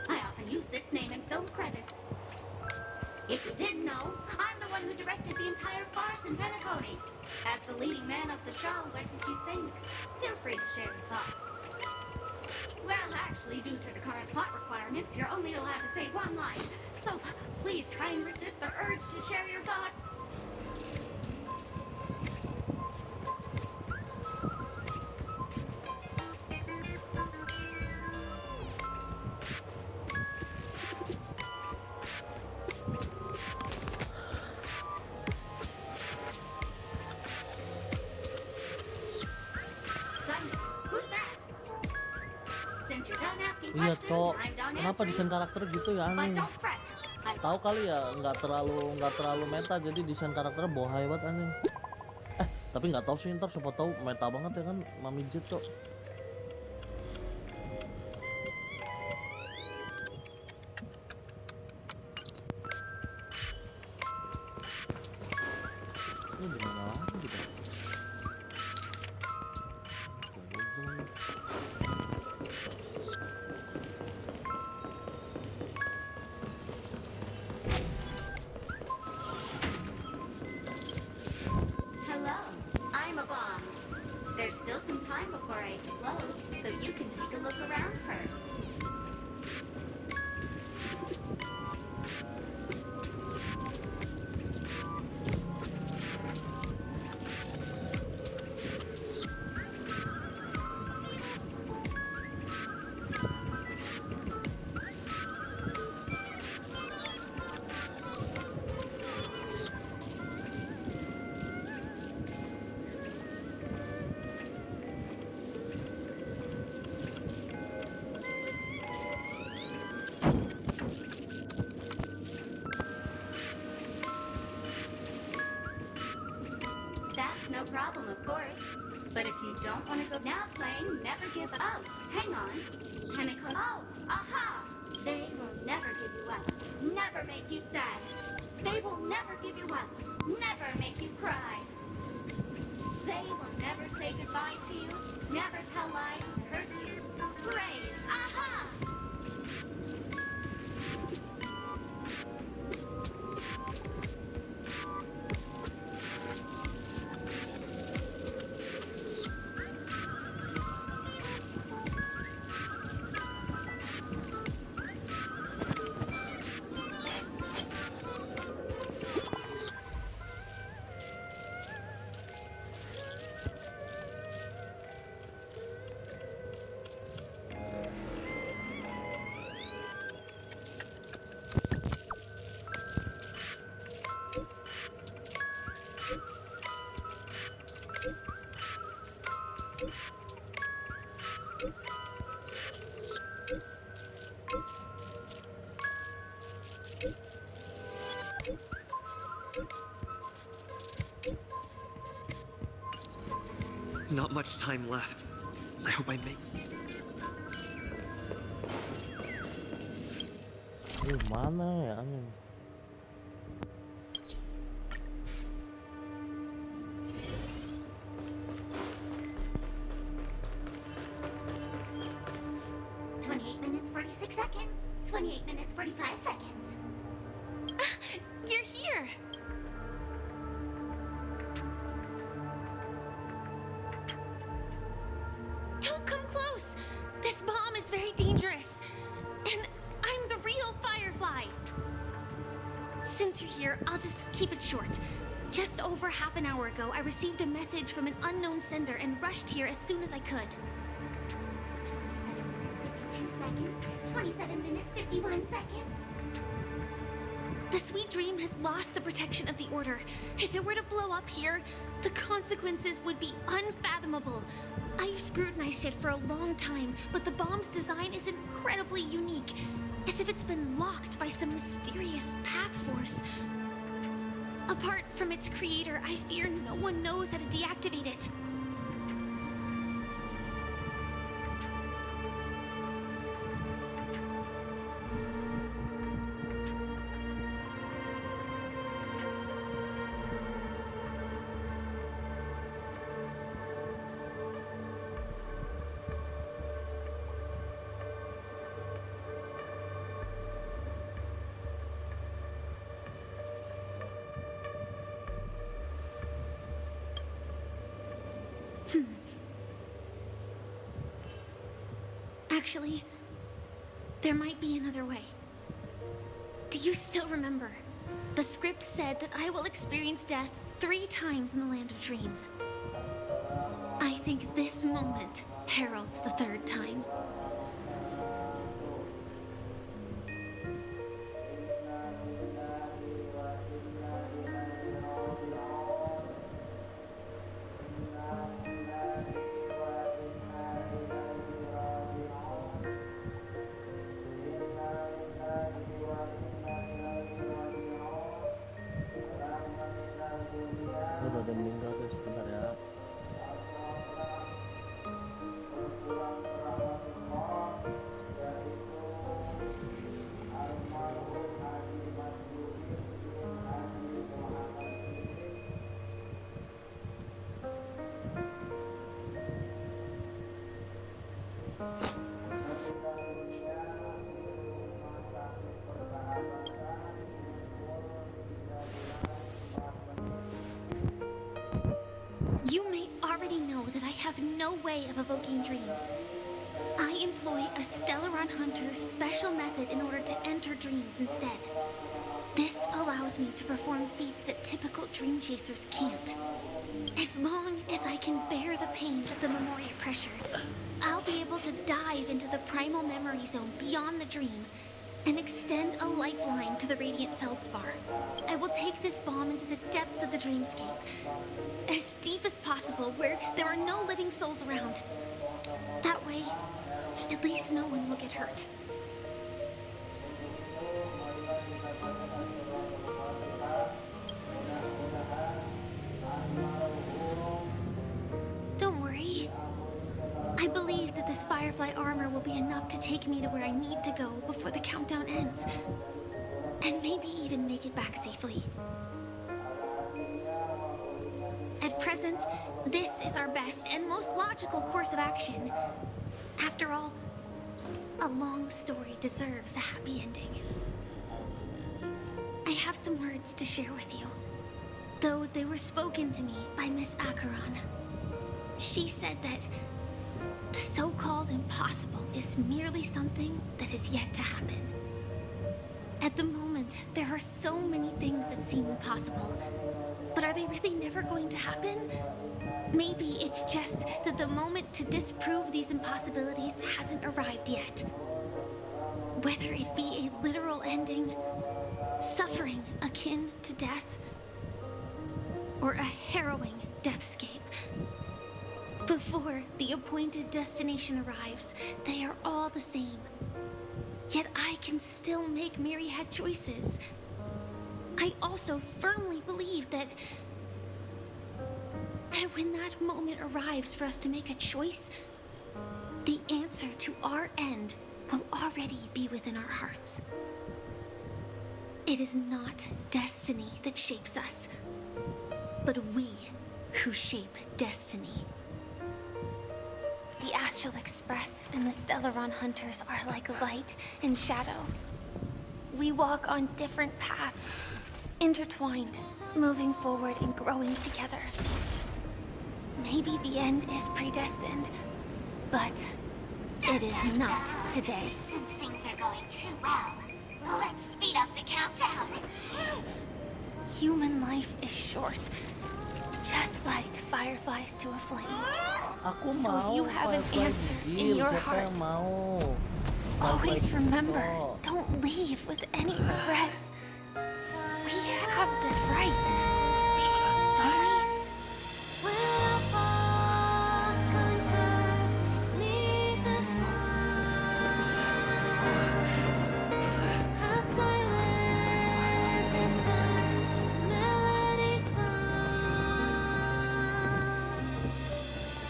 [SPEAKER 6] I often use this name in film credits. If you didn't know, I'm the one who directed the entire farce in Penacony. As the leading man of the show, what did you think? Feel free to share your thoughts. Well, actually, due to the current plot requirements, you're only allowed to say one line. So please try and resist the urge to share your thoughts.
[SPEAKER 10] Iya, Cok. Kenapa desain karakter gitu ya, aneh. Tahu kali ya, nggak terlalu meta, jadi desain karakternya bohai banget, aneh. Tapi nggak tahu sih, ntar siapa tahu meta banget ya kan, Mami Jet, Cok. Ini di mana lagi gitu?
[SPEAKER 6] Hello, I'm a bomb. There's still some time before I explode, so you can take a look around first. That's no problem, of course. But if you don't want to go now playing, never give up. Hang on. Penacony. Oh, aha! They will never give you up. Never make you sad. They will never give you up. Never make you cry. They will never say goodbye to you. Never tell lies to hurt you. Praise. Aha!
[SPEAKER 18] Not much time left. I hope I make...
[SPEAKER 10] Mana ya anjing?
[SPEAKER 6] Minutes, 46 seconds. 28 minutes, 45 seconds.
[SPEAKER 5] You're here! Don't come close! This bomb is very dangerous. And I'm the real Firefly. Since you're here, I'll just keep it short. Just over half an hour ago, I received a message from an unknown sender and rushed here as soon as I could.
[SPEAKER 6] 27 minutes, 52 seconds. 27 minutes, 51 seconds.
[SPEAKER 5] The Sweet Dream has lost the protection of the Order. If it were to blow up here, the consequences would be unfathomable. I've scrutinized it for a long time, but the bomb's design is incredibly unique, as if it's been locked by some mysterious path force. Apart from its creator, I fear no one knows how to deactivate it. Actually, there might be another way. Do you still remember? The script said that I will experience death 3 times in the Land of Dreams. I think this moment heralds the 3rd time.
[SPEAKER 10] Udah ada meninggal guys, sebentar ya.
[SPEAKER 5] You may already know that I have no way of evoking dreams. I employ a Stellaron Hunter's special method in order to enter dreams instead. This allows me to perform feats that typical dream chasers can't. As long as I can bear the pain of the Memoria pressure, I'll be able to dive into the primal memory zone beyond the dream and extend a lifeline to the radiant feldspar. I will take this bomb into the depths of the dreamscape, as deep as possible where there are no living souls around. That way, at least no one will get hurt. Don't worry. I believe that this Firefly armor will be enough to take me to where I need to go before the countdown ends. And maybe even make it back safely. At present, this is our best and most logical course of action. After all, a long story deserves a happy ending. I have some words to share with you, though they were spoken to me by Miss Acheron. She said that the so-called impossible is merely something that is yet to happen. At the moment, there are so many things that seem impossible, but are they really never going to happen? Maybe it's just that the moment to disprove these impossibilities hasn't arrived yet. Whether it be a literal ending, suffering akin to death, or a harrowing deathscape. Before the appointed destination arrives, they are all the same. Yet I can still make myriad choices. I also firmly believe that that when that moment arrives for us to make a choice, the answer to our end will already be within our hearts. It is not destiny that shapes us, but we who shape destiny. The Astral Express and the Stellaron Hunters are like light and shadow. We walk on different paths, intertwined, moving forward and growing together. Maybe the end is predestined, but it is not today.
[SPEAKER 6] Since things are going too well, let's speed up the countdown.
[SPEAKER 5] Human life is short, just like fireflies to a flame.
[SPEAKER 10] Aku
[SPEAKER 5] So
[SPEAKER 10] mau
[SPEAKER 5] if you have an
[SPEAKER 10] Firefly
[SPEAKER 5] answer in
[SPEAKER 10] Gigil,
[SPEAKER 5] your
[SPEAKER 10] siapa yang
[SPEAKER 5] heart,
[SPEAKER 10] mau?
[SPEAKER 5] always
[SPEAKER 10] Firefly
[SPEAKER 5] remember,
[SPEAKER 10] Gigil.
[SPEAKER 5] don't leave with any regrets. We have this right, don't we?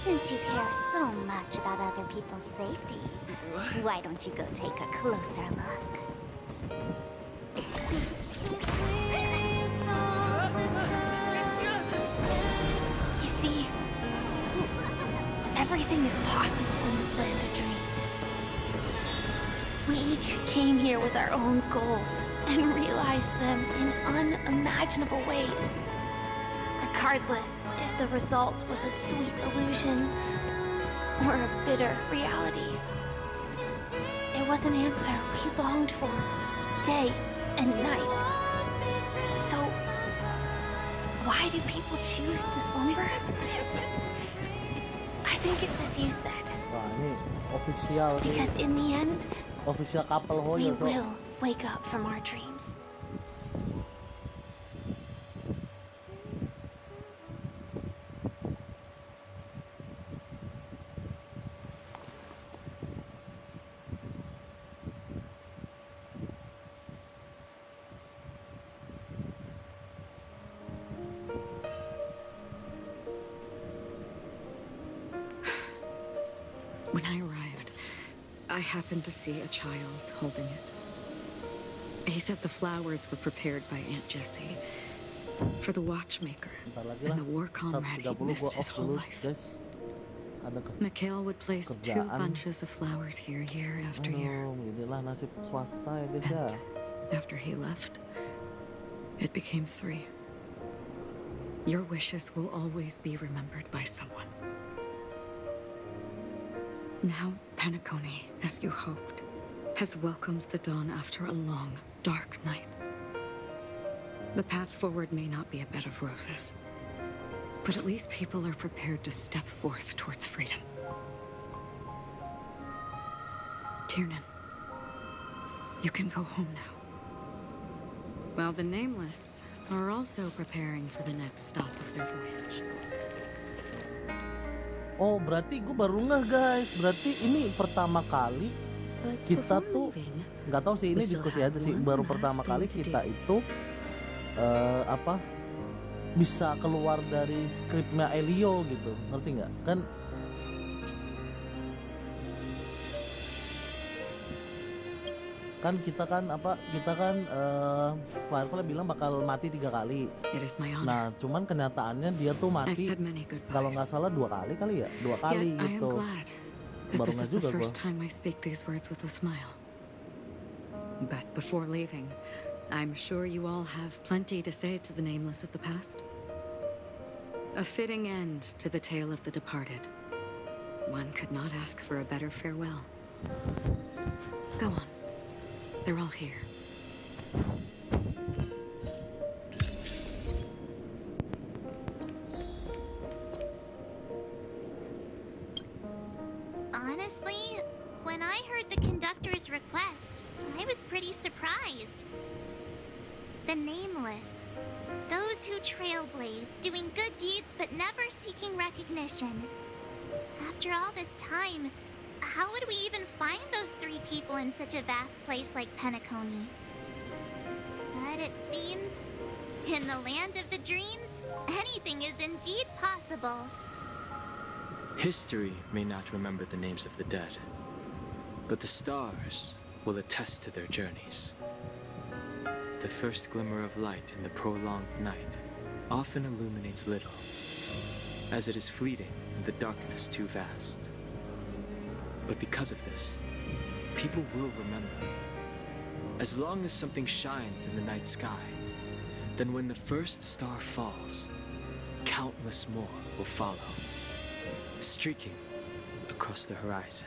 [SPEAKER 8] Since you care so much about other people's safety, why don't you go take a closer look?
[SPEAKER 5] You see, everything is possible in this land of dreams. We each came here with our own goals and realized them in unimaginable ways. Regardless if the result was a sweet illusion or a bitter reality. It was an answer we longed for, day and night. So, why do people choose to slumber? I think it's as you said.
[SPEAKER 10] Wah, ini official sih.
[SPEAKER 5] Because in the end,
[SPEAKER 10] Official couple
[SPEAKER 5] we
[SPEAKER 10] Hoyo, so.
[SPEAKER 5] will wake up from our dreams.
[SPEAKER 11] When I arrived, I happened to see a child holding it. He said the flowers were prepared by Aunt Jessie for the watchmaker and the war comrade he'd missed his whole life. Mikhail would place 2 bunches of flowers here year after year.
[SPEAKER 10] Inilah nasib swasta ya guys ya.
[SPEAKER 11] After he left, it became 3. Your wishes will always be remembered by someone. Now, Penacony, as you hoped, has welcomed the dawn after a long, dark night. The path forward may not be a bed of roses, but at least people are prepared to step forth towards freedom. Tiernan, you can go home now. While the Nameless are also preparing for the next stop of their voyage.
[SPEAKER 10] Oh, berarti gue baru ngeh guys. Berarti ini pertama kali kita tuh nggak tahu sih, ini diskusi aja sih. Baru pertama kali kita itu apa bisa keluar dari skripnya Elio gitu, ngerti nggak? Kan kita kan Firefly bilang bakal mati 3 kali. Nah, cuman kenyataannya dia tuh mati kalau nggak salah 2 kali kali ya, 2 kali gitu. Baru nggak juga gue.
[SPEAKER 11] But before leaving, I'm sure you all have plenty to say to the Nameless of the past. A fitting end to the tale of the departed. One could not ask for a better farewell. Go on. They're all here.
[SPEAKER 3] Honestly, when I heard the conductor's request, I was pretty surprised. The Nameless. Those who trailblaze, doing good deeds but never seeking recognition. After all this time, how would we even find those 3 people in such a vast place like Penacony? But it seems, in the land of the dreams, Anything is indeed possible.
[SPEAKER 14] History may not remember the names of the dead, but the stars will attest to their journeys. The first glimmer of light in the prolonged night often illuminates little, as it is fleeting and the darkness too vast. But because of this, people will remember. As long as something shines in the night sky, then when the first star falls, countless more will follow, streaking across the horizon.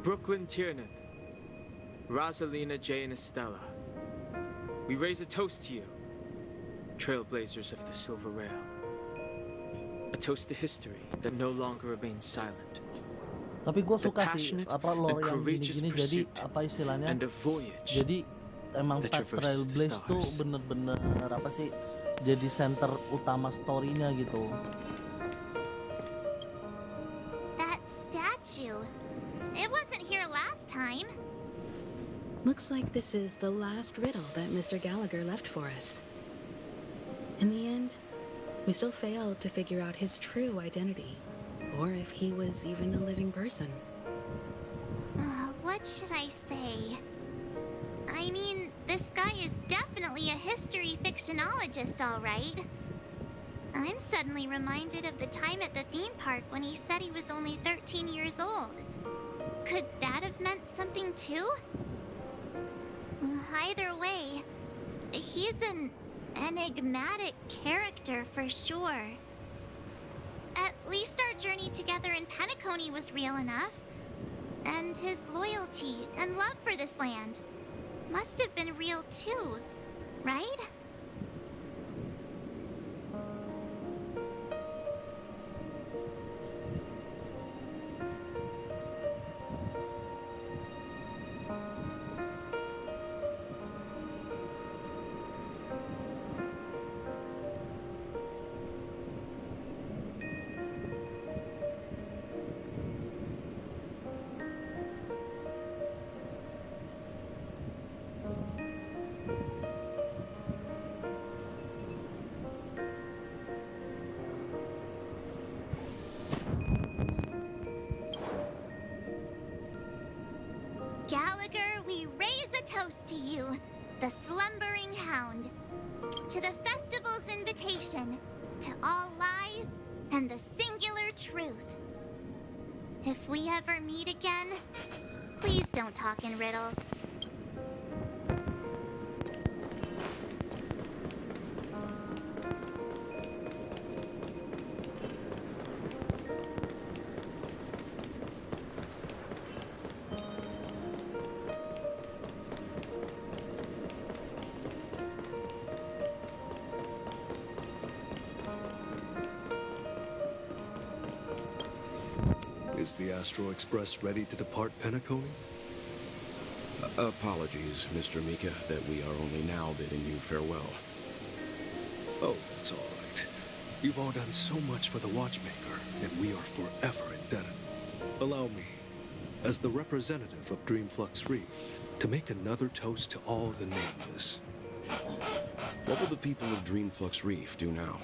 [SPEAKER 14] Brooklyn Tiernan, Rosalina J. and Estella, we raise a toast to you, trailblazers of the Silver Rail. A toast to history that no longer remains silent.
[SPEAKER 10] Tapi gue suka sih apa lore yang gini-gini, jadi apa istilahnya, jadi emang Path Trailblaze tuh bener-bener apa sih, jadi center utama story-nya gitu.
[SPEAKER 3] That statue. It wasn't here last time.
[SPEAKER 11] Looks like this is the last riddle that Mr. Gallagher left for us. In the end, we still failed to figure out his true identity, or if he was even a living person.
[SPEAKER 3] What should I say? I mean, this guy is definitely a history fictionologist, all right. I'm suddenly reminded of the time at the theme park when he said he was only 13 years old. Could that have meant something too? Either way, he's an enigmatic character for sure. At least our journey together in Penacony was real enough. And his loyalty and love for this land must have been real too, right? Gallagher, we raise a toast to you, the slumbering hound, to the festival's invitation, to all lies and the singular truth. If we ever meet again, please don't talk in riddles.
[SPEAKER 12] Is the Astro Express ready to depart Penacony?
[SPEAKER 15] Apologies, Mr. Mika, that we are only now bidding you farewell.
[SPEAKER 12] Oh, that's all right. You've all done so much for the Watchmaker, and we are forever indebted. Allow me, as the representative of Dreamflux Reef, to make another toast to all the nameless.
[SPEAKER 15] What will the people of Dreamflux Reef do now?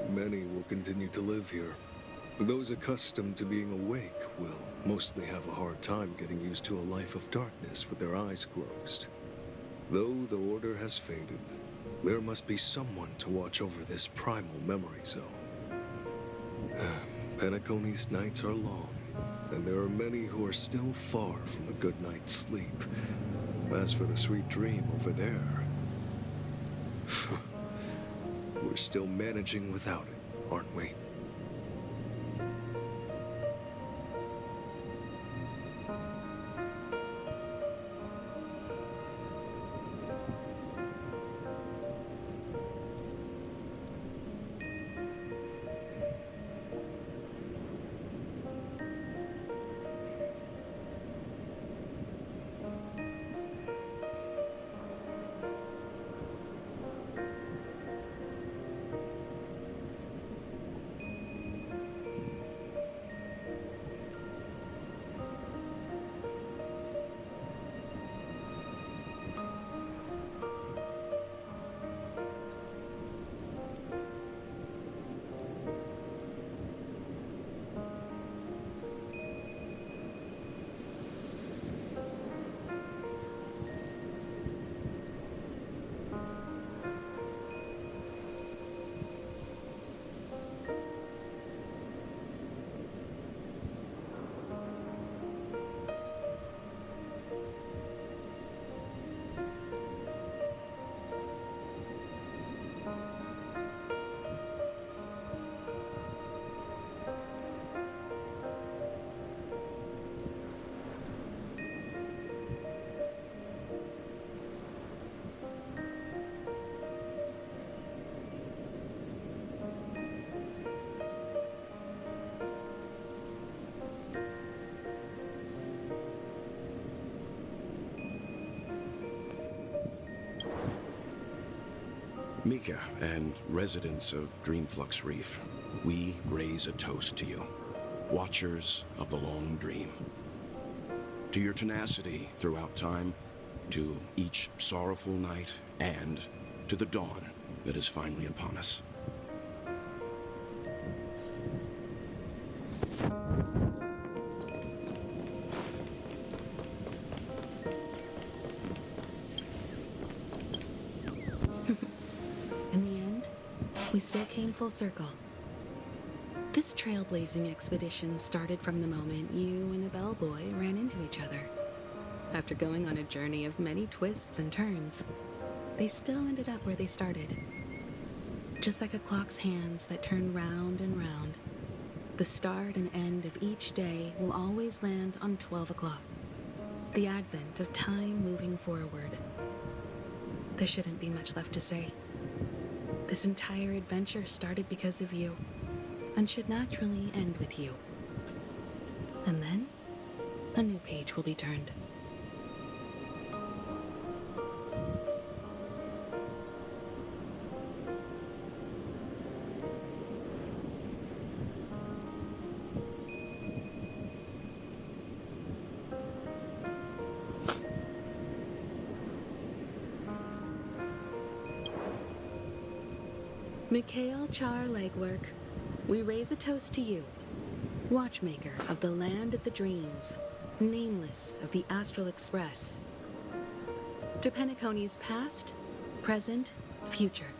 [SPEAKER 12] Many will continue to live here. Those accustomed to being awake will mostly have a hard time getting used to a life of darkness with their eyes closed.
[SPEAKER 7] Though the order has faded, there must be someone to watch over this primal memory zone. Penacony's nights are long, and there are many who are still far from a good night's sleep. As for the sweet dream over there, we're still managing without it, aren't we?
[SPEAKER 15] Mika and residents of Dreamflux Reef, we raise a toast to you, watchers of the long dream. To your tenacity throughout time, to each sorrowful night, and to the dawn that is finally upon us.
[SPEAKER 11] In the end, we still came full circle. This trailblazing expedition started from the moment you and a bellboy ran into each other. After going on a journey of many twists and turns, they still ended up where they started. Just like a clock's hands that turn round and round, the start and end of each day will always land on 12 o'clock. The advent of time moving forward. There shouldn't be much left to say. This entire adventure started because of you, and should naturally end with you. And then, a new page will be turned. Mikhail Char Legwork, we raise a toast to you, watchmaker of the land of the dreams, nameless of the Astral Express. To Penacony's past, present, future,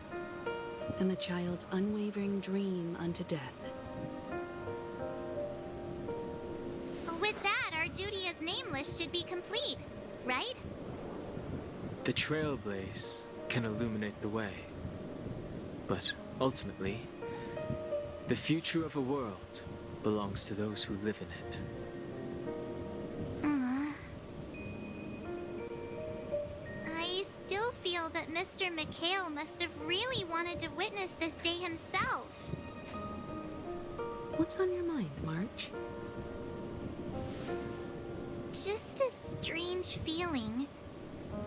[SPEAKER 11] and the child's unwavering dream unto death.
[SPEAKER 3] With that, our duty as nameless should be complete, right?
[SPEAKER 14] The trailblaze can illuminate the way. But ultimately, the future of a world belongs to those who live in it.
[SPEAKER 3] I still feel that Mr. Mikhail must have really wanted to witness this day himself.
[SPEAKER 11] What's on your mind, March?
[SPEAKER 3] Just a strange feeling.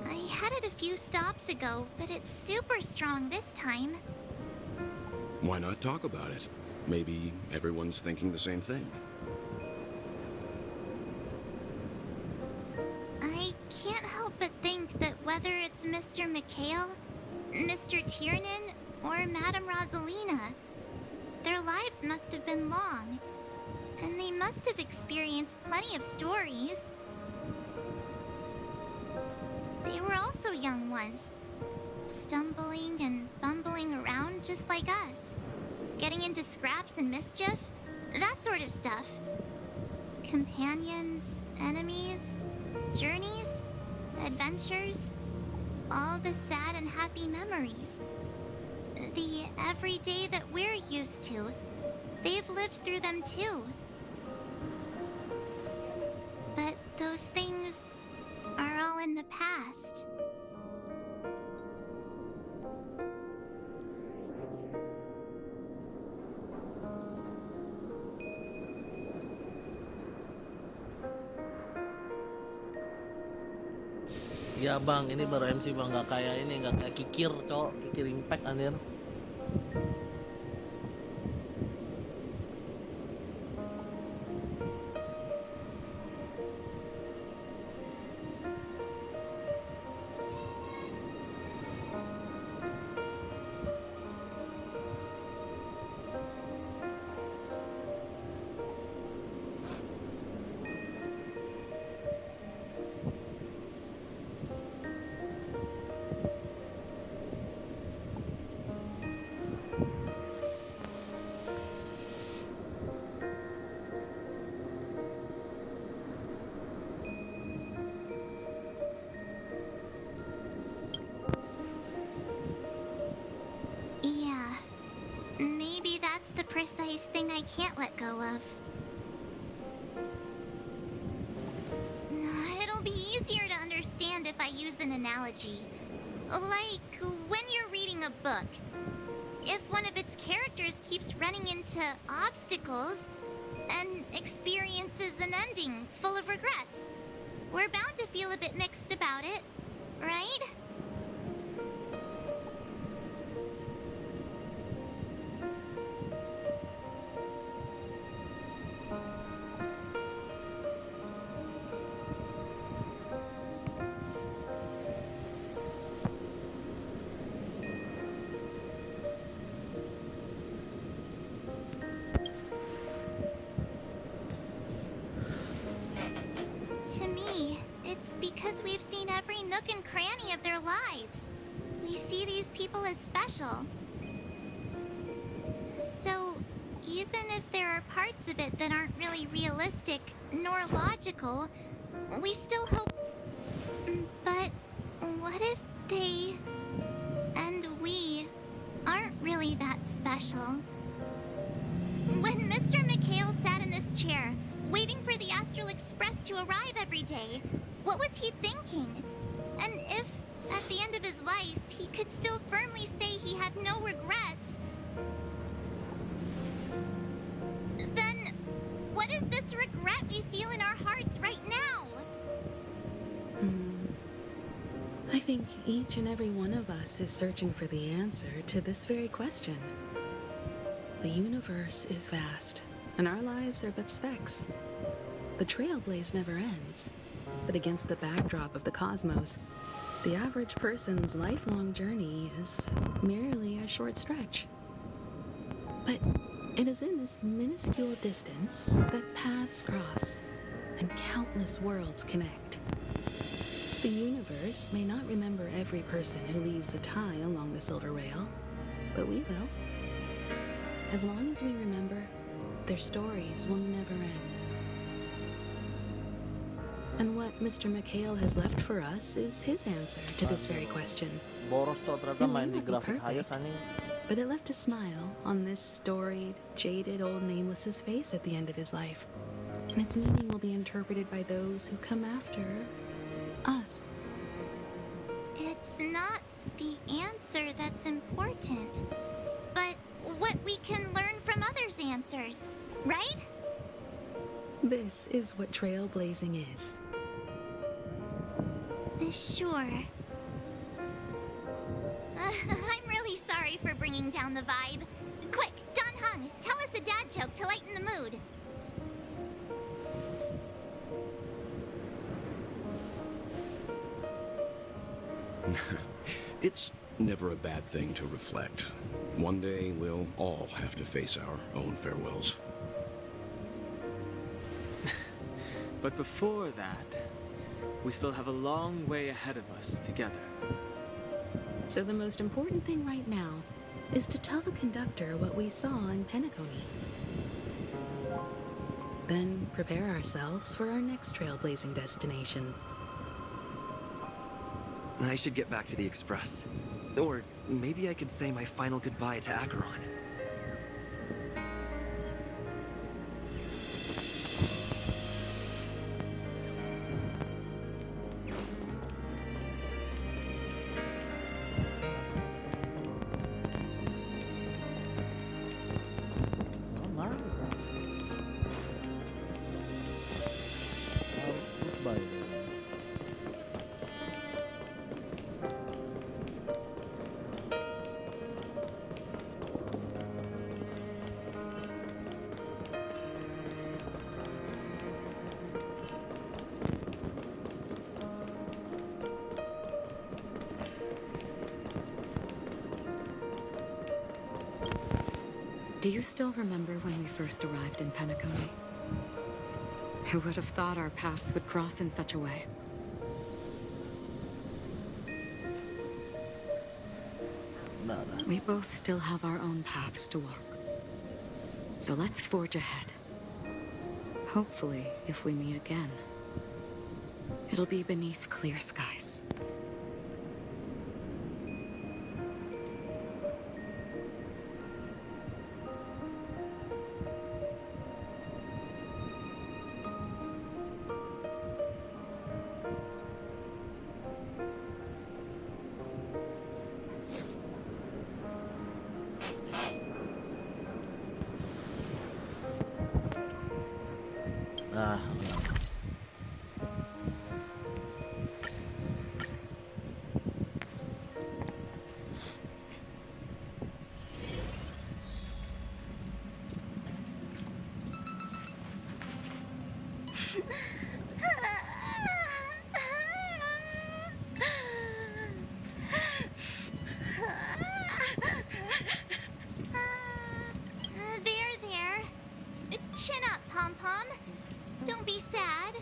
[SPEAKER 3] I had it a few stops ago, but it's super strong this time.
[SPEAKER 15] Why not talk about it? Maybe everyone's thinking the same thing.
[SPEAKER 3] I can't help but think that whether it's Mr. Mikhail, Mr. Tiernan, or Madame Rosalina, their lives must have been long, and they must have experienced plenty of stories. They were also young once. Stumbling and fumbling around just like us. Getting into scraps and mischief. That sort of stuff. Companions, enemies, journeys, adventures. All the sad and happy memories. The everyday that we're used to. They've lived through them too. But those things are all in the past.
[SPEAKER 10] Ya bang, ini baru MC bang, nggak kayak ini, nggak kayak kikir cowok, kikir impact anjir.
[SPEAKER 3] Yeah. Maybe that's the precise thing I can't let go of. It'll be easier to understand if I use an analogy. Like when you're reading a book. If one of its characters keeps running into obstacles and experiences an ending full of regrets, we're bound to feel a bit mixed about it, right? To me, it's because we've seen every nook and cranny of their lives. We see these people as special. So, even if there are parts of it that aren't really realistic nor logical, we still hope. But what if they and we aren't really that special? When Mr. McHale sat in this chair, waiting for the Astral Express to arrive every day, what was he thinking? And if, at the end of his life, he could still firmly say he had no regrets, then what is this regret we feel in our hearts right now?
[SPEAKER 11] I think each and every one of us is searching for the answer to this very question. The universe is vast, and our lives are but specks. The trailblaze never ends, but against the backdrop of the cosmos, the average person's lifelong journey is merely a short stretch. But it is in this minuscule distance that paths cross and countless worlds connect. The universe may not remember every person who leaves a tie along the silver rail, but we will. As long as we remember, their stories will never end. And what Mr. McHale has left for us is his answer to this very question.
[SPEAKER 10] Boros tuh ternyata main di grafik highest anjing.
[SPEAKER 11] But it left a smile on this storied, jaded old nameless's face at the end of his life. And its meaning will be interpreted by those who come after us.
[SPEAKER 3] It's not the answer that's important, but what we can learn from others' answers, right?
[SPEAKER 11] This is what trailblazing is.
[SPEAKER 3] Sure. I'm really sorry for bringing down the vibe. Quick, Don Hung, tell us a dad joke to lighten the mood.
[SPEAKER 15] It's never a bad thing to reflect. One day we'll all have to face our own farewells.
[SPEAKER 14] But before that, we still have a long way ahead of us together.
[SPEAKER 11] So the most important thing right now is to tell the conductor what we saw in Penacony. Then prepare ourselves for our next trailblazing destination.
[SPEAKER 18] I should get back to the Express. Or maybe I could say my final goodbye to Acheron.
[SPEAKER 11] Do you still remember when we first arrived in Penacony? Who would have thought our paths would cross in such a way? We both still have our own paths to walk. So let's forge ahead. Hopefully, if we meet again, it'll be beneath clear skies.
[SPEAKER 3] There. Chin up, Pom-Pom. Don't be sad.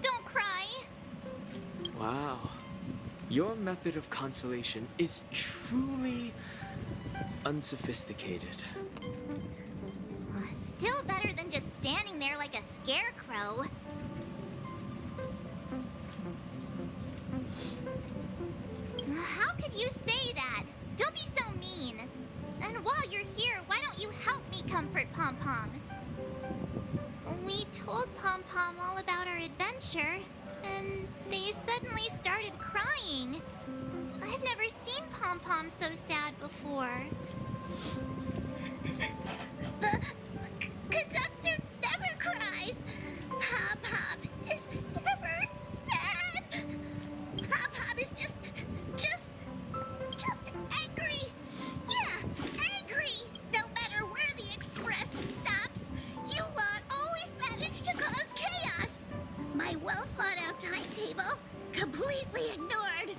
[SPEAKER 3] Don't cry.
[SPEAKER 14] Wow. Your method of consolation is truly unsophisticated.
[SPEAKER 3] Still better than just standing there like a scarecrow. How could you say that? Don't be so mean. And while you're here, why don't you help me comfort Pom-Pom? We told Pom-Pom all about our adventure, and they suddenly started crying. I've never seen Pom-Pom so sad before.
[SPEAKER 16] The conductor never cries. Pom-Pom is never sad. Pom-Pom is just angry. Yeah, angry. No matter where the express stops, you lot always manage to cause chaos. My well-thought-out timetable completely ignored.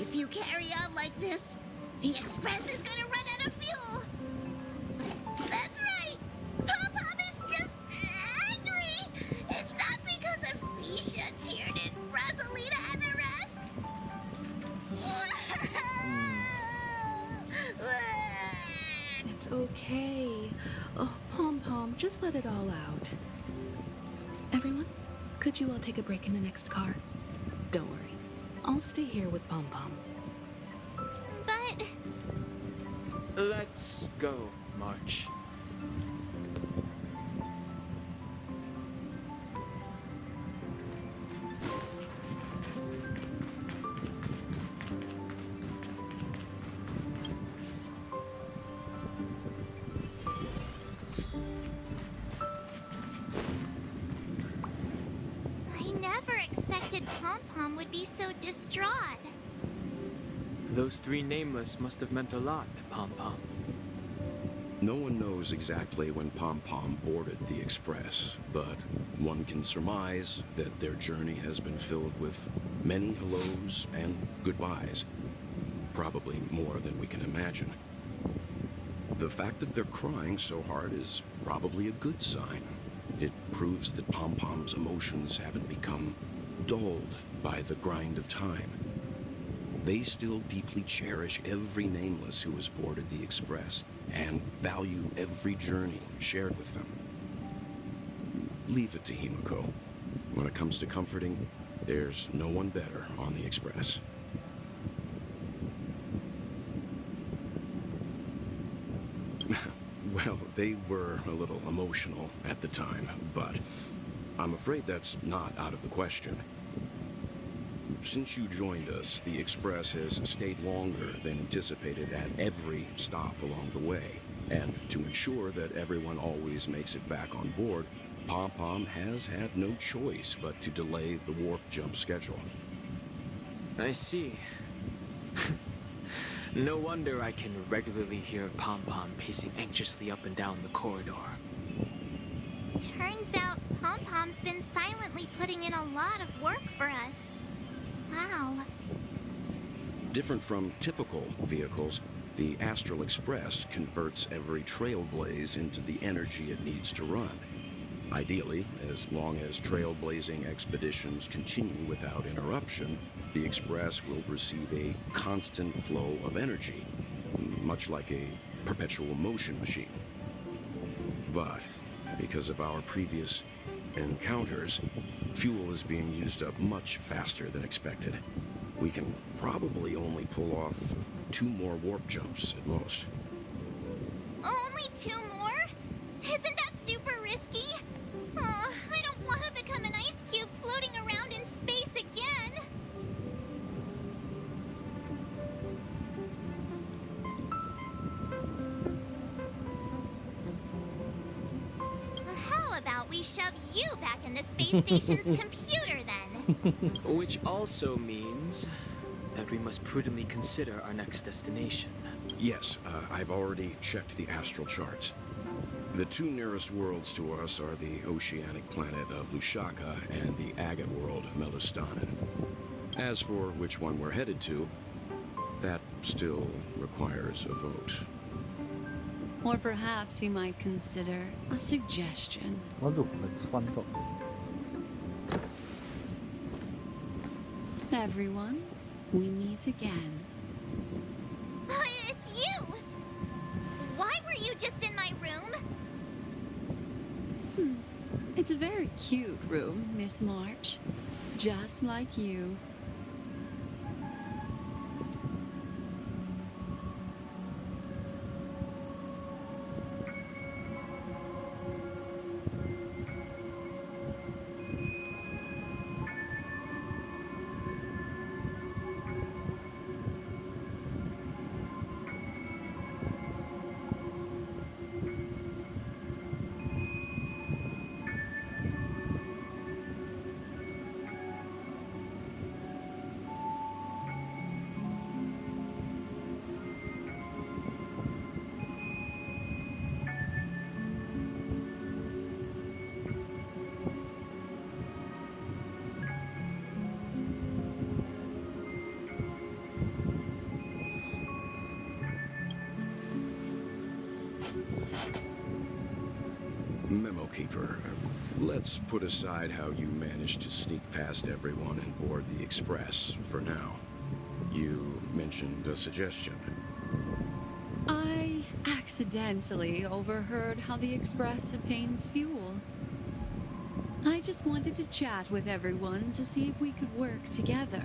[SPEAKER 16] If you carry on like this, the express is gonna run out of fuel. That's right. Pom-Pom is just angry. It's not because of Misha, Tiernan, Rosalina, and the rest.
[SPEAKER 11] It's okay. Oh, Pom-Pom, just let it all out. Everyone, could you all take a break in the next car? Don't worry. I'll stay here with Pom-Pom.
[SPEAKER 3] But...
[SPEAKER 14] Let's go, March.
[SPEAKER 3] I never expected Pom-Pom would be so distraught.
[SPEAKER 14] Those three nameless must have meant a lot to Pom-Pom.
[SPEAKER 15] No one knows exactly when Pom-Pom boarded the Express, but one can surmise that their journey has been filled with many hellos and goodbyes. Probably more than we can imagine. The fact that they're crying so hard is probably a good sign. It proves that Pom-Pom's emotions haven't become dulled by the grind of time. They still deeply cherish every nameless who has boarded the Express and value every journey shared with them. Leave it to Himiko. When it comes to comforting, there's no one better on the Express. Well, they were a little emotional at the time, but I'm afraid that's not out of the question. Since you joined us, the Express has stayed longer than anticipated at every stop along the way. And to ensure that everyone always makes it back on board, Pom-Pom has had no choice but to delay the warp jump schedule.
[SPEAKER 14] I see. No wonder I can regularly hear Pom-Pom pacing anxiously up and down the corridor.
[SPEAKER 3] Turns out Pom-Pom's been silently putting in a lot of work for us. Wow.
[SPEAKER 15] Different from typical vehicles, the Astral Express converts every trailblaze into the energy it needs to run. Ideally, as long as trailblazing expeditions continue without interruption, the Express will receive a constant flow of energy, much like a perpetual motion machine. But because of our previous encounters, fuel is being used up much faster than expected. We can probably only pull off 2 more warp jumps at most.
[SPEAKER 3] Only 2 more? Isn't that super risky? Oh, I don't want to become an ice cube floating around in space again. How about we shove you back in the space station's computer then?
[SPEAKER 14] Which also means that we must prudently consider our next destination.
[SPEAKER 15] Yes, I've already checked the astral charts. The 2 nearest worlds to us are the oceanic planet of Lushaka and the agate world, Melustanen. As for which one we're headed to, that still requires a vote.
[SPEAKER 11] Or perhaps you might consider a suggestion.
[SPEAKER 10] Waduh, next one kok.
[SPEAKER 11] Everyone, we meet again.
[SPEAKER 3] It's you! Why were you just in my room?
[SPEAKER 11] It's a very cute room, Miss March. Just like you.
[SPEAKER 15] Memo Keeper, let's put aside how you managed to sneak past everyone and board the Express for now. You mentioned a suggestion.
[SPEAKER 11] I accidentally overheard how the Express obtains fuel. I just wanted to chat with everyone to see if we could work together.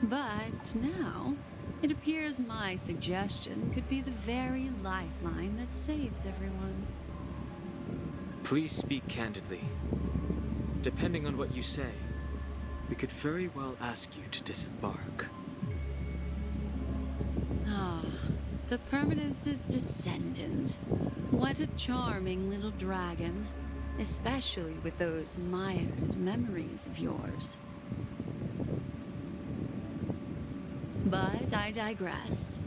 [SPEAKER 11] But now, it appears my suggestion could be the very lifeline that saves everyone.
[SPEAKER 14] Please speak candidly. Depending on what you say, we could very well ask you to disembark.
[SPEAKER 11] Ah, the Permanence's descendant. What a charming little dragon, especially with those mired memories of yours. But I digress.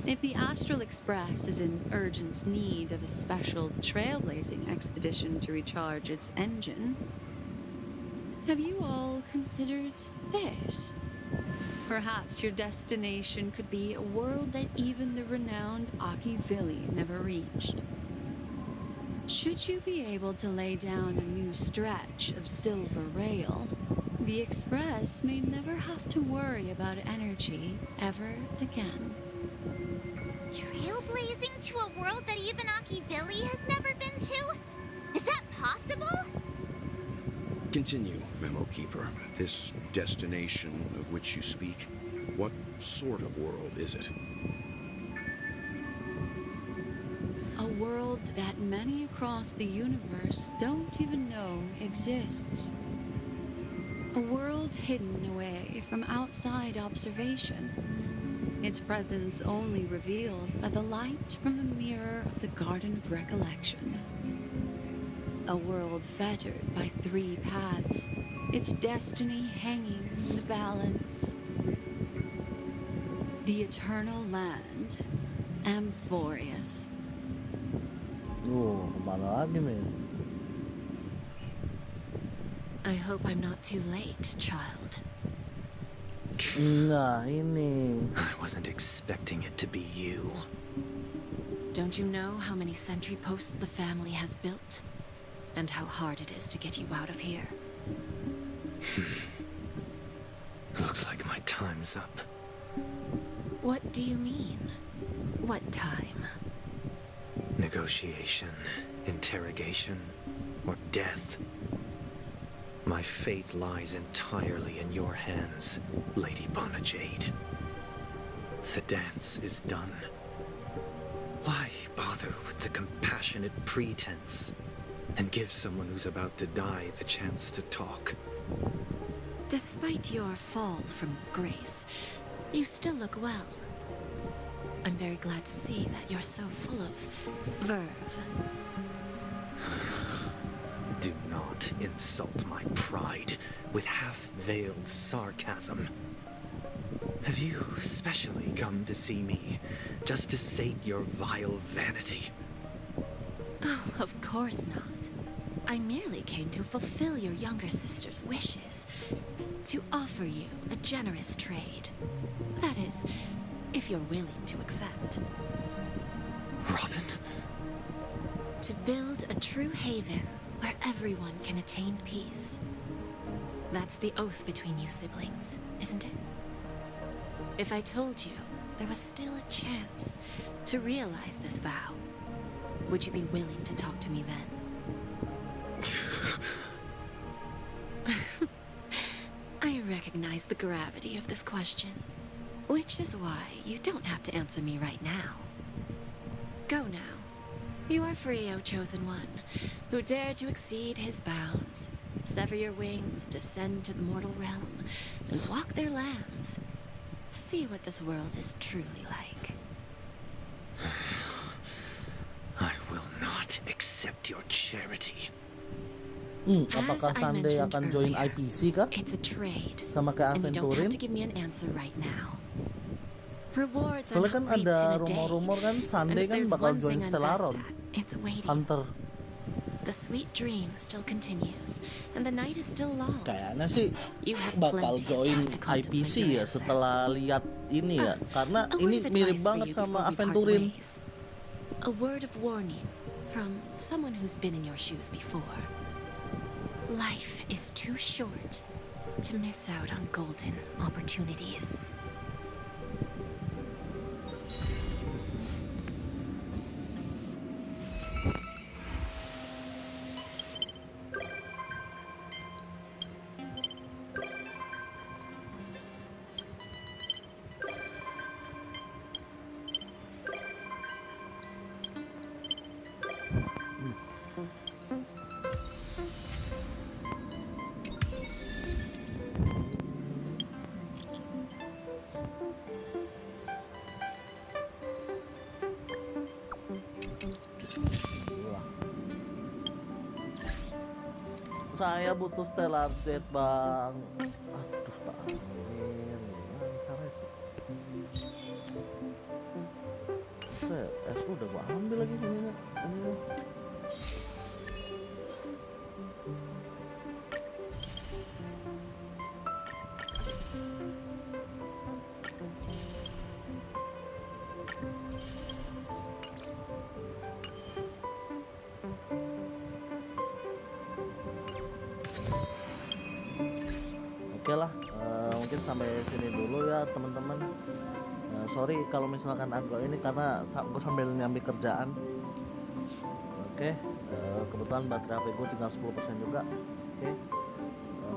[SPEAKER 11] If the Astral Express is in urgent need of a special trailblazing expedition to recharge its engine, have you all considered this? Perhaps your destination could be a world that even the renowned Akivili never reached. Should you be able to lay down a new stretch of silver rail,
[SPEAKER 13] The Express may never have to worry about energy ever again.
[SPEAKER 3] Trailblazing to a world that even Akivili has never been to? Is that possible?
[SPEAKER 15] Continue, Memo Keeper. This destination of which you speak, what sort of world is it?
[SPEAKER 13] A world that many across the universe don't even know exists. A world hidden away from outside observation. Its presence only revealed by the light from the mirror of the Garden of Recollection. A world fettered by 3 paths, its destiny hanging in the balance. The eternal land, Amphorius.
[SPEAKER 10] Oh, kemana lagi nih?
[SPEAKER 11] I hope I'm not too late, child.
[SPEAKER 10] Nah, ini.
[SPEAKER 18] I wasn't expecting it to be you.
[SPEAKER 11] Don't you know how many sentry posts the family has built? And how hard it is to get you out of here?
[SPEAKER 18] Looks like my time's up.
[SPEAKER 11] What do you mean? What time?
[SPEAKER 18] Negotiation, interrogation, or death. My fate lies entirely in your hands, Lady Bonajade. The dance is done. Why bother with the compassionate pretense and give someone who's about to die the chance to talk?
[SPEAKER 11] Despite your fall from grace, you still look well. I'm very glad to see that you're so full of verve.
[SPEAKER 18] Do not insult my pride with half-veiled sarcasm. Have you specially come to see me just to sate your vile vanity?
[SPEAKER 11] Oh, of course not. I merely came to fulfill your younger sister's wishes. To offer you a generous trade. That is, if you're willing to accept.
[SPEAKER 18] Robin?
[SPEAKER 11] To build a true haven where everyone can attain peace. That's the oath between you siblings, isn't it? If I told you there was still a chance to realize this vow, would you be willing to talk to me then? I recognize the gravity of this question, which is why you don't have to answer me right now. Go now. You are free, O Chosen One, who dare to exceed his bounds, sever your wings, descend to the mortal realm, and walk their lands. See what this world is truly like.
[SPEAKER 18] I will not accept your charity.
[SPEAKER 10] Apakah Sunday akan join IPC kah?
[SPEAKER 11] It's a trade,
[SPEAKER 10] Sama kayak
[SPEAKER 11] and you don't
[SPEAKER 10] Aventurin?
[SPEAKER 11] have to give me an answer right now. Rewards are
[SPEAKER 10] Soalnya
[SPEAKER 11] not
[SPEAKER 10] kan
[SPEAKER 11] reaped
[SPEAKER 10] ada
[SPEAKER 11] in a day.
[SPEAKER 10] rumor-rumor kan
[SPEAKER 11] And
[SPEAKER 10] Sunday
[SPEAKER 11] if
[SPEAKER 10] kan
[SPEAKER 11] there's
[SPEAKER 10] bakal
[SPEAKER 11] one
[SPEAKER 10] join
[SPEAKER 11] thing I'm
[SPEAKER 10] Stellaron.
[SPEAKER 11] best at, it's waiting.
[SPEAKER 10] Hunter.
[SPEAKER 11] The sweet dream still continues, and the night is still long.
[SPEAKER 10] Kayaknya sih
[SPEAKER 11] You have
[SPEAKER 10] bakal
[SPEAKER 11] plenty of
[SPEAKER 10] join
[SPEAKER 11] time to contemplate
[SPEAKER 10] IPC
[SPEAKER 11] your
[SPEAKER 10] ya
[SPEAKER 11] answer.
[SPEAKER 10] setelah lihat ini ya. Karena
[SPEAKER 11] A
[SPEAKER 10] ini
[SPEAKER 11] word of
[SPEAKER 10] mirip
[SPEAKER 11] advice for
[SPEAKER 10] banget
[SPEAKER 11] you
[SPEAKER 10] sama
[SPEAKER 11] before we part
[SPEAKER 10] Aventurin.
[SPEAKER 11] ways. A word of warning from someone who's been in your shoes before. Life is too short to miss out on golden opportunities.
[SPEAKER 10] Saya butuh stellar jet bang. Aduh tak angin. Gimana cara itu? Udah gua ambil lagi ini. mungkin sampai sini dulu ya teman-teman. Sorry kalau misalkan agak ini karena gue sambil nyambi kerjaan. Oke, kebetulan baterai HP gue tinggal 10% juga. Oke,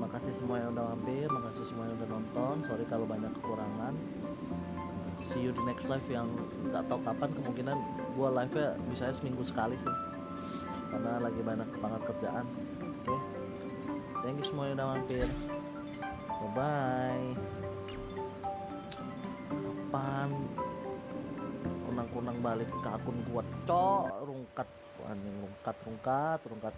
[SPEAKER 10] makasih semua yang udah mampir, makasih semua yang udah nonton. Sorry kalau banyak kekurangan. See you di next live yang nggak tahu kapan, kemungkinan gue live nya bisa seminggu sekali sih karena lagi banyak banget kerjaan. Oke, thank you semua yang udah mampir. Bye bye. Kapan kunang-kunang balik ke akun gua, cok? Rungkat anjing, rungkat